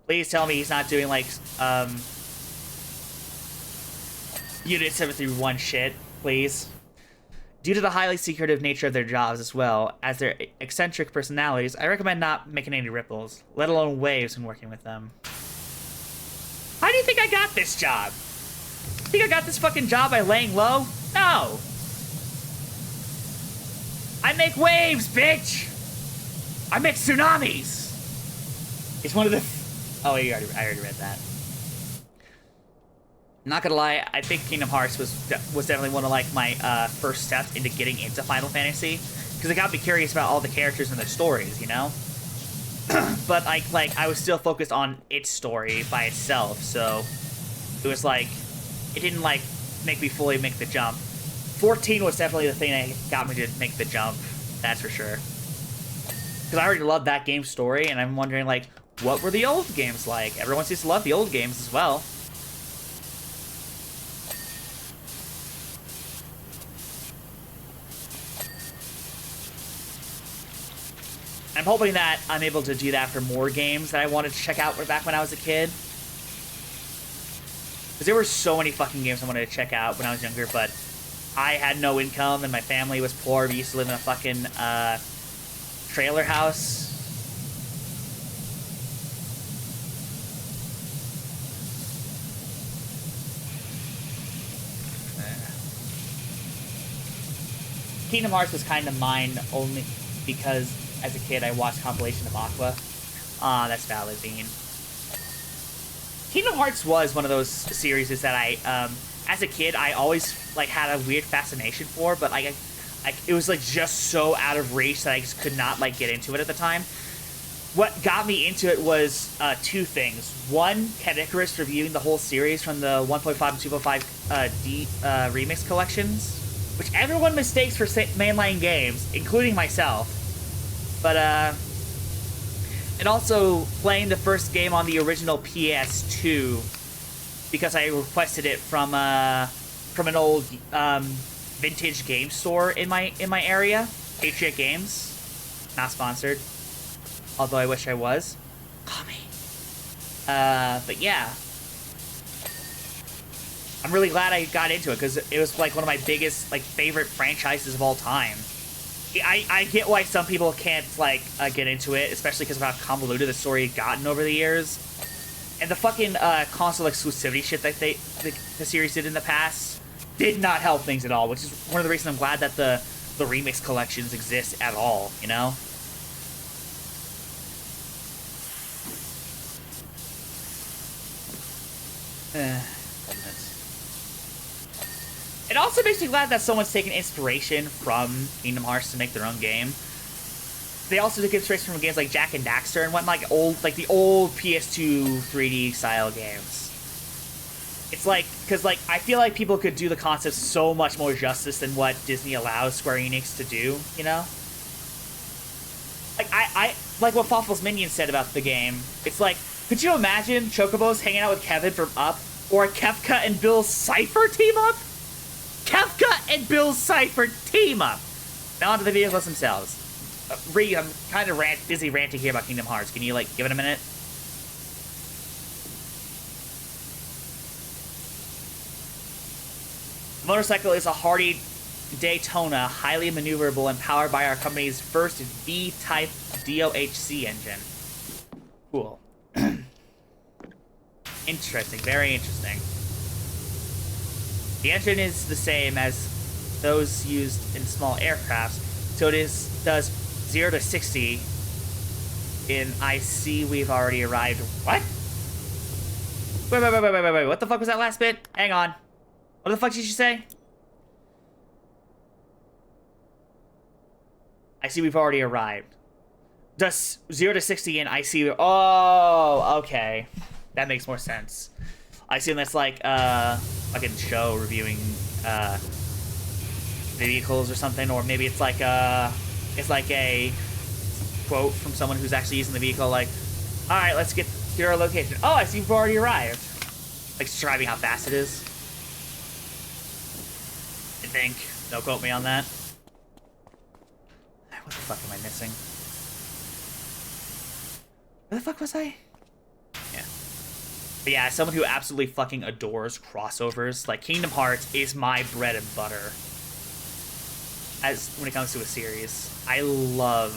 Please tell me he's not doing, like, Unit 731 shit, please. Due to the highly secretive nature of their jobs as well as their eccentric personalities, I recommend not making any ripples, let alone waves when working with them. How do you think I got this job? Think I got this fucking job by laying low? No! I make waves, bitch! I make tsunamis! It's one of the... Oh, I already read that. Not gonna lie, I think Kingdom Hearts was definitely one of, like, my first steps into getting into Final Fantasy, because it got me curious about all the characters and their stories, you know? But like I was still focused on its story by itself, so it was like, it didn't, like, make me fully make the jump. 14 was definitely the thing that got me to make the jump, that's for sure. Because I already loved that game's story, and I'm wondering, like, what were the old games like? Everyone seems to love the old games as well. I'm hoping that I'm able to do that for more games that I wanted to check out back when I was a kid. Because there were so many fucking games I wanted to check out when I was younger, but I had no income and my family was poor. We used to live in a fucking trailer house. Kingdom Hearts was kind of mine only because as a kid I watched compilation of Aqua. That's valid, Bean. Kingdom Hearts was one of those series that I, as a kid, I always, like, had a weird fascination for, but it was, like, just so out of reach that I just could not, like, get into it at the time. What got me into it was two things. One, Cat Icarus reviewing the whole series from the 1.5 and 2.5 D remix collections, which everyone mistakes for mainline games, including myself. But, and also playing the first game on the original PS2 because I requested it from an old vintage game store in my area, Patriot Games, not sponsored, although I wish I was. Call me. But yeah, I'm really glad I got into it because it was like one of my biggest, like, favorite franchises of all time. I get why some people can't, like, get into it, especially because of how convoluted the story had gotten over the years. And the fucking console exclusivity shit that the series did in the past did not help things at all, which is one of the reasons I'm glad that the remix collections exist at all, you know? It also makes me glad that someone's taken inspiration from Kingdom Hearts to make their own game. They also took inspiration from games like Jak and Daxter and whatnot, like the old PS2 3D style games. It's like, because like I feel like people could do the concept so much more justice than what Disney allows Square Enix to do, you know? Like I like what Fawful's Minion said about the game. It's like, could you imagine Chocobos hanging out with Kevin from Up, or Kefka and Bill Cipher team up? Kefka and Bill Cipher team up. Now onto the vehicles themselves. Ree, I'm kind of busy ranting here about Kingdom Hearts. Can you, like, give it a minute? The motorcycle is a hardy Daytona, highly maneuverable and powered by our company's first V-type DOHC engine. Cool. Interesting, very interesting. The engine is the same as those used in small aircrafts, so it does 0 to 60 in I see we've already arrived. What? Wait. What the fuck was that last bit? Hang on. What the fuck did you say? I see we've already arrived. Does 0 to 60 in I see... Oh, okay. That makes more sense. I assume that's like fucking show reviewing vehicles or something, or maybe it's like a quote from someone who's actually using the vehicle, like, all right, let's get to our location. Oh, I see you've already arrived. Like describing how fast it is. I think. Don't quote me on that. What the fuck am I missing? Where the fuck was I? Yeah. But yeah, as someone who absolutely fucking adores crossovers, like, Kingdom Hearts is my bread and butter. When it comes to a series. I love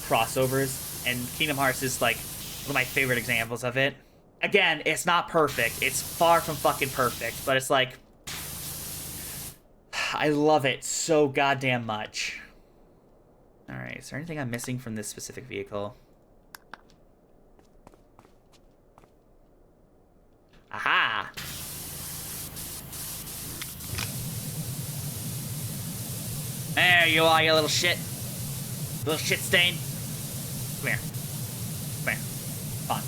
crossovers, and Kingdom Hearts is, like, one of my favorite examples of it. Again, it's not perfect. It's far from fucking perfect, but it's like... I love it so goddamn much. Alright, is there anything I'm missing from this specific vehicle? Aha! There you are, you little shit. Little shit stain. Come here. Come here. Come on.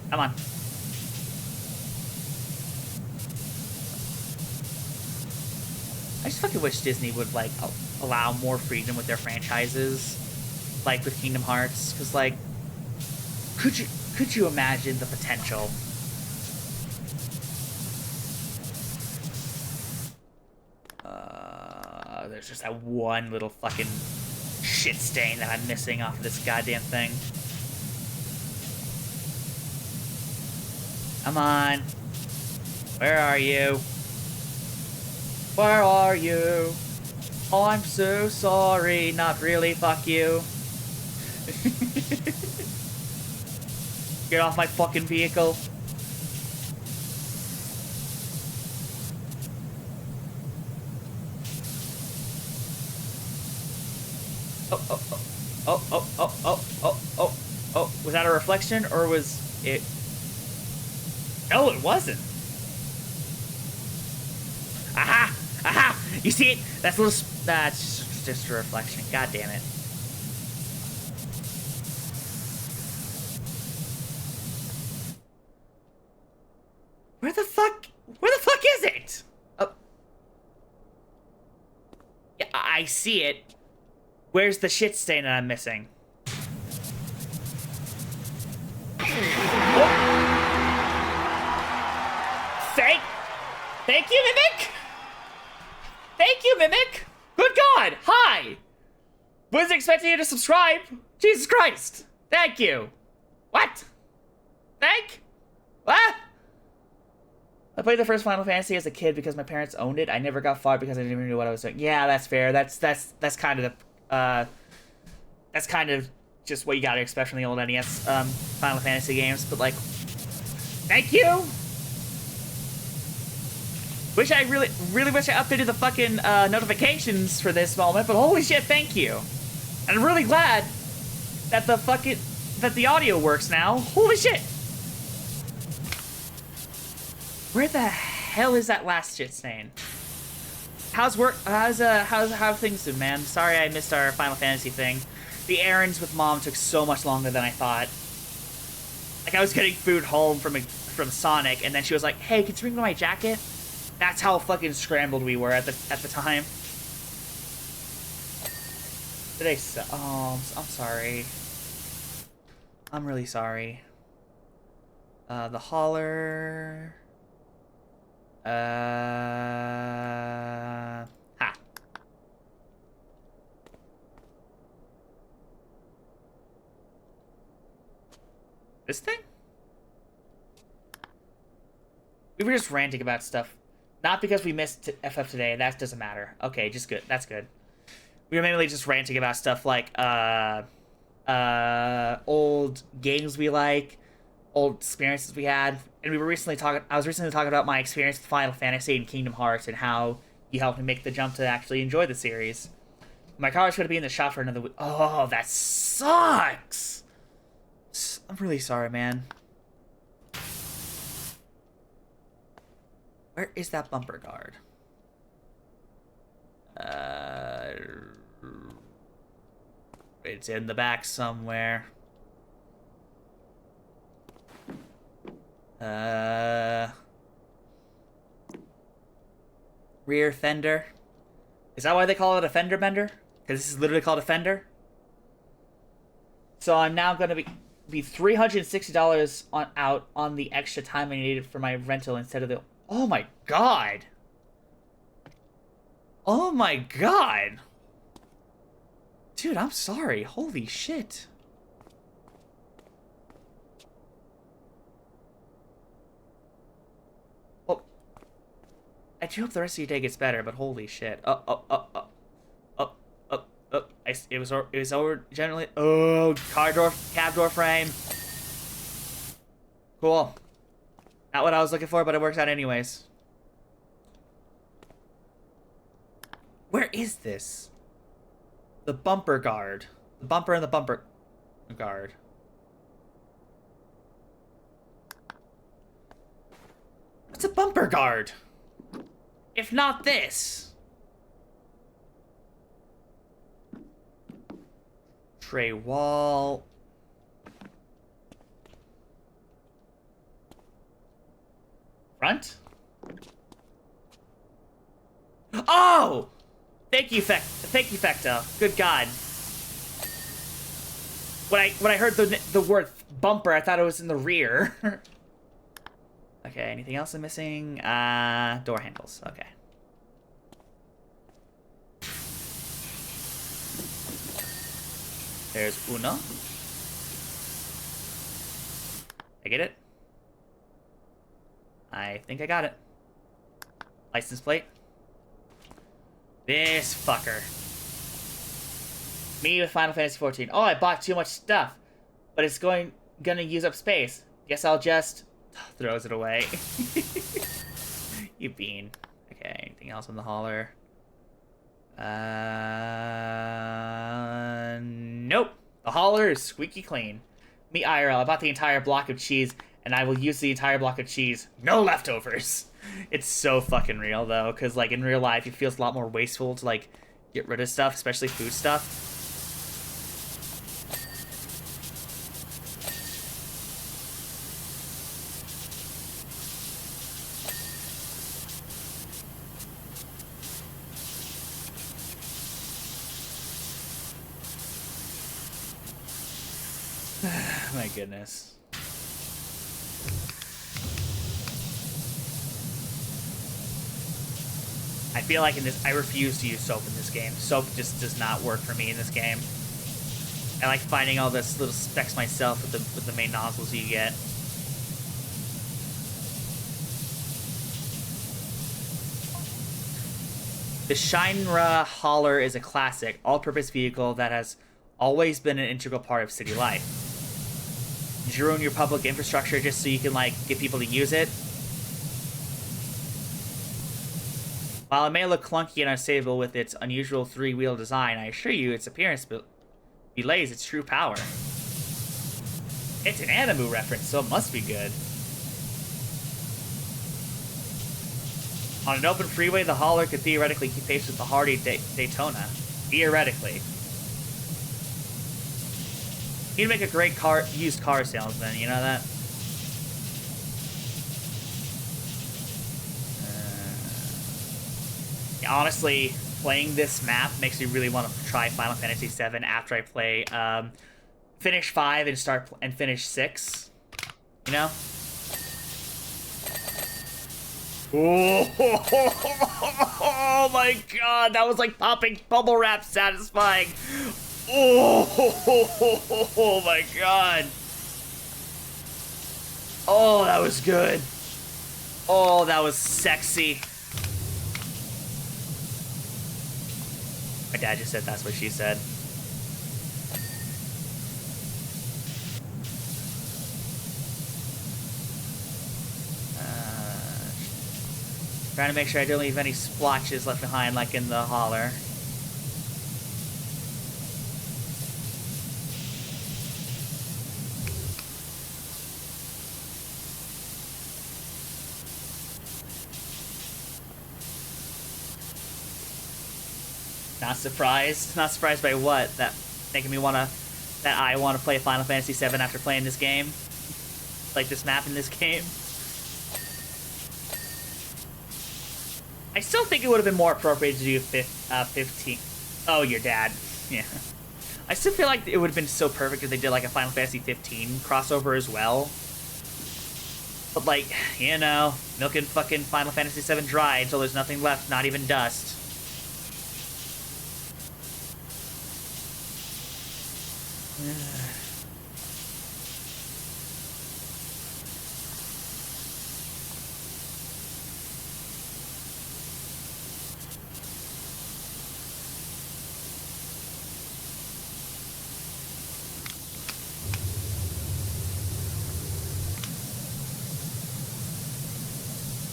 Come on. I just fucking wish Disney would, like, allow more freedom with their franchises. Like with Kingdom Hearts. Because, like, could you imagine the potential? There's just that one little fucking shit stain that I'm missing off of this goddamn thing. Come on. Where are you? Where are you? Oh, I'm so sorry. Not really. Fuck you. Get off my fucking vehicle. Oh. Was that a reflection, or was it... No, it wasn't. Aha! Aha! You see it? That's a little... That's just a reflection. God damn it. Where the fuck is it? Oh. Yeah, I see it. Where's the shit stain that I'm missing? Oh. Thank you, Mimic! Thank you, Mimic! Good God! Hi! Wasn't expecting you to subscribe! Jesus Christ! Thank you! What? What? I played the first Final Fantasy as a kid because my parents owned it. I never got far because I didn't even know what I was doing. Yeah, that's fair. That's kind of just what you gotta expect from the old NES Final Fantasy games. But like, thank you. Wish I really wish I updated the fucking notifications for this moment, but holy shit, thank you. And I'm really glad that the audio works now. Holy shit. Where the hell is that last shit stain? How's things doing, man? Sorry I missed our Final Fantasy thing. The errands with Mom took so much longer than I thought. Like, I was getting food home from Sonic, and then she was like, "Hey, can you bring me my jacket?" That's how fucking scrambled we were at the time. Today, oh, I'm sorry. I'm really sorry. The hauler. Ha. This thing? We were just ranting about stuff. Not because we missed FF today. That doesn't matter. Okay, just good. That's good. We were mainly just ranting about stuff like, old games we like, old experiences we had. And we were I was recently talking about my experience with Final Fantasy and Kingdom Hearts and how you helped me make the jump to actually enjoy the series. My car is going to be in the shop for another week. Oh, that sucks! I'm really sorry, man. Where is that bumper guard? It's in the back somewhere. Rear fender. Is that why they call it a fender bender? Because this is literally called a fender? So I'm now going to be $360 out on the extra time I needed for my rental instead of the... Oh my god! Oh my god! Dude, I'm sorry. Holy shit. Well, I do hope the rest of your day gets better, but holy shit. It was over generally. Oh, cab door frame. Cool. Not what I was looking for, but it works out anyways. Where is this? The bumper guard. The bumper and the bumper guard. What's a bumper guard? If not this. Tray wall. Front? Oh! Thank you, Fecta. Good God. When I heard the word bumper, I thought it was in the rear. Okay, anything else I'm missing? Door handles. Okay. There's uno. I get it. I think I got it. License plate. This fucker. Me with Final Fantasy 14. Oh, I bought too much stuff. But it's gonna use up space. Guess I'll just... Throws it away. You bean. Okay, anything else on the hauler? Nope. The hauler is squeaky clean. Me IRL, I bought the entire block of cheese, and I will use the entire block of cheese. No leftovers. It's so fucking real, though, because, like, in real life, it feels a lot more wasteful to, like, get rid of stuff, especially food stuff. My goodness. I feel like in this, I refuse to use soap in this game. Soap just does not work for me in this game. I like finding all this little specks myself with the main nozzles you get. The Shinra Hauler is a classic, all-purpose vehicle that has always been an integral part of city life. Did you ruin your public infrastructure just so you can, like, get people to use it? While it may look clunky and unstable with its unusual three-wheel design, I assure you its appearance belays its true power. It's an anime reference, so it must be good. On an open freeway, the hauler could theoretically keep pace with the hardy Daytona. Theoretically. He'd make a great used car salesman, you know that? Honestly, playing this map makes me really want to try Final Fantasy VII after I play, finish 5 and finish 6. You know? Oh my god, that was like popping bubble wrap satisfying. Oh my god. Oh, that was good. Oh, that was sexy. My dad just said that's what she said. Trying to make sure I don't leave any splotches left behind like in the hauler. Not surprised. Not surprised by what? That making me wanna... That I want to play Final Fantasy VII after playing this game? Like this map in this game? I still think it would have been more appropriate to do 15. Oh, your dad. Yeah. I still feel like it would have been so perfect if they did like a Final Fantasy 15 crossover as well. But like, you know, milking fucking Final Fantasy VII dry until there's nothing left, not even dust.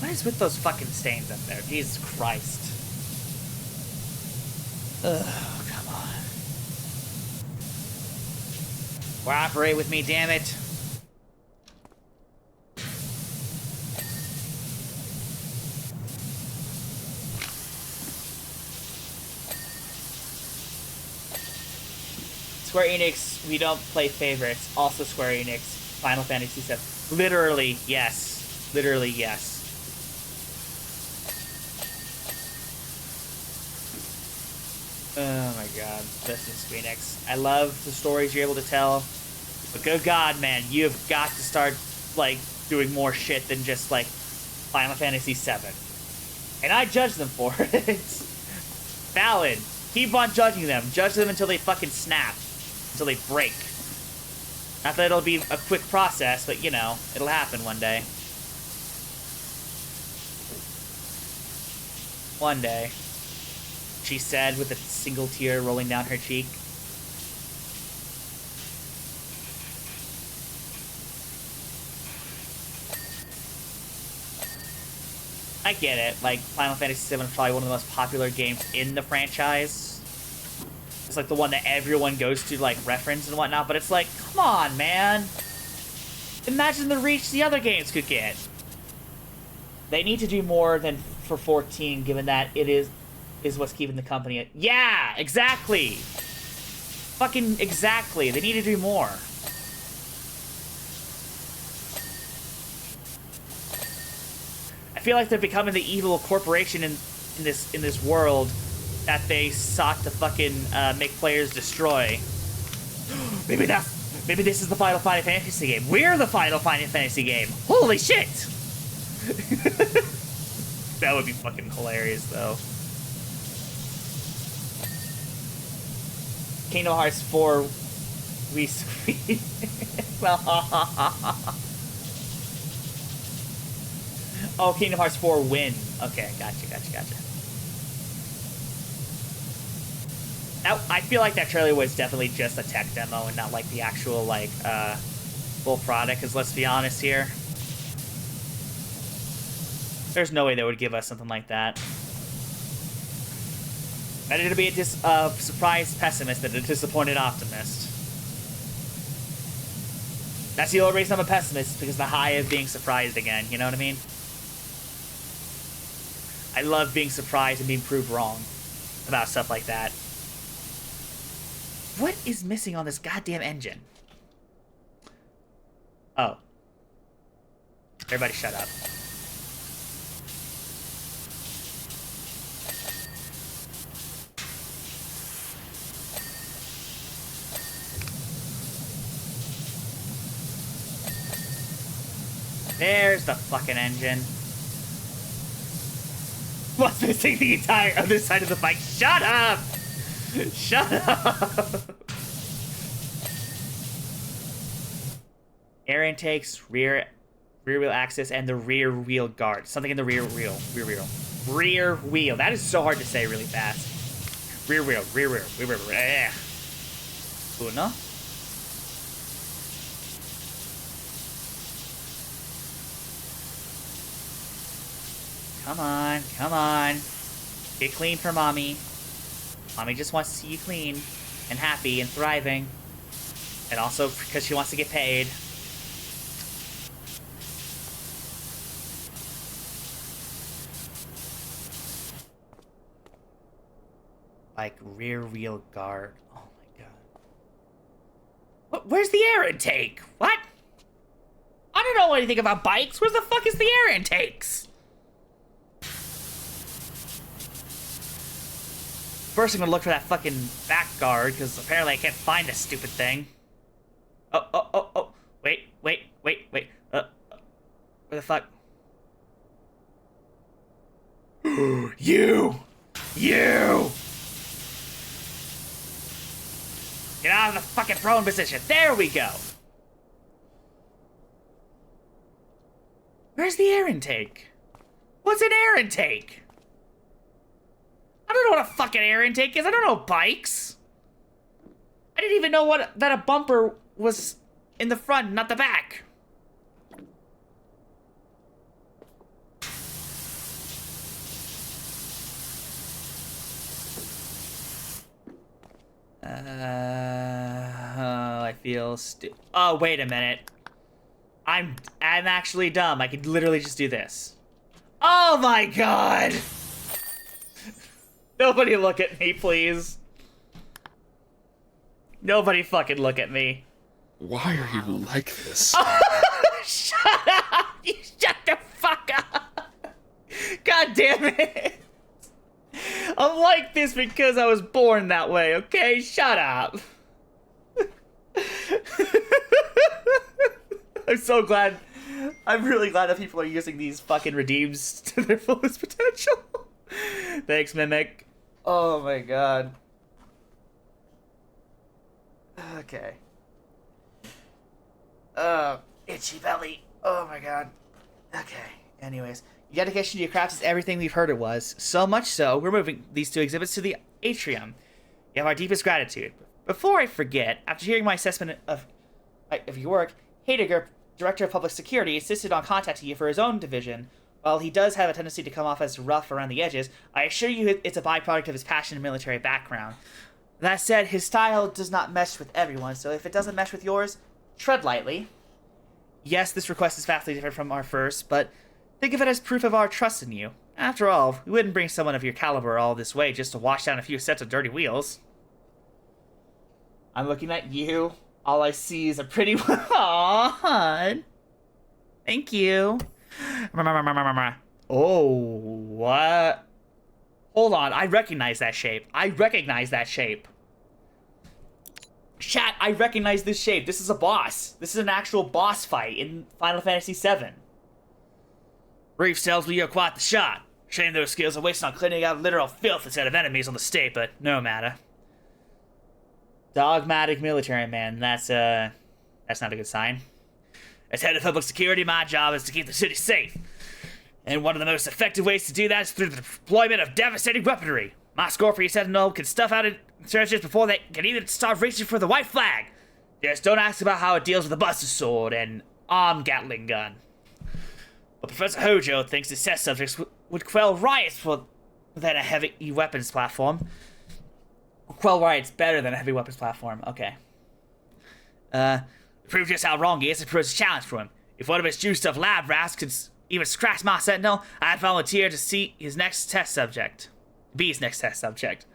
What is with those fucking stains up there? Jesus Christ. Ugh, come on. Cooperate with me, damn it. Square Enix, we don't play favorites. Also Square Enix, Final Fantasy VII. Literally, yes. Literally, yes. Oh my god, this is Square Enix. I love the stories you're able to tell, but good god, man, you have got to start, like, doing more shit than just, like, Final Fantasy VII. And I judge them for it. Valid. Keep on judging them. Judge them until they fucking snap. Until they break. Not that it'll be a quick process, but, you know, it'll happen one day. One day. She said with a single tear rolling down her cheek. I get it. Like, Final Fantasy VII is probably one of the most popular games in the franchise. It's like the one that everyone goes to, like, reference and whatnot, but it's like, come on, man. Imagine the reach the other games could get. They need to do more than for 14, given that it is what's keeping the company. Yeah, exactly. Fucking exactly. They need to do more. I feel like they're becoming the evil corporation in this world that they sought to fucking make players destroy. Maybe this is the Final Fantasy game. We're the Final Fantasy game. Holy shit! That would be fucking hilarious, though. Kingdom Hearts 4, we squeeze. Oh, Kingdom Hearts 4 win. Okay, gotcha. I feel like that trailer was definitely just a tech demo and not like the actual like full product. Because let's be honest here, there's no way they would give us something like that. Better to be a surprised pessimist than a disappointed optimist. That's the only reason I'm a pessimist, because the high of being surprised again. You know what I mean? I love being surprised and being proved wrong about stuff like that. What is missing on this goddamn engine? Oh. Everybody shut up. There's the fucking engine. What's missing the entire other side of the bike? Shut up! Shut up! Air intakes, rear wheel axis, and the rear wheel guard. Something in the rear wheel. Rear wheel. That is so hard to say really fast. Rear wheel. Uno. Come on, come on. Get clean for mommy. Mommy just wants to see you clean and happy and thriving. And also because she wants to get paid. Like rear wheel guard. Oh my god. Where's the air intake? What? I don't know anything about bikes. Where the fuck is the air intakes? First, I'm gonna look for that fucking back guard, because apparently I can't find this stupid thing. Oh. Wait. Where the fuck? You! Get out of the fucking prone position. There we go. Where's the air intake? What's an air intake? I don't know what a fucking air intake is. I don't know bikes. I didn't even know that a bumper was in the front, not the back. I feel oh, wait a minute. I'm actually dumb. I could literally just do this. Oh my god! Nobody look at me, please. Nobody fucking look at me. Why are you like this? Shut up! You shut the fuck up! God damn it! I'm like this because I was born that way, okay? Shut up. I'm so glad. I'm really glad that people are using these fucking redeems to their fullest potential. Thanks, Mimic. Oh my god. Okay. Itchy belly. Oh my god. Okay. Anyways. Your dedication to your craft is everything we've heard it was. So much so, we're moving these two exhibits to the atrium. You have our deepest gratitude. Before I forget, after hearing my assessment of your work, Heidegger, Director of Public Security, insisted on contacting you for his own division. While he does have a tendency to come off as rough around the edges, I assure you it's a byproduct of his passion and military background. That said, his style does not mesh with everyone, so if it doesn't mesh with yours, tread lightly. Yes, this request is vastly different from our first, but think of it as proof of our trust in you. After all, we wouldn't bring someone of your caliber all this way just to wash down a few sets of dirty wheels. I'm looking at you. All I see is a pretty one. Aww, hon. Thank you. Oh, what? Hold on, I recognize that shape. Chat, I recognize this shape. This is a boss. This is an actual boss fight in Final Fantasy VII. Reef tells me you're quite the shot. Shame those skills are wasted on cleaning out literal filth instead of enemies on the state, but no matter. Dogmatic military man, that's not a good sign. As head of public security, my job is to keep the city safe. And one of the most effective ways to do that is through the deployment of devastating weaponry. My score for your Sentinel can snuff out searches before they can even start reaching for the white flag. Just don't ask about how it deals with a Buster Sword and armed Gatling gun. But Professor Hojo thinks his test subjects would quell riots than a heavy weapons platform. Quell riots better than a heavy weapons platform. Okay. Prove just how wrong he is, it proves a challenge for him. If one of his juiced up lab rats could even scratch my sentinel, I'd volunteer to see his next test subject. Be his next test subject.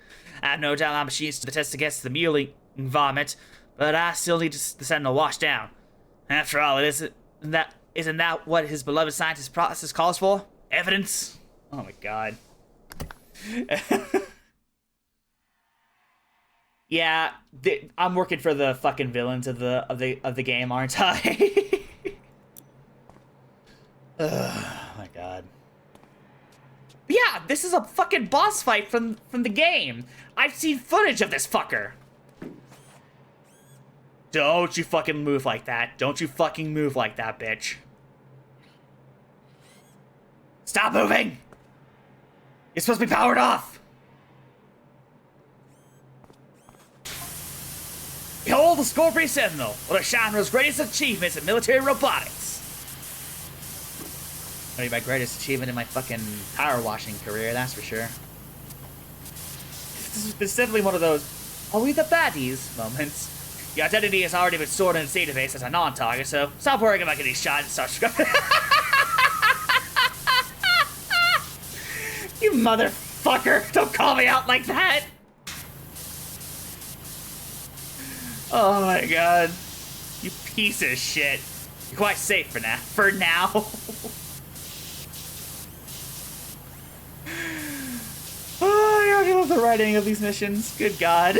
I have no doubt our machines to test against the mewling vomit, but I still need the sentinel washed down. After all, isn't that what his beloved scientist process calls for? Evidence? Oh my god. Yeah, I'm working for the fucking villains of the game, aren't I? Oh my god. But yeah, this is a fucking boss fight from the game. I've seen footage of this fucker. Don't you fucking move like that. Don't you fucking move like that, bitch. Stop moving! You're supposed to be powered off! Behold the Scorpion Sentinel, one of Shinra's greatest achievements in military robotics. Maybe my greatest achievement in my fucking power washing career, that's for sure. This is definitely one of those, are we the baddies moments. Your identity has already been stored in its database as a non-target, so stop worrying about getting shot and start scrubbing. You motherfucker! Don't call me out like that! Oh my god. You piece of shit. You're quite safe for now. For now. Oh, I love the writing of these missions. Good god.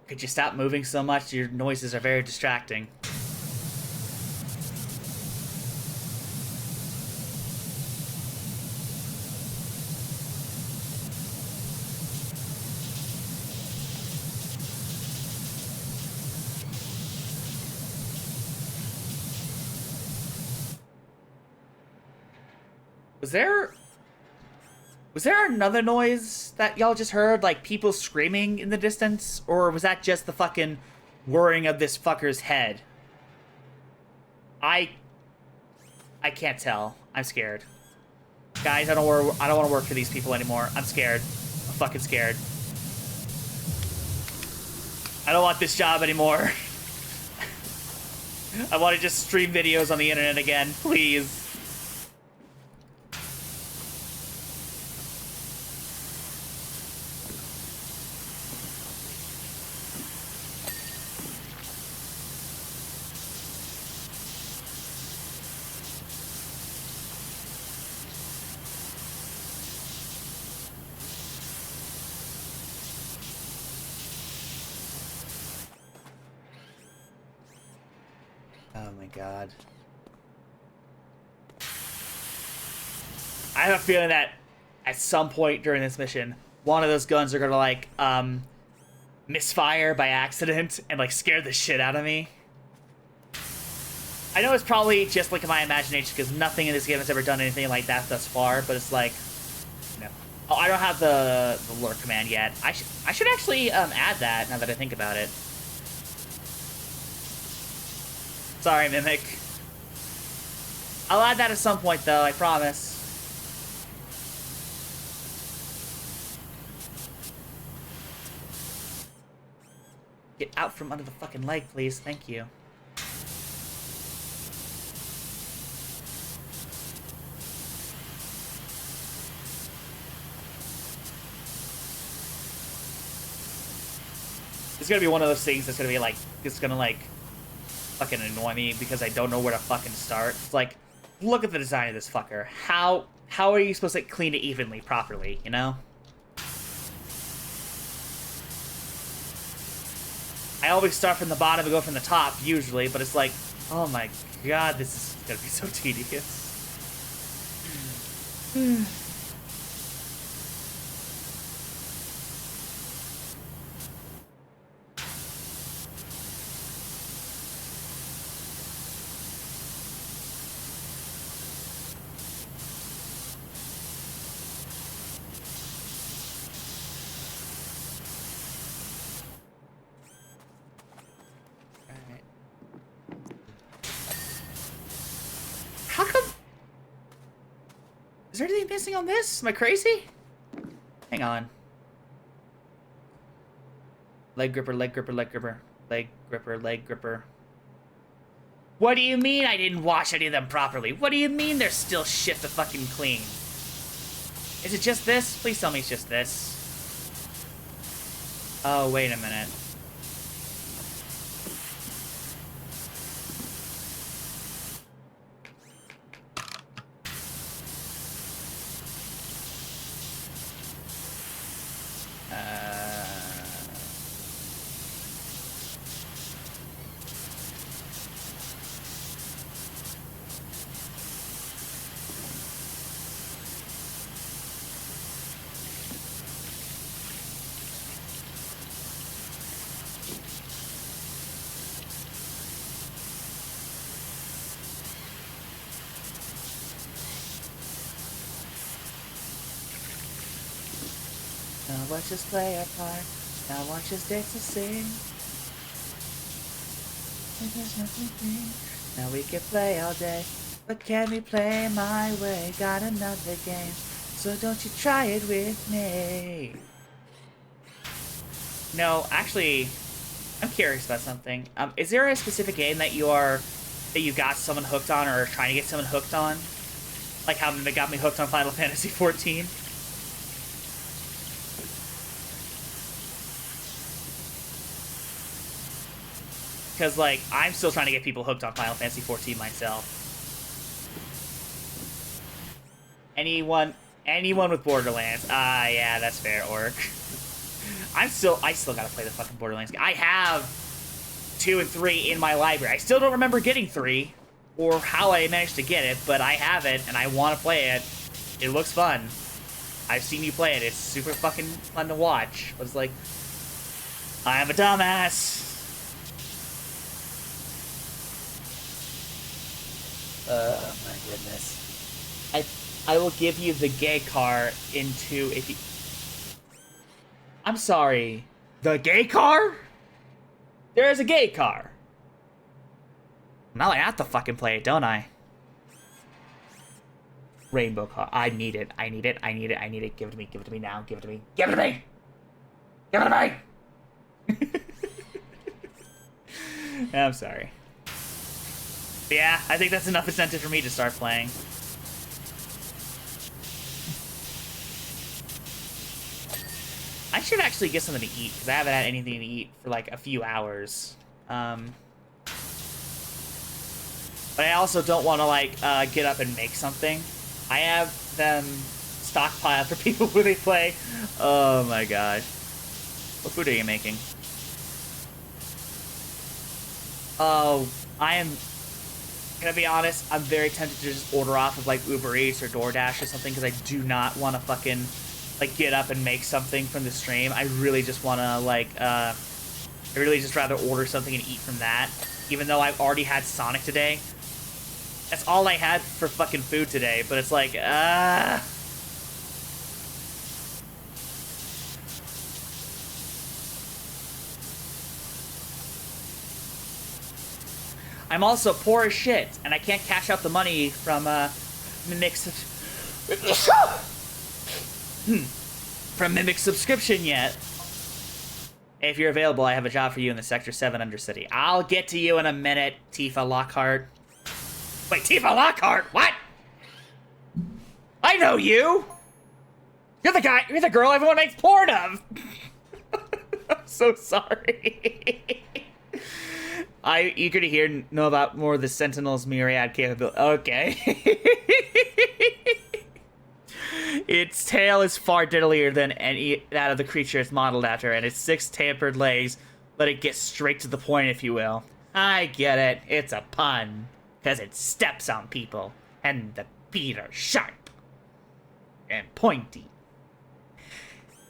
Could you stop moving so much? Your noises are very distracting. Was there another noise that y'all just heard? Like people screaming in the distance? Or was that just the fucking whirring of this fucker's head? I can't tell. I'm scared. Guys, I don't want to work for these people anymore. I'm scared. I'm fucking scared. I don't want this job anymore. I want to just stream videos on the internet again, please. Oh my god. I have a feeling that at some point during this mission, one of those guns are gonna like misfire by accident and like scare the shit out of me. I know it's probably just like in my imagination because nothing in this game has ever done anything like that thus far, but it's like, you know. Oh, I don't have the lure command yet. I should actually add that now that I think about it. Sorry, Mimic. I'll add that at some point, though, I promise. Get out from under the fucking leg, please. Thank you. It's gonna be one of those things that's gonna be like, it's gonna like fucking annoy me because I don't know where to fucking start. It's like, look at the design of this fucker. How are you supposed to clean it evenly, properly, you know? I always start from the bottom and go from the top, usually, but it's like, oh my god, this is gonna be so tedious. Is there anything missing on this? Am I crazy? Hang on. Leg gripper, leg gripper, leg gripper. Leg gripper, leg gripper. What do you mean I didn't wash any of them properly? What do you mean they're still shit to fucking clean? Is it just this? Please tell me it's just this. Oh, wait a minute. Now watch us play our part. Now watch us dance and sing. There's nothing free. Now we can play all day. But can we play my way? Got another game. So don't you try it with me. No, actually, I'm curious about something. Is there a specific game that you got someone hooked on or are trying to get someone hooked on? Like how they got me hooked on Final Fantasy XIV? Because, like, I'm still trying to get people hooked on Final Fantasy XIV myself. Anyone with Borderlands. Ah, yeah, that's fair, Orc. I still gotta play the fucking Borderlands game. I have 2 and 3 in my library. I still don't remember getting 3, or how I managed to get it, but I have it, and I want to play it. It looks fun. I've seen you play it. It's super fucking fun to watch. But it's like, I'm a dumbass. Oh my goodness. I will give you the gay car into if you... I'm sorry. The gay car? There is a gay car. Now I have to fucking play it, don't I? Rainbow car. I need it. I need it. I need it. I need it. Give it to me. Give it to me now. Give it to me. Give it to me! Give it to me! I'm sorry. But yeah, I think that's enough incentive for me to start playing. I should actually get something to eat, because I haven't had anything to eat for like a few hours. But I also don't want to like get up and make something. I have them stockpiled for people when they play. Oh my gosh. What food are you making? Oh, I am... Gonna be honest, I'm very tempted to just order off of like Uber Eats or DoorDash or something because I do not want to fucking like get up and make something from the stream. I really just want to like I really just rather order something and eat from that. Even though I've already had Sonic today. That's all I had for fucking food today, but it's like I'm also poor as shit, and I can't cash out the money from Mimic subscription yet. If you're available, I have a job for you in the Sector 7 Undercity. I'll get to you in a minute, Tifa Lockhart. Wait, Tifa Lockhart? What? I know you! You're the girl everyone makes porn of! I'm so sorry. I'm eager to know about more of the Sentinel's myriad capability. Okay. Its tail is far deadlier than that of the creature it's modeled after, and its 6 tapered legs let it get straight to the point, if you will. I get it. It's a pun. Because it steps on people, and the feet are sharp and pointy.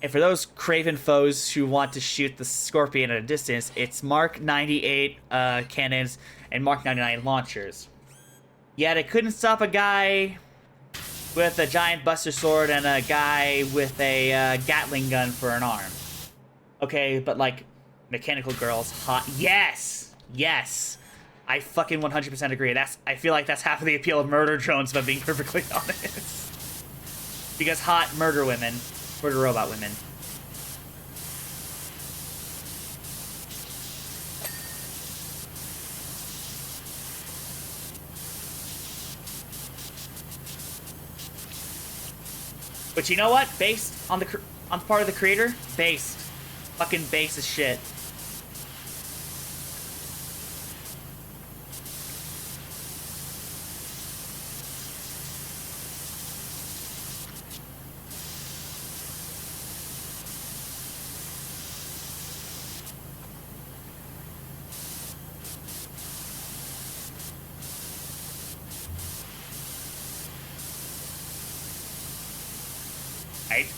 And for those craven foes who want to shoot the Scorpion at a distance, it's Mark 98 cannons and Mark 99 launchers. Yet it couldn't stop a guy with a giant Buster Sword and a guy with a Gatling gun for an arm. Okay, but like, mechanical girls, hot. Yes! Yes! I fucking 100% agree. I feel like that's half of the appeal of murder drones, if I'm being perfectly honest. Because hot murder women. Murder robot women. But you know what? Based on the part of the creator, based. Fucking base as shit.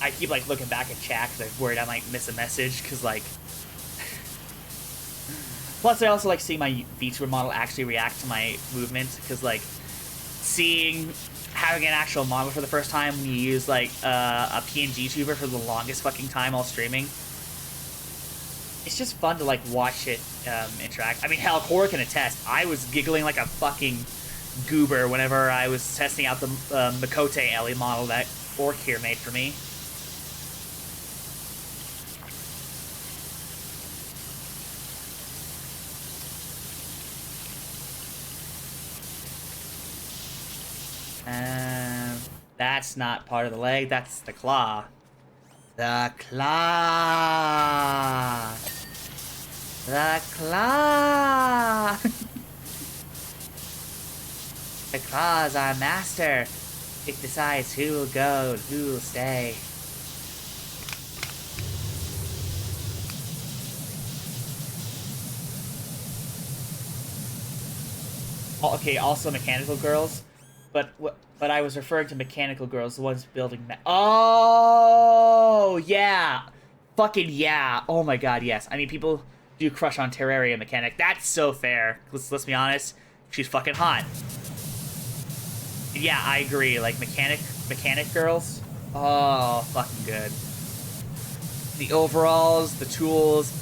I keep like looking back at chat because I'm worried I might miss a message because like. Plus, I also like seeing my VTuber model actually react to my movement because like having an actual model for the first time when you use like a PNG tuber for the longest fucking time while streaming. It's just fun to like watch it interact. I mean, hell, Cora can attest. I was giggling like a fucking goober whenever I was testing out the Makote Ellie model that Orc here made for me. That's not part of the leg, that's the claw. The claw! The claw! The claw is our master. It decides who will go and who will stay. Oh, okay, also mechanical girls. But I was referring to mechanical girls, the ones building oh, yeah! Fucking yeah! Oh my god, yes. I mean, people do crush on Terraria mechanic. That's so fair. Let's be honest. She's fucking hot. And yeah, I agree. Like, mechanic girls. Oh, fucking good. The overalls, the tools.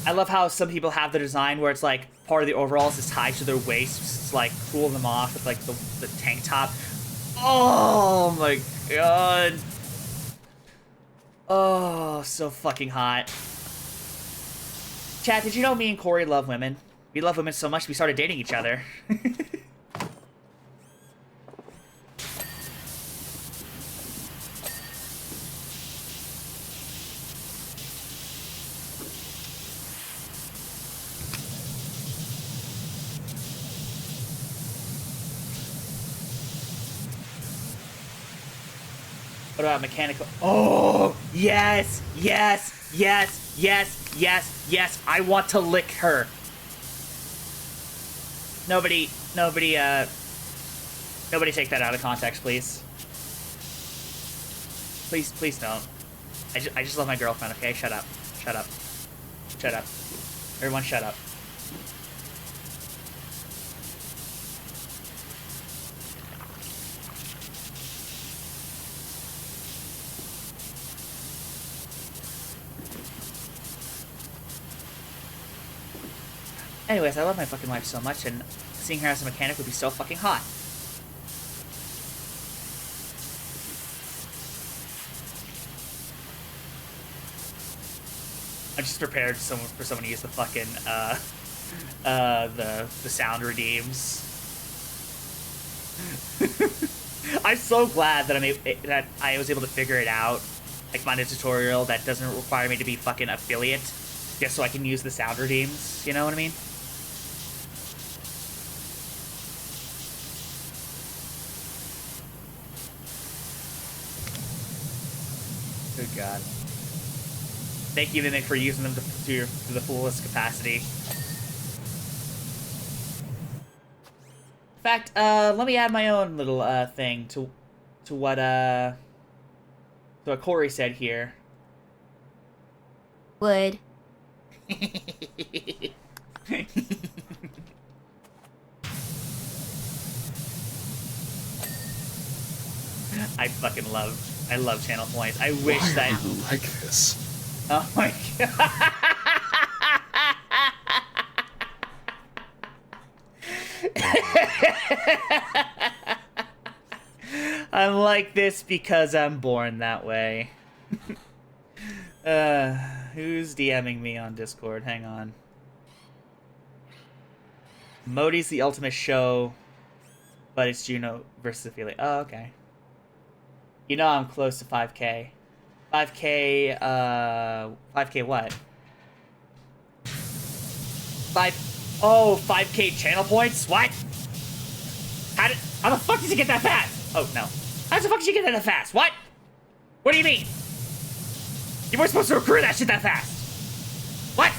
I love how some people have the design where it's like part of the overalls is tied to their waist to like cool them off with like the tank top. Oh my god. Oh, so fucking hot. Chat, did you know me and Corey love women? We love women so much we started dating each other. What about mechanical? Oh, yes, yes, yes, yes, yes, yes. I want to lick her. Nobody take that out of context, please. Please don't. I just love my girlfriend, okay? Shut up. Shut up. Shut up. Everyone shut up. Anyways, I love my fucking wife so much, and seeing her as a mechanic would be so fucking hot. I just prepared for someone to use the fucking the sound redeems. I'm so glad that I was able to figure it out, like find a tutorial that doesn't require me to be fucking affiliate, just so I can use the sound redeems. You know what I mean? Good God. Thank you, Mimic, for using them to the fullest capacity. In fact, let me add my own little thing to what Corey said here. Would. I love channel points. I wish that. Why are you like this? Oh my god. I'm like this because I'm born that way. Who's DMing me on Discord? Hang on. Modi's the ultimate show, but it's Juno versus Ophelia. Oh, okay. You know I'm close to 5K. 5K, 5K what? 5K channel points? What? How the fuck did you get that fast? Oh, no. How the fuck did you get that fast? What? What do you mean? You weren't supposed to recruit that shit that fast. What?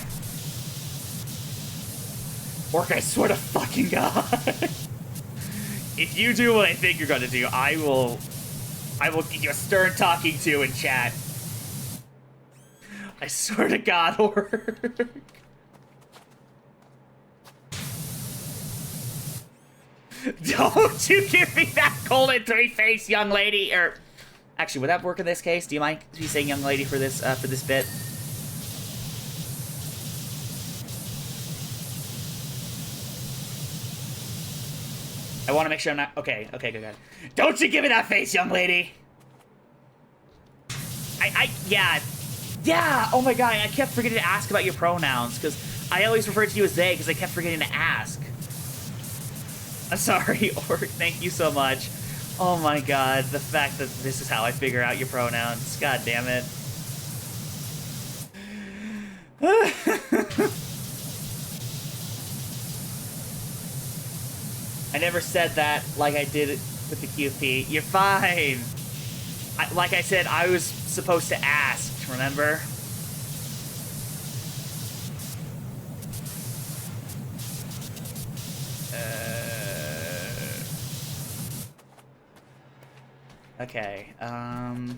Orc, I swear to fucking God. If you do what I think you're gonna do, I will give you a stern talking to in chat. I swear to God, Orc. Don't you give me that golden three-faced young lady, or... Actually, would that work in this case? Do you mind me saying young lady for this bit? I want to make sure I'm not... Okay, good. Don't you give me that face, young lady! Yeah, oh my God, I kept forgetting to ask about your pronouns, because I always refer to you as they, because I kept forgetting to ask. I'm sorry, Orc, thank you so much. Oh my God, the fact that this is how I figure out your pronouns. God damn it. I never said that like I did with the QP. You're fine. Like I said, I was supposed to ask, remember? Okay, trying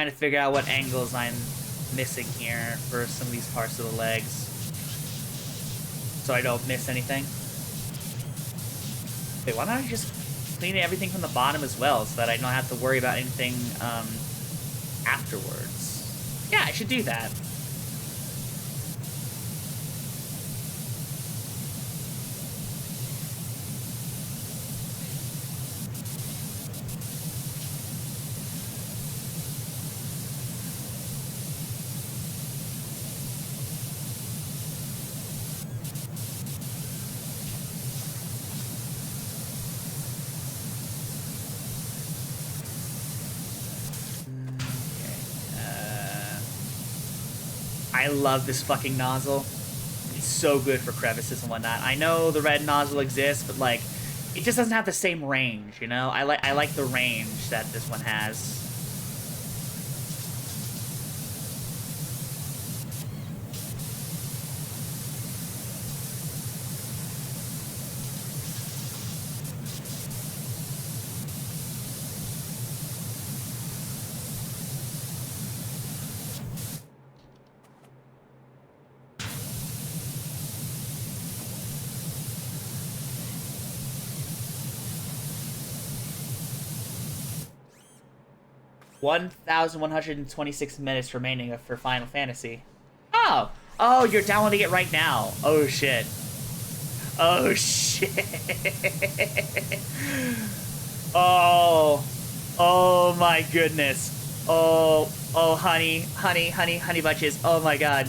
to figure out what angles I'm missing here for some of these parts of the legs, so I don't miss anything. Wait, why don't I just clean everything from the bottom as well, so that I don't have to worry about anything, afterwards? Yeah, I should do that. I love this fucking nozzle. It's so good for crevices and whatnot. I know the red nozzle exists, but like, it just doesn't have the same range, you know? I like the range that this one has. $1,126 minutes remaining for Final Fantasy. Oh, you're downloading it right now. Oh shit. Oh shit. Oh my goodness. Oh, honey bunches. Oh my God.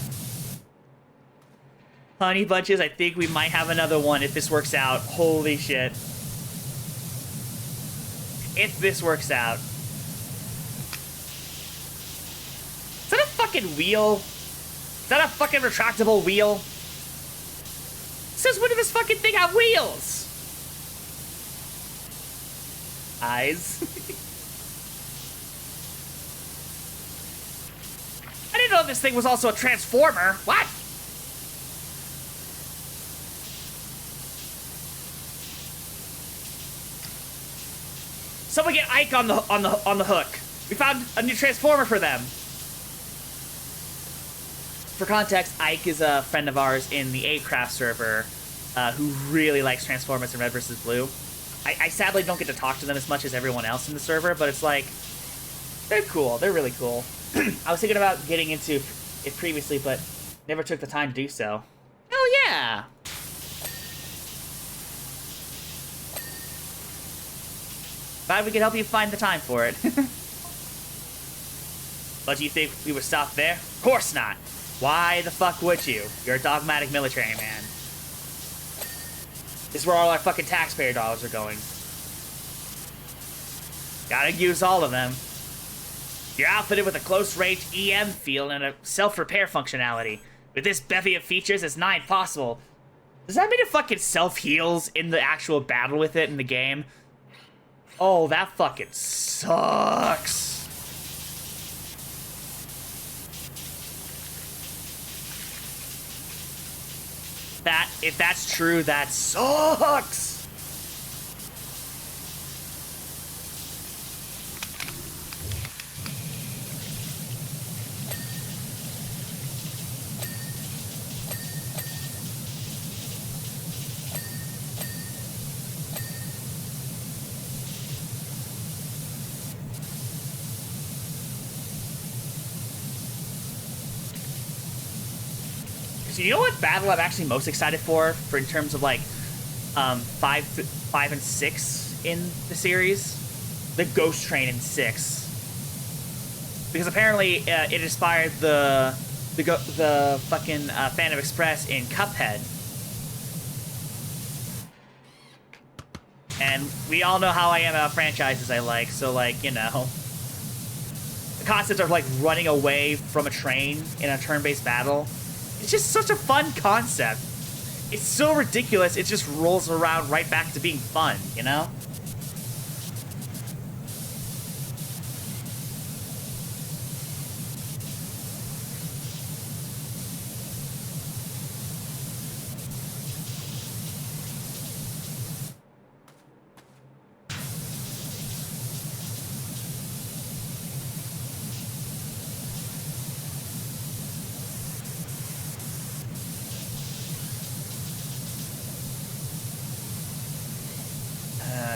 Honey bunches, I think we might have another one if this works out. Holy shit. If this works out. Is that a fucking wheel? Is that a fucking retractable wheel? Since when did this fucking thing have wheels? Eyes. I didn't know this thing was also a transformer. What? Someone get Ike on the hook. We found a new transformer for them. For context, Ike is a friend of ours in the A-Craft server who really likes Transformers and Red vs. Blue. I sadly don't get to talk to them as much as everyone else in the server, but it's like, they're cool. They're really cool. I was thinking about getting into it previously, but never took the time to do so. Hell yeah! Glad we could help you find the time for it. But do you think we would stop there? Of course not. Why the fuck would you? You're a dogmatic military man. This is where all our fucking taxpayer dollars are going. Gotta use all of them. You're outfitted with a close-range EM field and a self-repair functionality. With this bevy of features, it's nigh impossible. Does that mean it fucking self-heals in the actual battle with it in the game? Oh, that fucking sucks. If that's true, that sucks. So you know what battle I'm actually most excited for in terms of like 5 and 6 in the series? The Ghost Train in 6. Because apparently it inspired the fucking Phantom Express in Cuphead. And we all know how I am about franchises I like, so like, you know. The concept of like running away from a train in a turn-based battle. It's just such a fun concept. It's so ridiculous, it just rolls around right back to being fun, you know?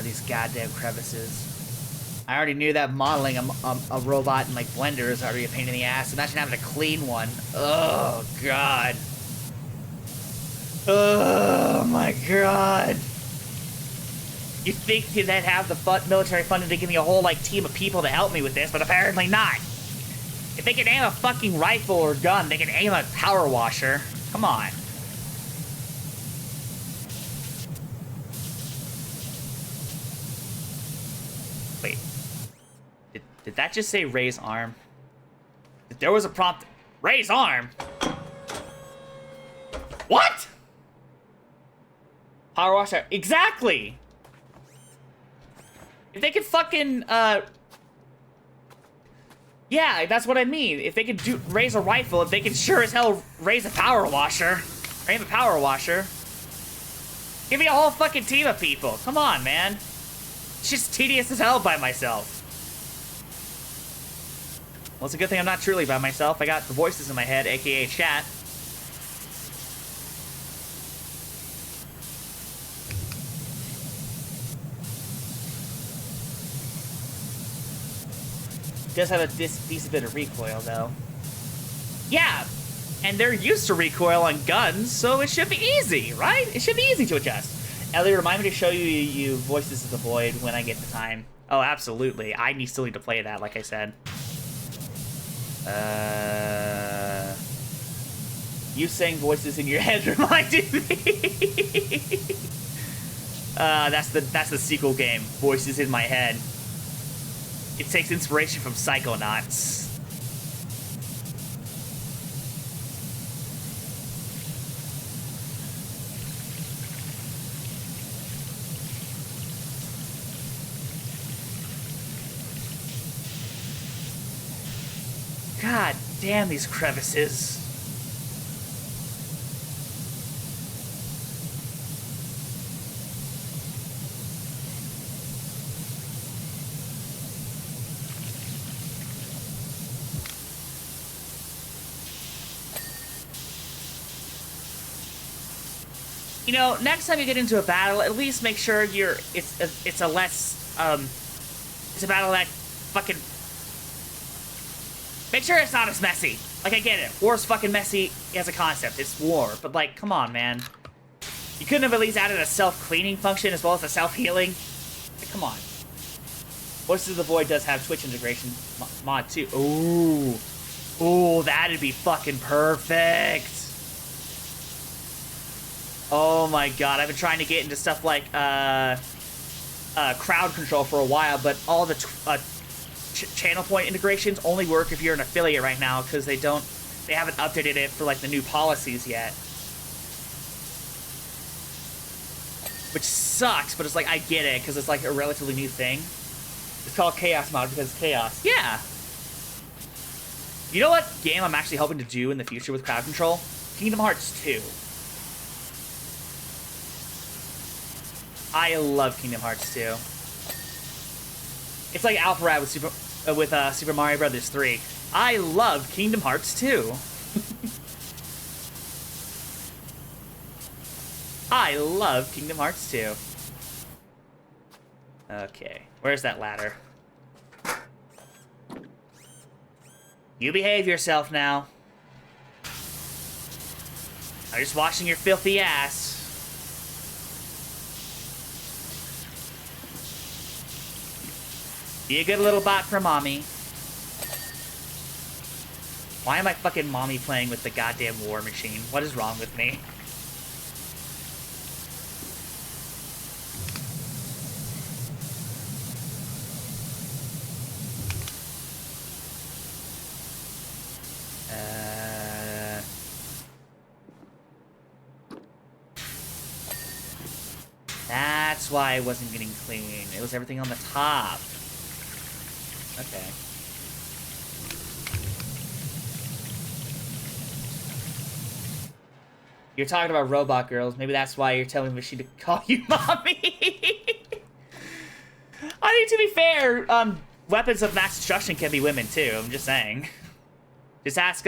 These goddamn crevices. I already knew that modeling a robot in like Blender is already a pain in the ass. Imagine having to clean one. Oh god. Oh my god. You'd think they'd have the military funding to give me a whole like team of people to help me with this, but apparently not. If they can aim a fucking rifle or gun, they can aim a power washer. Come on. Wait. Did that just say raise arm? There was a prompt. Raise arm? What? Power washer. Exactly! If they could fucking, yeah, that's what I mean. If they could raise a rifle, if they could sure as hell raise a power washer, or aim a power washer. Give me a whole fucking team of people. Come on, man. It's just tedious as hell by myself. Well, it's a good thing I'm not truly by myself. I got the voices in my head, aka chat. Does have a decent bit of recoil, though. Yeah, and they're used to recoil on guns, so it should be easy, right? It should be easy to adjust. Ellie, remind me to show you Voices of the Void when I get the time. Oh, absolutely. I still need to play that, like I said. You saying voices in your head reminded me. That's the sequel game, Voices in My Head. It takes inspiration from Psychonauts. God damn these crevices. You know, next time you get into a battle, at least make sure it's a battle that fucking, make sure it's not as messy. Like, I get it, war's fucking messy as a concept, it's war, but like, come on, man. You couldn't have at least added a self-cleaning function as well as a self-healing? Like, come on. Voices of the Void does have Twitch integration mod too. Ooh. Ooh, that'd be fucking perfect. Oh my god, I've been trying to get into stuff like crowd control for a while, but all the channel point integrations only work if you're an affiliate right now, because they haven't updated it for like the new policies yet. Which sucks, but it's like, I get it, because it's like a relatively new thing. It's called Chaos Mod because it's chaos. Yeah. You know what game I'm actually hoping to do in the future with crowd control? Kingdom Hearts 2. I love Kingdom Hearts 2. It's like Alpha Rad with Super Mario Brothers 3. I love Kingdom Hearts 2. I love Kingdom Hearts 2. Okay, where's that ladder? You behave yourself now. I'm just watching your filthy ass. Be a good little bot for mommy. Why am I fucking mommy playing with the goddamn war machine? What is wrong with me? That's why it wasn't getting clean. It was everything on the top. Okay. You're talking about robot girls. Maybe that's why you're telling Machine to call you mommy. I mean, to be fair, weapons of mass destruction can be women too. I'm just saying. Just ask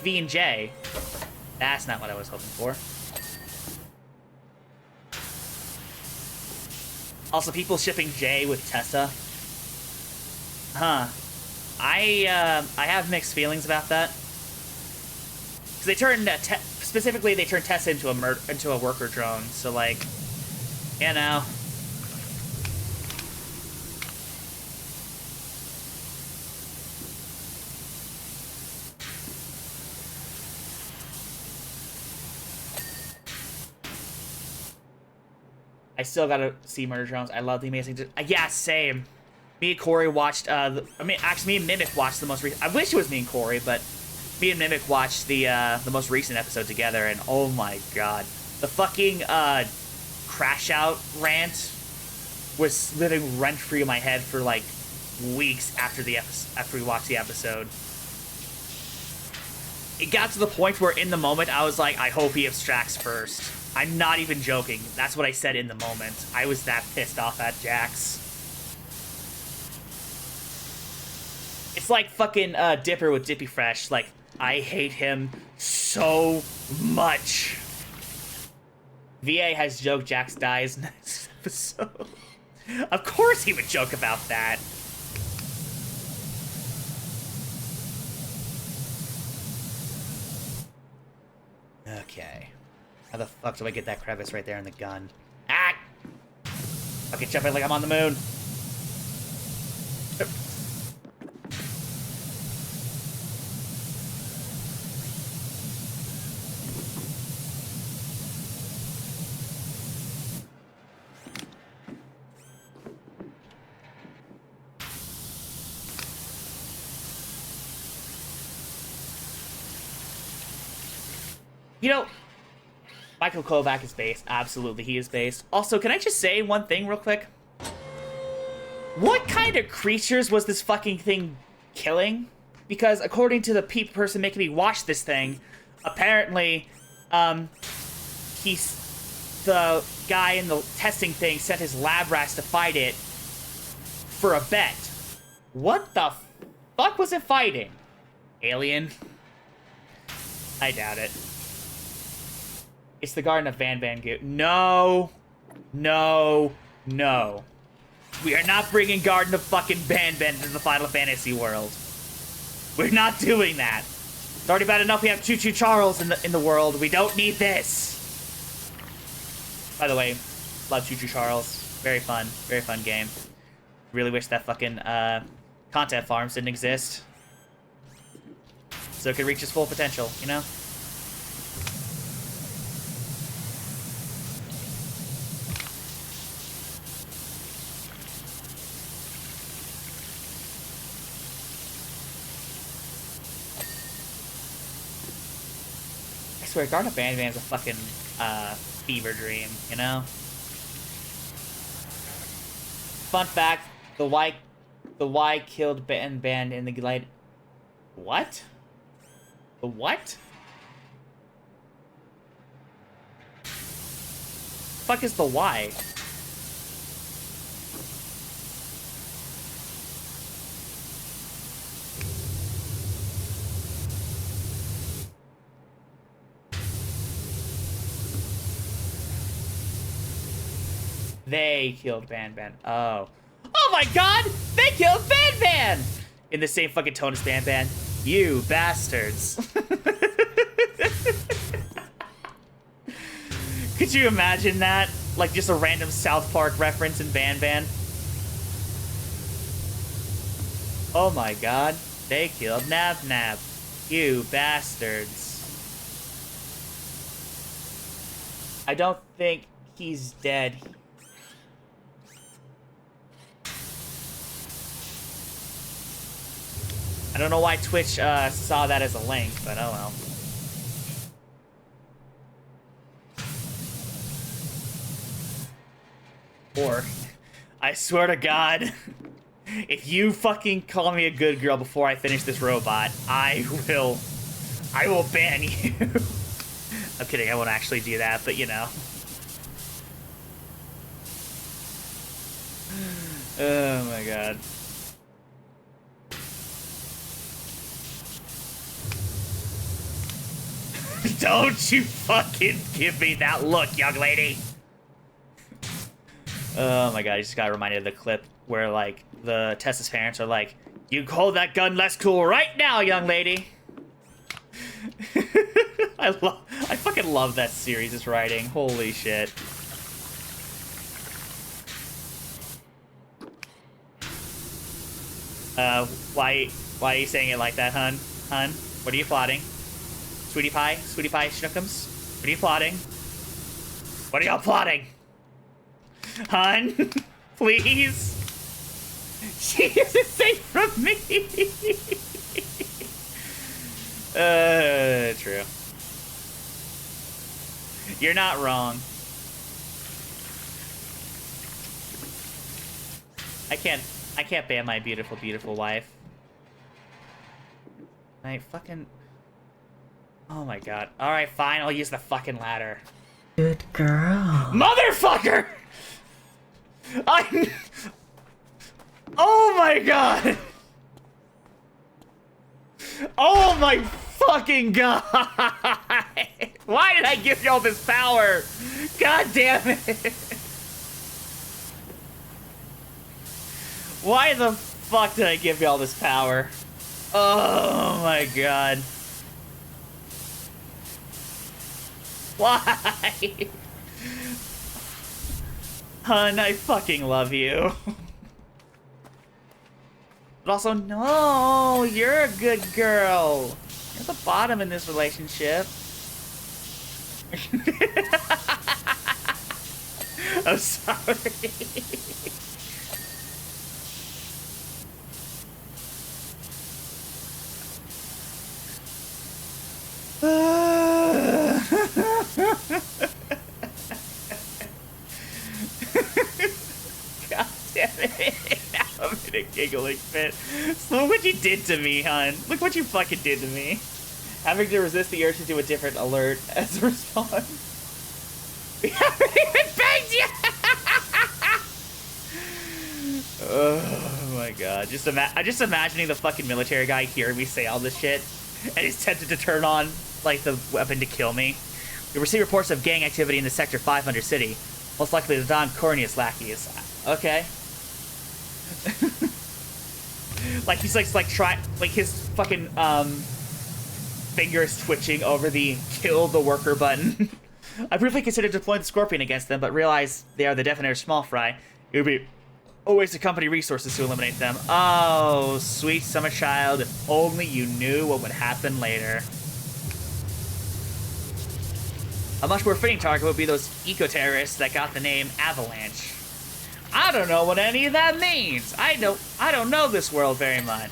V and J. That's not what I was hoping for. Also, people shipping J with Tessa. Huh. I have mixed feelings about that. Because they turned specifically they turned Tessa into a worker drone. So like, you know. I still gotta see Murder Drones. I love the amazing. Yeah, same. Me and Corey watched. Actually, me and Mimic watched the most recent. I wish it was me and Corey, but me and Mimic watched the most recent episode together, and oh my god, the fucking crash out rant was living rent free in my head for like weeks after we watched the episode. It got to the point where in the moment I was like, I hope he abstracts first. I'm not even joking. That's what I said in the moment. I was that pissed off at Jax. It's like fucking Dipper with Dippy Fresh. Like, I hate him so much. VA has joked Jax dies next episode. Of course he would joke about that. Okay. How the fuck do I get that crevice right there in the gun? Ah! Okay, jump it like I'm on the moon. You know, Michael Kovac is based. Absolutely, he is based. Also, can I just say one thing real quick? What kind of creatures was this fucking thing killing? Because according to the person making me watch this thing, apparently, the guy in the testing thing sent his lab rats to fight it for a bet. What the fuck was it fighting? Alien? I doubt it. It's the Garden of Van Goo. No. No. No. We are not bringing Garden of fucking Van into the Final Fantasy world. We're not doing that. It's already bad enough we have Choo Choo Charles in the world. We don't need this. By the way, love Choo Choo Charles. Very fun game. Really wish that fucking content farms didn't exist, so it could reach its full potential, you know? I swear, Garden Band Band's a fucking fever dream, you know? Fun fact, the Y killed Band in the glide. What? The what? Fuck is the Y? They killed Ban Ban. Oh. Oh my god! They killed Ban Ban! In the same fucking tone as Ban Ban. You bastards. Could you imagine that? Like just a random South Park reference in Ban Ban? Oh my god. They killed Nab Nab. You bastards. I don't think he's dead. I don't know why Twitch saw that as a link, but oh well. Or, I swear to God, if you fucking call me a good girl before I finish this robot, I will ban you. I'm kidding, I won't actually do that, but you know. Oh my god. Don't you fucking give me that look, young lady! Oh my god, I just got reminded of the clip where, like, the Tessa's parents are like, you hold that gun less cool right now, young lady! I fucking love that series' writing. Holy shit. Why are you saying it like that, hun? Hun? What are you plotting? Sweetie Pie Schnookums? What are you plotting? What are y'all plotting? Hun? Please? She isn't safe from me! True. You're not wrong. I can't ban my beautiful, beautiful wife. I fucking... Oh my god. Alright, fine, I'll use the fucking ladder. Good girl. Motherfucker! Oh my god! Oh my fucking god! Why did I give y'all this power? God damn it! Why the fuck did I give y'all this power? Oh my god. Why? Hun, I fucking love you. But also, no, you're a good girl. You're the bottom in this relationship. I'm sorry. God damn it. I'm in a giggling fit. So look what you did to me, hun. Look what you fucking did to me. Having to resist the urge to do a different alert as a response. We haven't even banged yet! Oh my god. I'm just imagining the fucking military guy hearing me say all this shit, and he's tempted to turn on, like, the weapon to kill me. We received reports of gang activity in the Sector 500 city. Most likely the Don Corneus lackeys. Okay. Like, he's like his fucking, fingers twitching over the kill the worker button. I briefly considered deploying the Scorpion against them, but realized they are the Definitor small fry. It would be Always the company resources to eliminate them. Oh, sweet summer child, if only you knew what would happen later. A much more fitting target would be those eco-terrorists that got the name Avalanche. I don't know what any of that means. I don't know this world very much.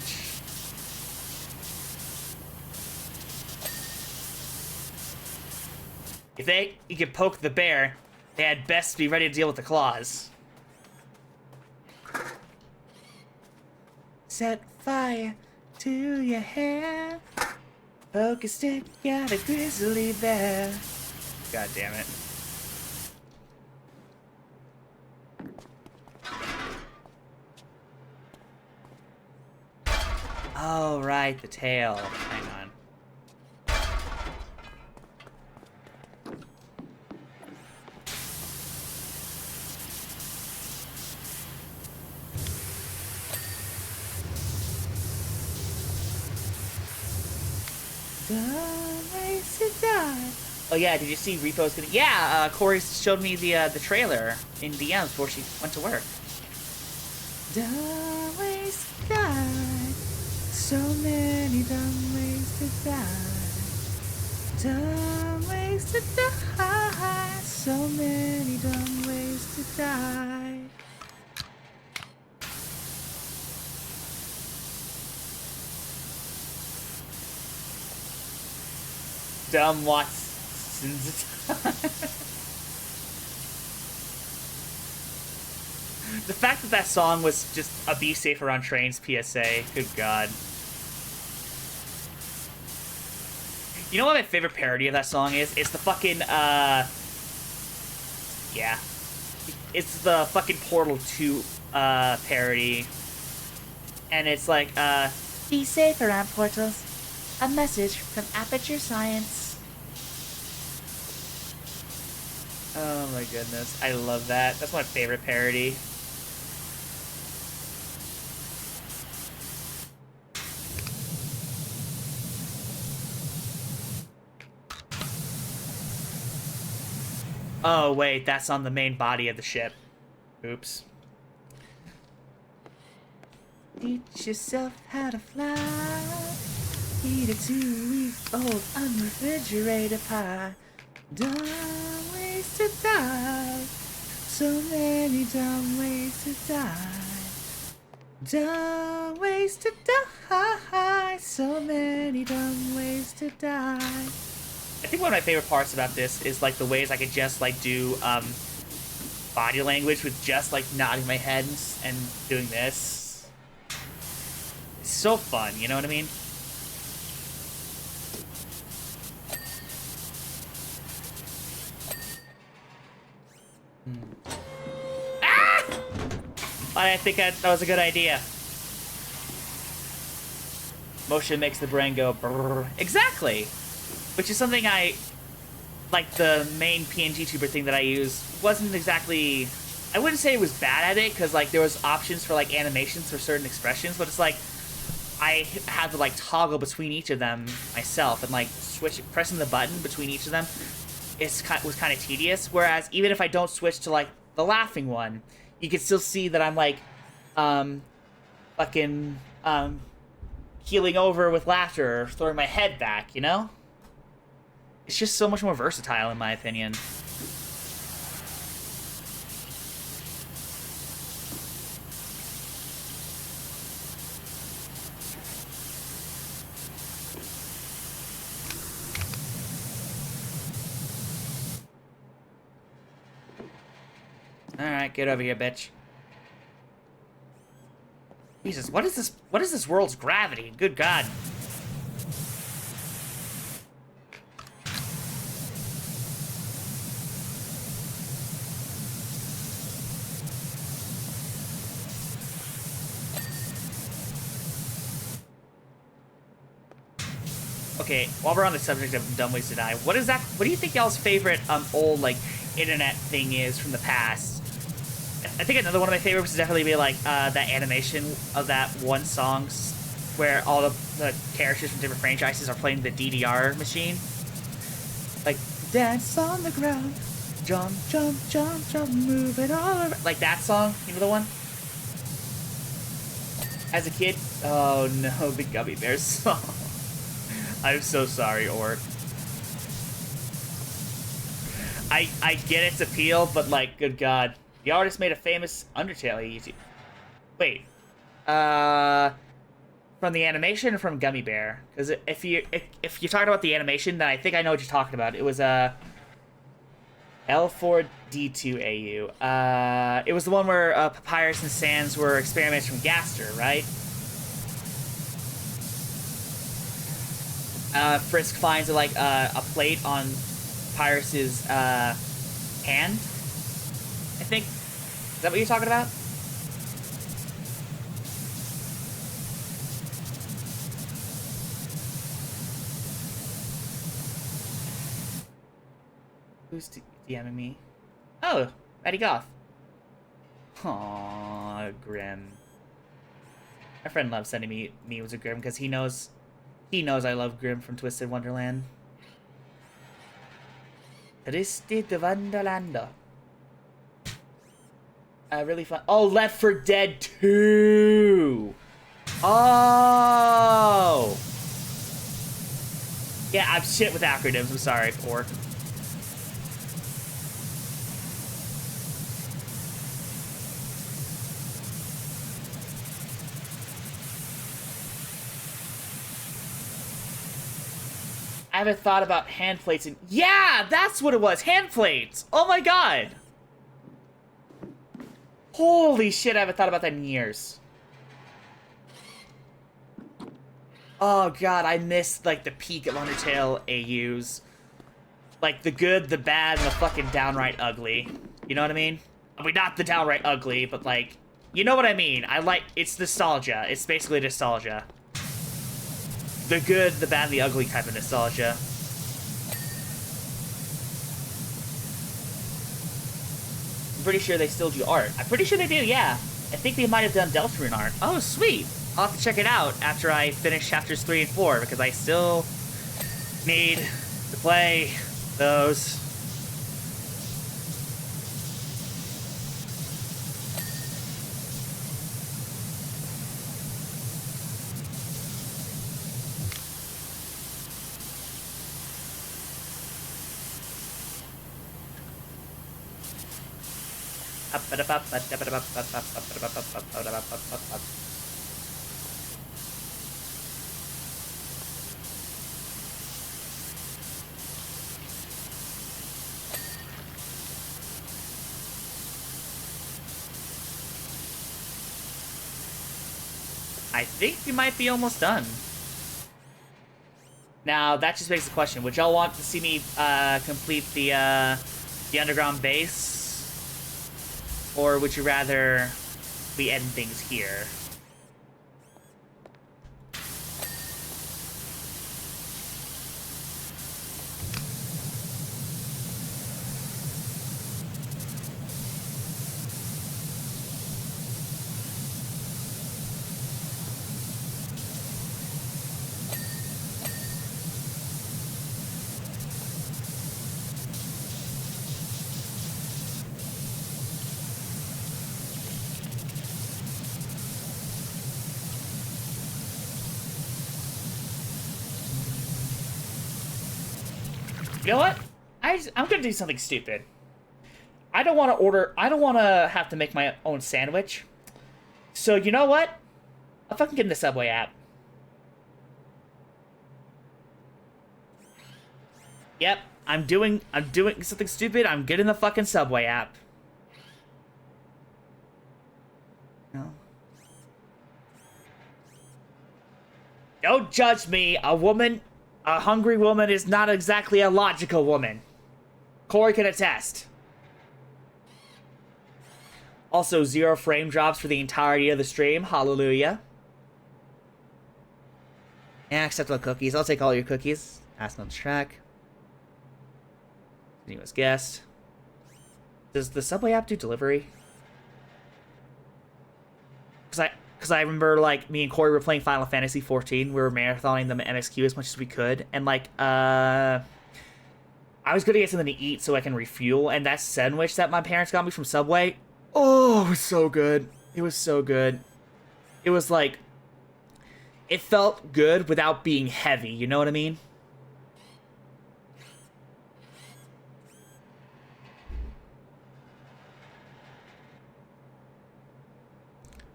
If you could poke the bear, they had best be ready to deal with the claws. Set fire to your hair. Poke a stick at a grizzly bear. God damn it. Oh, right, the tail. Hang on. Oh yeah, did you see Repo's gonna? Yeah, Corey showed me the trailer in DMs before she went to work. Dumb ways to die. So many dumb ways to die. Dumb ways to die. So many dumb ways to die. Dumb Watson's The fact that that song was just a Be Safe Around Trains PSA, good god. You know what my favorite parody of that song is? It's the fucking, yeah. It's the fucking Portal 2, parody. And it's like, be safe around portals. A message from Aperture Science. Oh my goodness. I love that. That's my favorite parody. Oh wait, that's on the main body of the ship. Oops. Teach yourself how to fly. Eat a 2-week-old unrefrigerated pie. Dumb ways to die. So many dumb ways to die. Dumb ways to die. So many dumb ways to die. I think one of my favorite parts about this is like the ways I could just like do body language with just like nodding my head and doing this. It's so fun, you know what I mean? Ah! I think that was a good idea. Motion makes the brain go brrr. Exactly! Which is something like the main PNG tuber thing that I use wasn't exactly, I wouldn't say it was bad at it, because like there was options for like animations for certain expressions, but it's like I had to like toggle between each of them myself, and like pressing the button between each of them was kind of tedious. Whereas even if I don't switch to like the laughing one, you can still see that I'm like fucking keeling over with laughter or throwing my head back, you know? It's just so much more versatile, in my opinion. Alright, get over here, bitch. Jesus, what is this? What is this world's gravity? Good God. Okay, while we're on the subject of dumb ways to die, what is that? What do you think y'all's favorite old like internet thing is from the past? I think another one of my favorites would definitely be like that animation of that one song where all the characters from different franchises are playing the DDR machine. Like dance on the ground, jump, jump, jump, jump, move it all around. Like that song, you know the one? As a kid, oh no, the gummy bears song. I'm so sorry, Orc. I get its appeal, but like, good God, the artist made a famous Undertale YouTube. Wait, from the animation or from Gummy Bear? Because if you're talking about the animation, then I think I know what you're talking about. It was L4D2AU. It was the one where Papyrus and Sans were experiments from Gaster, right? Frisk finds like a plate on Papyrus's hand. I think. Is that what you're talking about? Who's DMing me? Oh, Matty Goth. Aww, Grim. My friend loves sending me memes of Grim because he knows I love Grim from Twisted Wonderland. Twisted Wonderland. Really fun. Oh, Left 4 Dead 2. Oh. Yeah, I'm shit with acronyms. I'm sorry, Orc. I haven't thought about hand plates and yeah, that's what it was. Hand plates. Oh my god. Holy shit, I haven't thought about that in years. Oh god, I missed like the peak of Undertale AUs. Like the good, the bad, and the fucking downright ugly. You know what I mean? I mean, not the downright ugly, but like, you know what I mean? It's nostalgia. It's basically nostalgia. The good, the bad, and the ugly type of nostalgia. I'm pretty sure they still do art. I'm pretty sure they do, yeah. I think they might have done Deltarune art. Oh, sweet. I'll have to check it out after I finish chapters 3 and 4, because I still need to play those. I think we might be almost done. Now, that just begs the question, would y'all want to see me complete the underground base? Or would you rather we end things here? You know what? I'm gonna do something stupid. I don't want to have to make my own sandwich. So you know what? I'll fucking get in the Subway app. Yep, I'm doing something stupid. I'm getting the fucking Subway app. No. Don't judge me. A hungry woman is not exactly a logical woman. Corey can attest. Also, 0 frame drops for the entirety of the stream. Hallelujah. Yeah, acceptable cookies. I'll take all your cookies. Ask on the track. Continuous guest. Does the Subway app do delivery? Because I remember, like, me and Corey were playing Final Fantasy XIV. We were marathoning them at MSQ as much as we could. And, like, I was going to get something to eat so I can refuel. And that sandwich that my parents got me from Subway, oh, it was so good. It was so good. It was like, it felt good without being heavy, you know what I mean?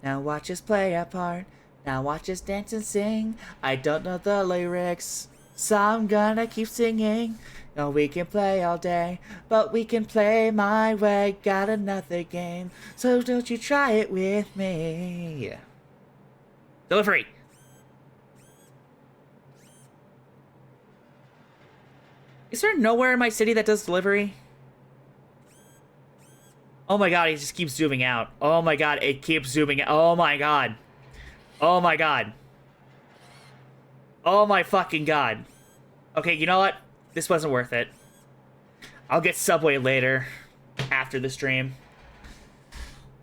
Now watch us play our part. Now watch us dance and sing. I don't know the lyrics, so I'm gonna keep singing. No, we can play all day, but we can play my way. Got another game, so don't you try it with me. Delivery. Is there nowhere in my city that does delivery? Oh my god, it just keeps zooming out. Oh my god, it keeps zooming out. Oh my god. Oh my god. Oh my fucking god. Okay, you know what? This wasn't worth it. I'll get Subway later. After the stream.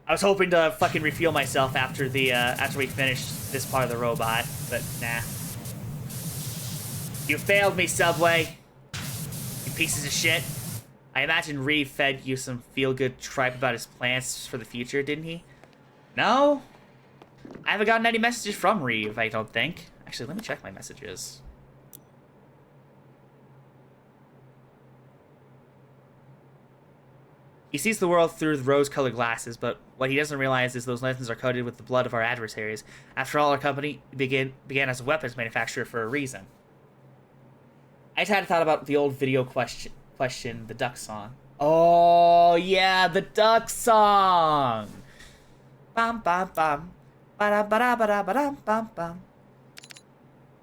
I was hoping to fucking refuel myself after the, after we finish this part of the robot, but nah. You failed me, Subway. You pieces of shit. I imagine Reeve fed you some feel-good tripe about his plans for the future, didn't he? No? I haven't gotten any messages from Reeve, I don't think. Actually, let me check my messages. He sees the world through rose-colored glasses, but what he doesn't realize is those lenses are coated with the blood of our adversaries. After all, our company began as a weapons manufacturer for a reason. I just had a thought about the old video question, the duck song. Oh, yeah, the duck song! Bam, bam, bam. Ba-da, ba-da, ba-da, ba-dum, bam, bam.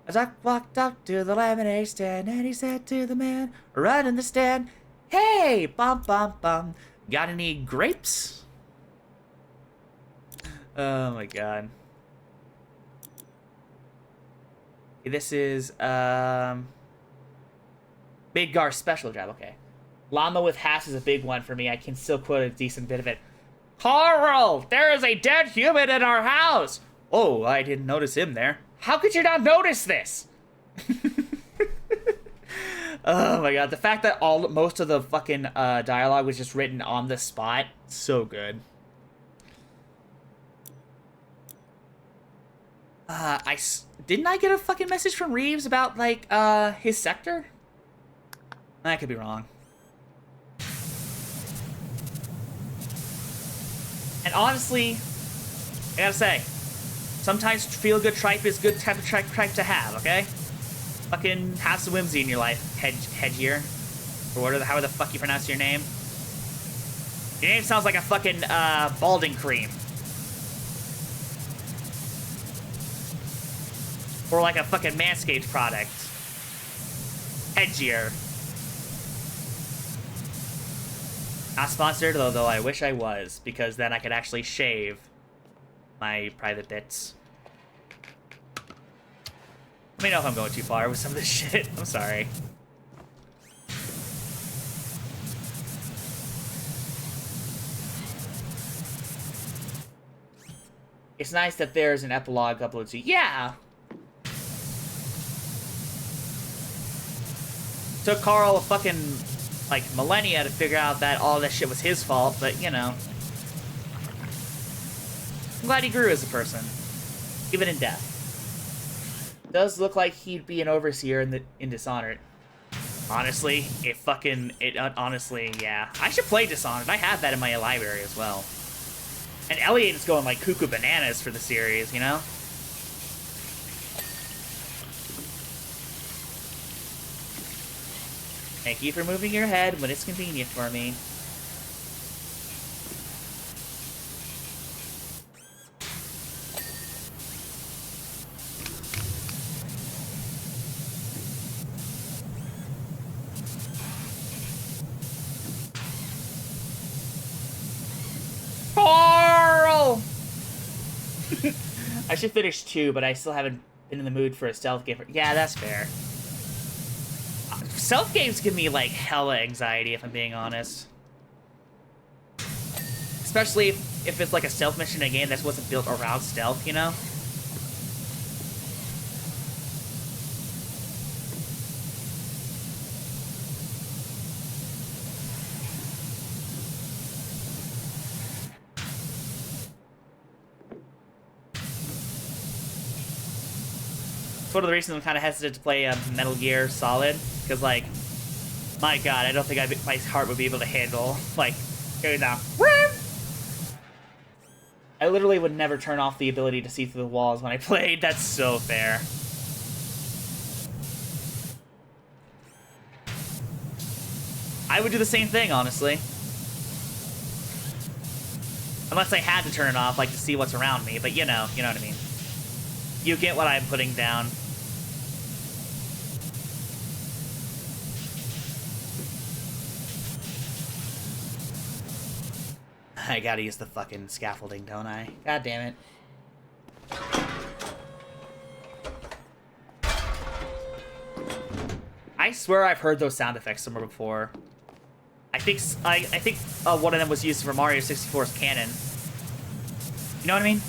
A duck walked up to the lemonade stand, and he said to the man running the stand, "Hey, bum, bum, bum. Got any grapes?" Oh my god. This is, Midgar special job, okay. Llama with hats is a big one for me. I can still quote a decent bit of it. "Carl, there is a dead human in our house." "Oh, I didn't notice him there." "How could you not notice this?" Oh my god, the fact that most of the fucking dialogue was just written on the spot, so good. Didn't I get a fucking message from Reeves about, like, his sector? I could be wrong. And honestly, I gotta say, sometimes feel-good tripe is good type of tripe to have, okay? Fucking have some whimsy in your life, Hedgier. Or how the fuck you pronounce your name? Your name sounds like a fucking, balding cream. Or like a fucking Manscaped product. Hedgier. Not sponsored, though I wish I was, because then I could actually shave my private bits. Let me know if I'm going too far with some of this shit. I'm sorry. It's nice that there's an epilogue uploaded to... Yeah! Took Carl a fucking, like, millennia to figure out that all that shit was his fault, but, you know. I'm glad he grew as a person. Even in death. Does look like he'd be an overseer in Dishonored. Honestly, honestly, yeah. I should play Dishonored. I have that in my library as well. And Elliot is going, like, cuckoo bananas for the series, you know? Thank you for moving your head when it's convenient for me. Carl! I should finish 2, but I still haven't been in the mood for a stealth game. Yeah, that's fair. Stealth games give me, like, hella anxiety, if I'm being honest. Especially if it's, like, a stealth mission in a game that wasn't built around stealth, you know? It's one of the reasons I'm kind of hesitant to play Metal Gear Solid, because, like, my god, I don't think my heart would be able to handle, like, going down. I literally would never turn off the ability to see through the walls when I played. That's so fair. I would do the same thing, honestly. Unless I had to turn it off, like, to see what's around me. But you know what I mean. You get what I'm putting down. I gotta use the fucking scaffolding, don't I? God damn it. I swear I've heard those sound effects somewhere before. I think one of them was used for Mario 64's canon. You know what I mean?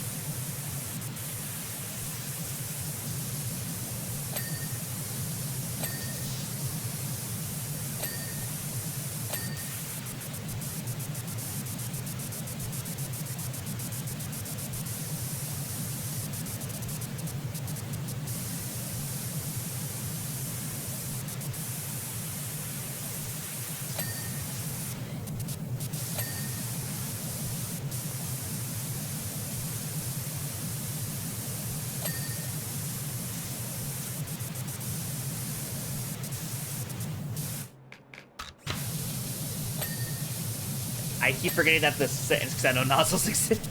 I keep forgetting that this sentence because I know nozzles exist.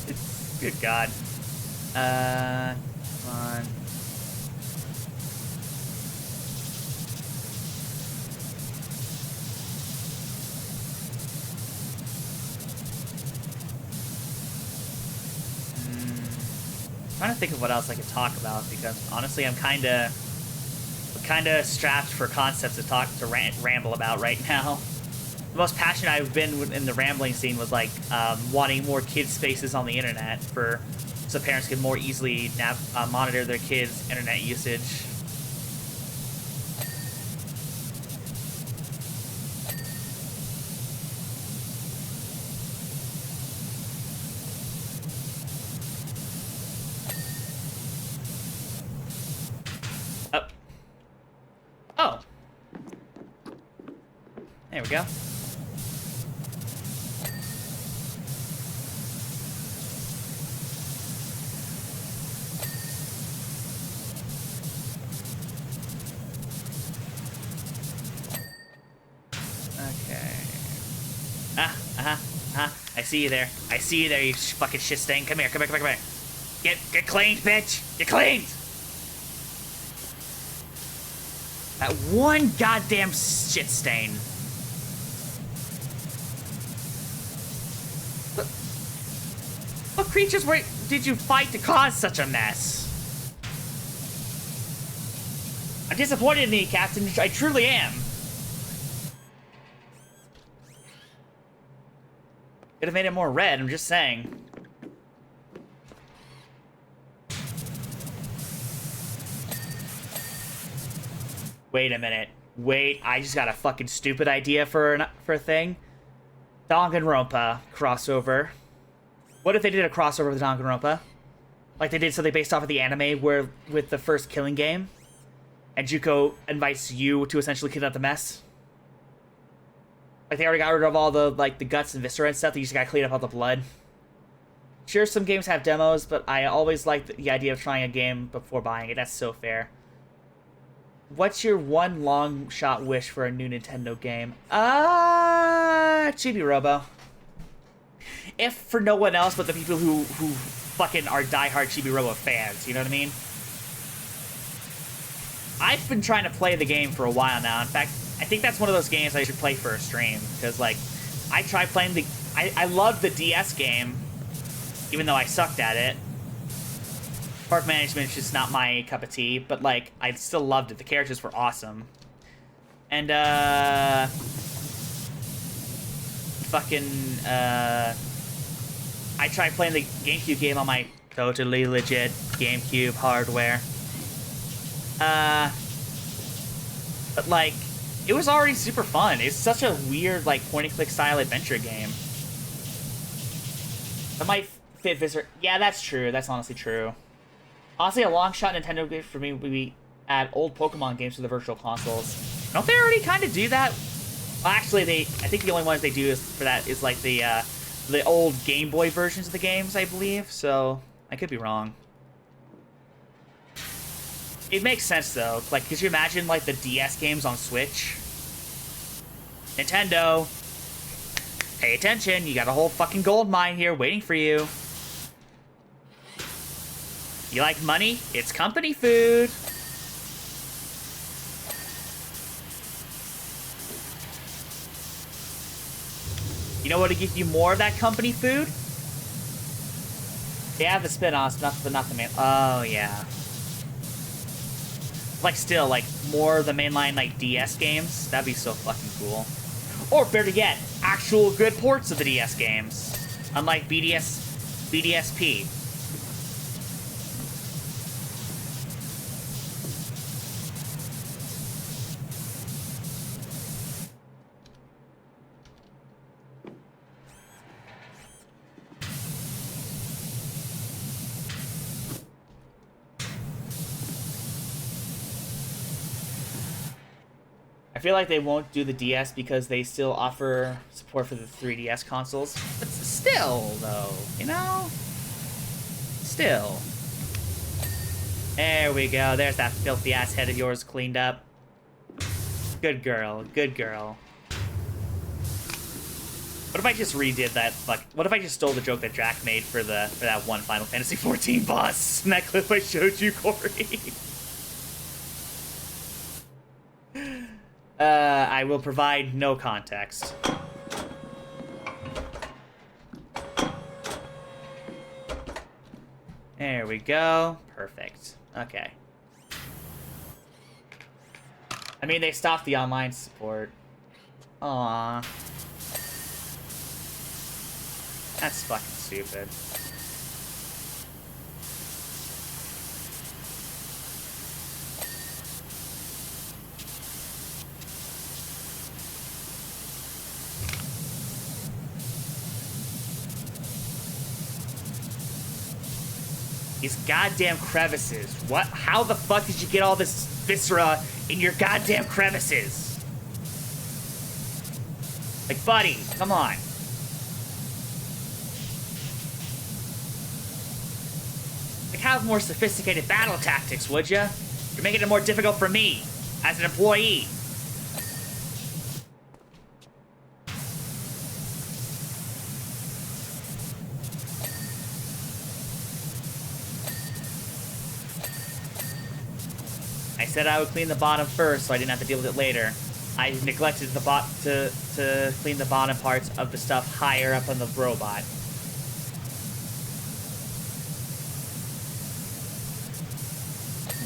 Good god. Come on. Trying to think of what else I could talk about, because honestly I'm kind of strapped for concepts to ramble about right now. The most passionate I've been in the rambling scene was like wanting more kids spaces on the internet so parents can more easily monitor their kids' internet usage. Oh. There we go. I see you there. I see you there, you fucking shit stain. Come here, come here, come here, come here. Get cleaned, bitch. Get cleaned. That one goddamn shit stain. What creatures did you fight to cause such a mess? I'm disappointed in you, Captain. I truly am. Could have made it more red, I'm just saying. Wait a minute. Wait, I just got a fucking stupid idea for a thing. Danganronpa crossover. What if they did a crossover with Danganronpa? Like they did something based off of the anime with the first Killing Game. And Juko invites you to essentially clean up the mess. Like, they already got rid of all the, like, the guts and viscera and stuff. They just gotta clean up all the blood. Sure, some games have demos, but I always like the idea of trying a game before buying it. That's so fair. What's your one long-shot wish for a new Nintendo game? Chibi Robo. If for no one else but the people who fucking are diehard Chibi Robo fans, you know what I mean? I've been trying to play the game for a while now. In fact, I think that's one of those games I should play for a stream, because, like, I tried playing I loved the DS game, even though I sucked at it. Park management is just not my cup of tea, but, like, I still loved it. The characters were awesome. And, I tried playing the GameCube game on my totally legit GameCube hardware. But, like, it was already super fun. It's such a weird, like, point-and-click style adventure game. That might fit Visor. Yeah, that's true. That's honestly true. Honestly, a long-shot Nintendo game for me would be add old Pokemon games to the virtual consoles. Don't they already kind of do that? Well, actually, I think the only ones they do for that is like the old Game Boy versions of the games, I believe. So I could be wrong. It makes sense though. Like, could you imagine like the DS games on Switch? Nintendo, pay attention. You got a whole fucking gold mine here waiting for you. You like money? It's company food. You know what would give you more of that company food? Yeah, the spin-offs, but not the main. Oh yeah. Like still, like more of the mainline like DS games. That'd be so fucking cool. Or better yet, actual good ports of the DS games, unlike BDSP. I feel like they won't do the DS because they still offer support for the 3DS consoles. But still, though, you know? Still. There we go. There's that filthy ass head of yours cleaned up. Good girl. Good girl. What if I just redid that? What if I just stole the joke that Jack made for that one Final Fantasy XIV boss in that clip I showed you, Corey? I will provide no context. There we go. Perfect. Okay. I mean, they stopped the online support. Aww. That's fucking stupid. These goddamn crevices. What? How the fuck did you get all this viscera in your goddamn crevices? Like, buddy, come on. Like, have more sophisticated battle tactics, would ya? You're making it more difficult for me, as an employee. I said I would clean the bottom first, so I didn't have to deal with it later. I neglected the to clean the bottom parts of the stuff higher up on the robot.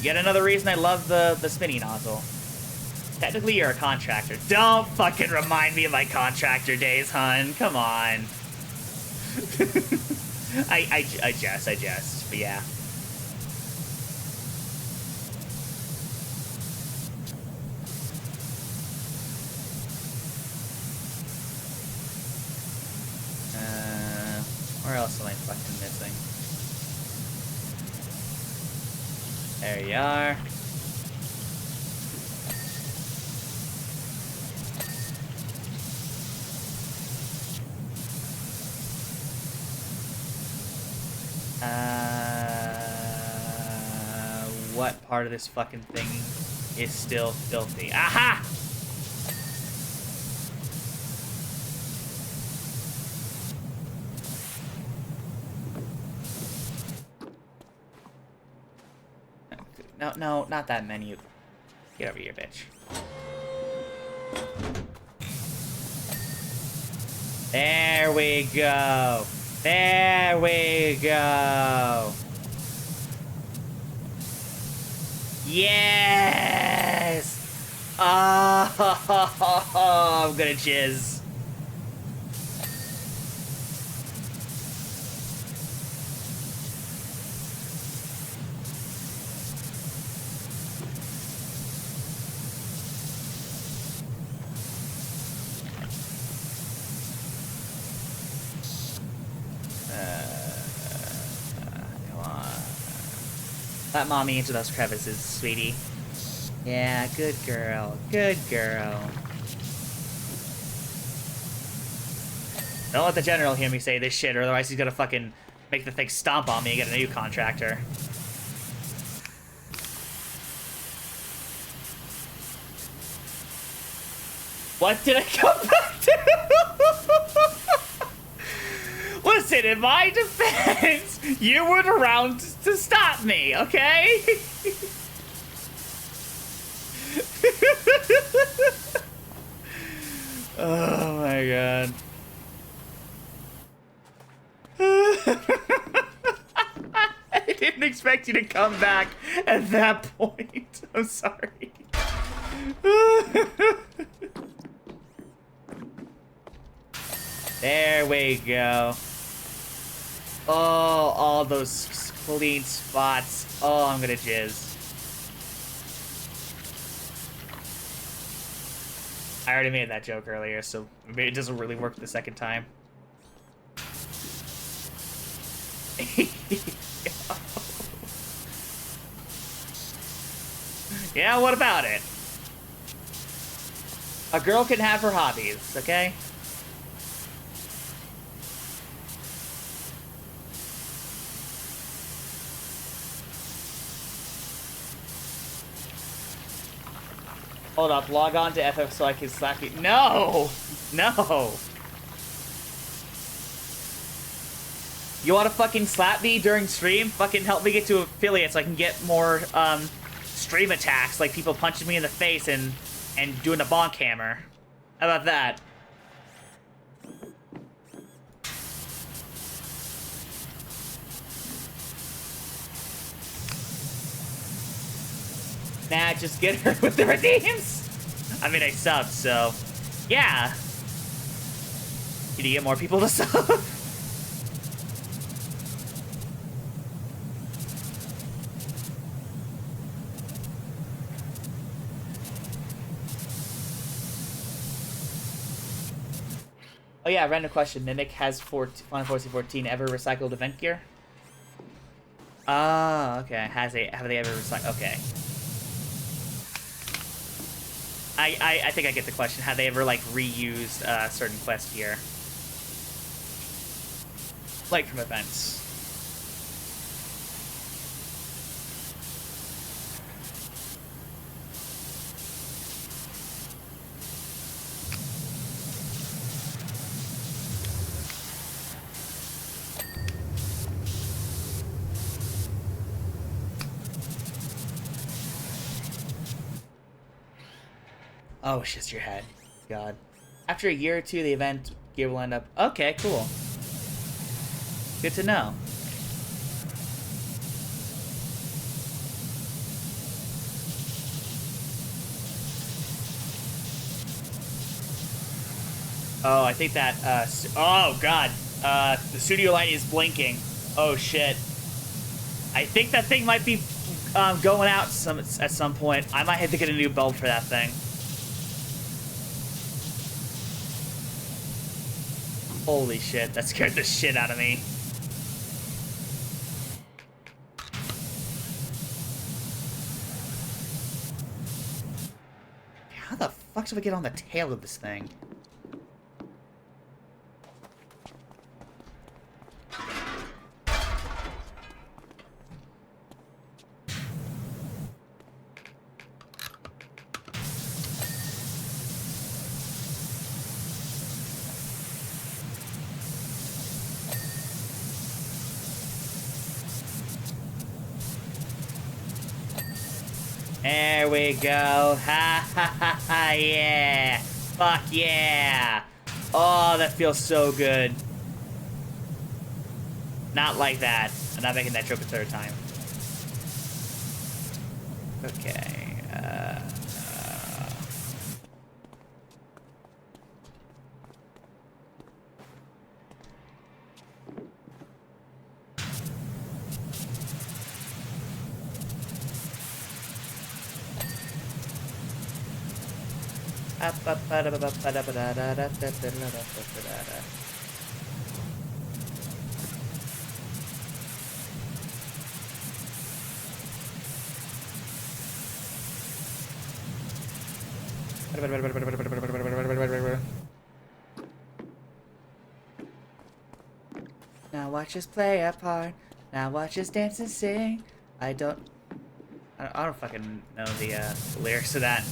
Yet another reason I love the spinning nozzle. Technically, you're a contractor. Don't fucking remind me of my contractor days, hun. Come on. I jest, but yeah. Where else am I fucking missing? There you are. What part of this fucking thing is still filthy? Aha! No, not that many. Get over here, bitch. There we go. There we go. Yes! Oh, I'm gonna jizz. Come on. Let mommy into those crevices, sweetie. Yeah, good girl. Good girl. Don't let the general hear me say this shit, or otherwise he's gonna fucking make the thing stomp on me and get a new contractor. What did I come back to? Listen, in my defense, you weren't around to stop me, okay? Oh my god. I didn't expect you to come back at that point. I'm sorry. There we go. Oh, all those clean spots. Oh, I'm gonna jizz. I already made that joke earlier, so maybe it doesn't really work the second time. Yeah, what about it? A girl can have her hobbies, okay? Hold up, log on to FF so I can slap you. No! No! You wanna fucking slap me during stream? Fucking help me get to affiliate so I can get more, stream attacks, like people punching me in the face and doing a bonk hammer. How about that? Nah, just get her with the redeems. I mean, I subbed, so yeah. Can you get more people to sub? Oh yeah, random question. Mimic has Final Fantasy 14 ever recycled event gear? Ah, okay. Have they ever recycled? Okay. I think I get the question. Have they ever like reused certain quest gear, like from events? Oh, it's just your head. God. After a year or two, the event gear will end up... Okay, cool. Good to know. Oh, I think that, oh, God. The studio light is blinking. Oh, shit. I think that thing might be, going out at some point. I might have to get a new bulb for that thing. Holy shit, that scared the shit out of me. How the fuck should I get on the tail of this thing? There we go. Ha ha ha ha, yeah. Fuck yeah. Oh, that feels so good. Not like that. I'm not making that joke a third time. Okay. Now watch us play a part. Now watch us dance and sing. I don't fucking know the lyrics to that.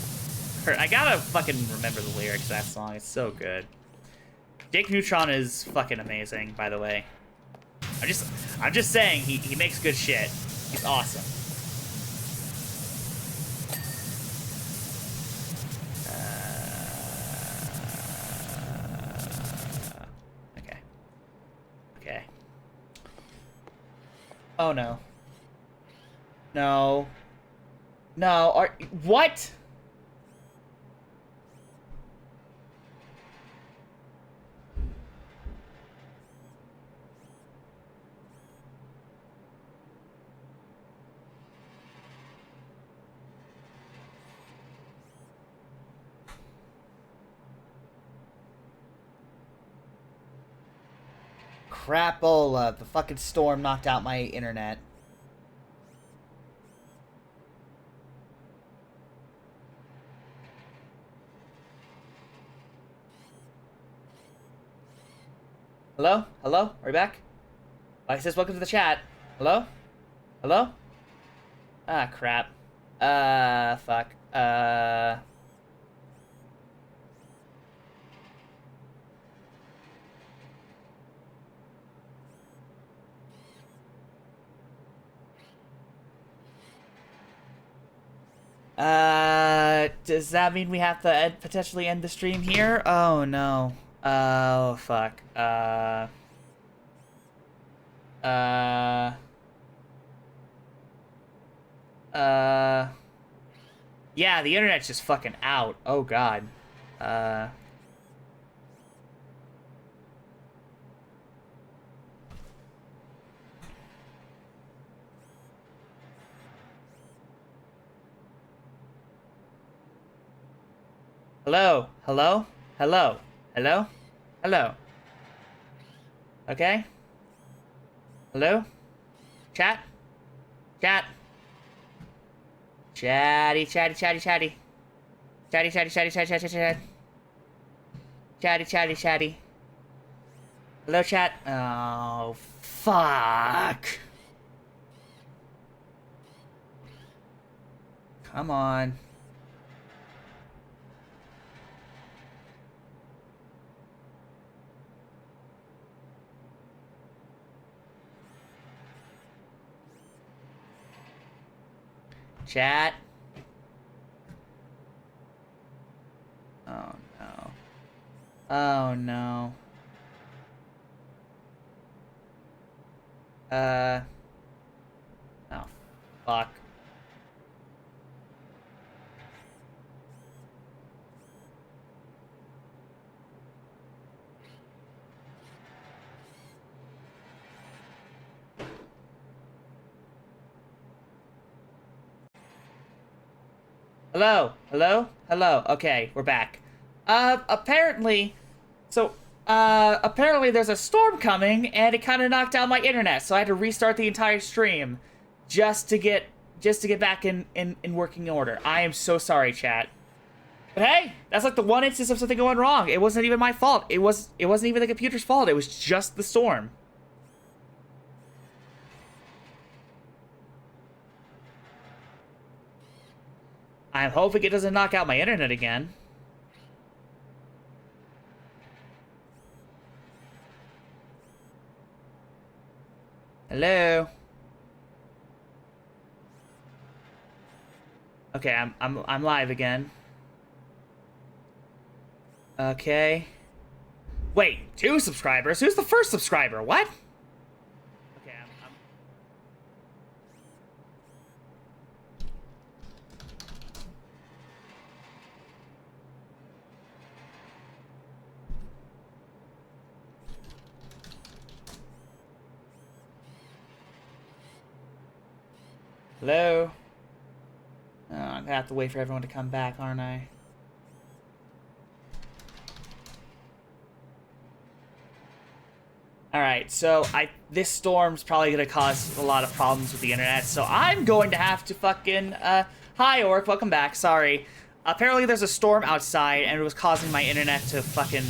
I gotta fucking remember the lyrics to that song. It's so good. Jake Neutron is fucking amazing, by the way. I'm just saying he makes good shit. He's awesome. Okay. Okay. Oh no. No. No. What? Crapola. The fucking storm knocked out my internet. Hello? Hello? Are we back? It says welcome to the chat. Hello? Hello? Ah, crap. Fuck. Does that mean we have to potentially end the stream here? Oh, no. Oh, fuck. Yeah, the internet's just fucking out. Oh, God. Hello? Hello? Hello? Hello? Hello? Okay? Hello? Chat? Chat? Chatty, chatty, chatty, chatty. Chatty, chatty, chatty, chatty, chatty, chatty. Chatty, chatty, chatty. Hello, chat? Oh, fuck. Come on. Chat. Oh no. Oh no. Oh fuck. Hello? Hello? Hello? Okay, we're back. Apparently... So, apparently there's a storm coming, and it kind of knocked out my internet, so I had to restart the entire stream just to get back in working order. I am so sorry, chat. But hey, that's like the one instance of something going wrong. It wasn't even my fault. It wasn't even the computer's fault. It was just the storm. I'm hoping it doesn't knock out my internet again. Hello? Okay, I'm live again. Okay. Wait, 2 subscribers? Who's the first subscriber? What? Okay, I'm... Hello? Oh, I'm gonna have to wait for everyone to come back, aren't I? Alright, so this storm's probably gonna cause a lot of problems with the internet, so I'm going to have to fucking, hi Orc, welcome back, sorry. Apparently there's a storm outside, and it was causing my internet to fucking,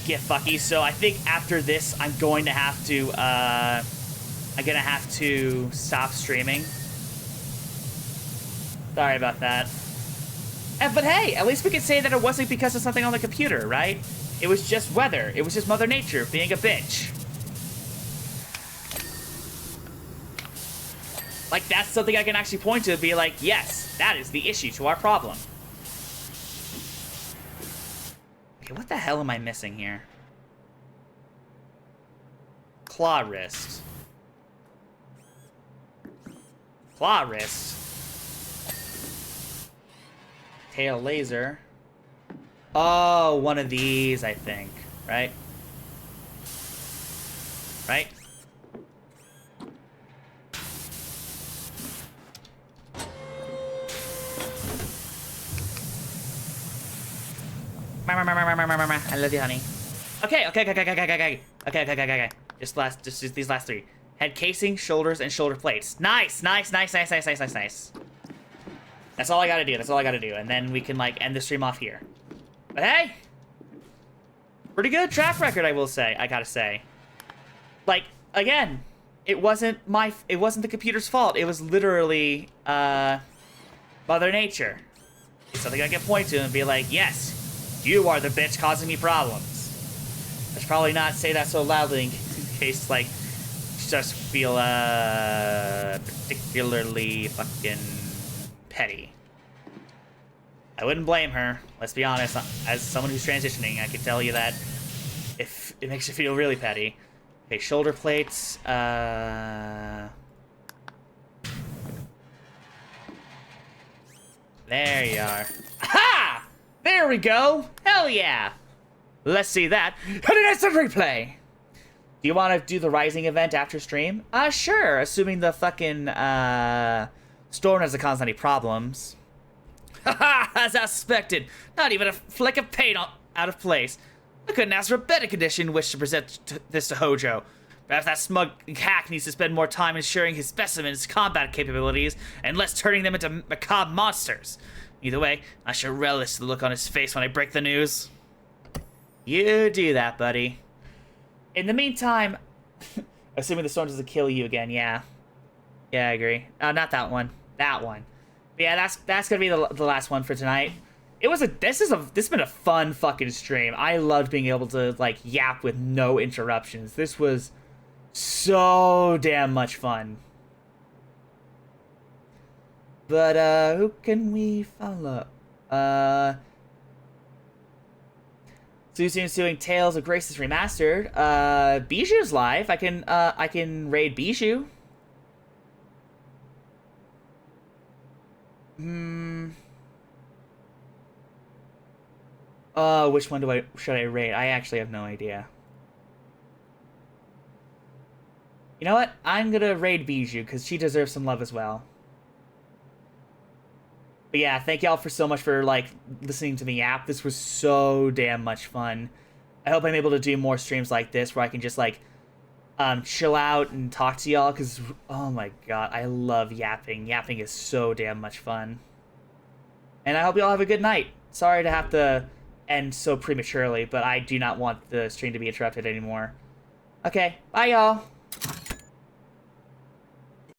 get fucky. So I think after this, I'm going to have to stop streaming. Sorry about that. But hey, at least we can say that it wasn't because of something on the computer, right? It was just weather. It was just Mother Nature being a bitch. Like, that's something I can actually point to and be like, yes, that is the issue to our problem. Okay, what the hell am I missing here? Claw wrist. Claw wrist. Tail laser. Oh, one of these, I think. Right? Right? I love you, honey. Okay. Just these last three. Head casing, shoulders, and shoulder plates. Nice. That's all I gotta do. And then we can, like, end the stream off here. But hey! Pretty good track record, I gotta say. Like, again, it wasn't the computer's fault. It was literally, Mother Nature. It's something I can point to and be like, yes, you are the bitch causing me problems. I should probably not say that so loudly in case, like, she starts to feel, particularly fucking petty. I wouldn't blame her. Let's be honest. As someone who's transitioning, I can tell you that if it makes you feel really petty. Okay, shoulder plates. There you are. Aha! There we go. Hell yeah. Let's see that. And an instant replay. Do you want to do the Rising event after stream? Sure. Assuming the fucking, storm doesn't cause any problems. Haha, as I suspected. Not even a fleck of paint out of place. I couldn't ask for a better condition wish to present this to Hojo. Perhaps that smug hack needs to spend more time ensuring his specimens' combat capabilities and less turning them into macabre monsters. Either way, I shall relish the look on his face when I break the news. You do that, buddy. In the meantime, assuming the storm doesn't kill you again, yeah. Yeah, I agree. Not that one. That one. But yeah, that's gonna be the last one for tonight. This has been a fun fucking stream. I loved being able to, like, yap with no interruptions. This was so damn much fun. But who can we follow? Suzu's doing Tales of Graces Remastered. Bijou's live. I can raid Bijou. Which one should I raid? I actually have no idea. You know what? I'm gonna raid Bijou, because she deserves some love as well. But yeah, thank y'all for so much for, like, listening to me yap. This was so damn much fun. I hope I'm able to do more streams like this where I can just, like, chill out and talk to y'all, because, oh my god, I love yapping. Yapping is so damn much fun. And I hope y'all have a good night. Sorry to have to end so prematurely, but I do not want the stream to be interrupted anymore. Okay, bye y'all.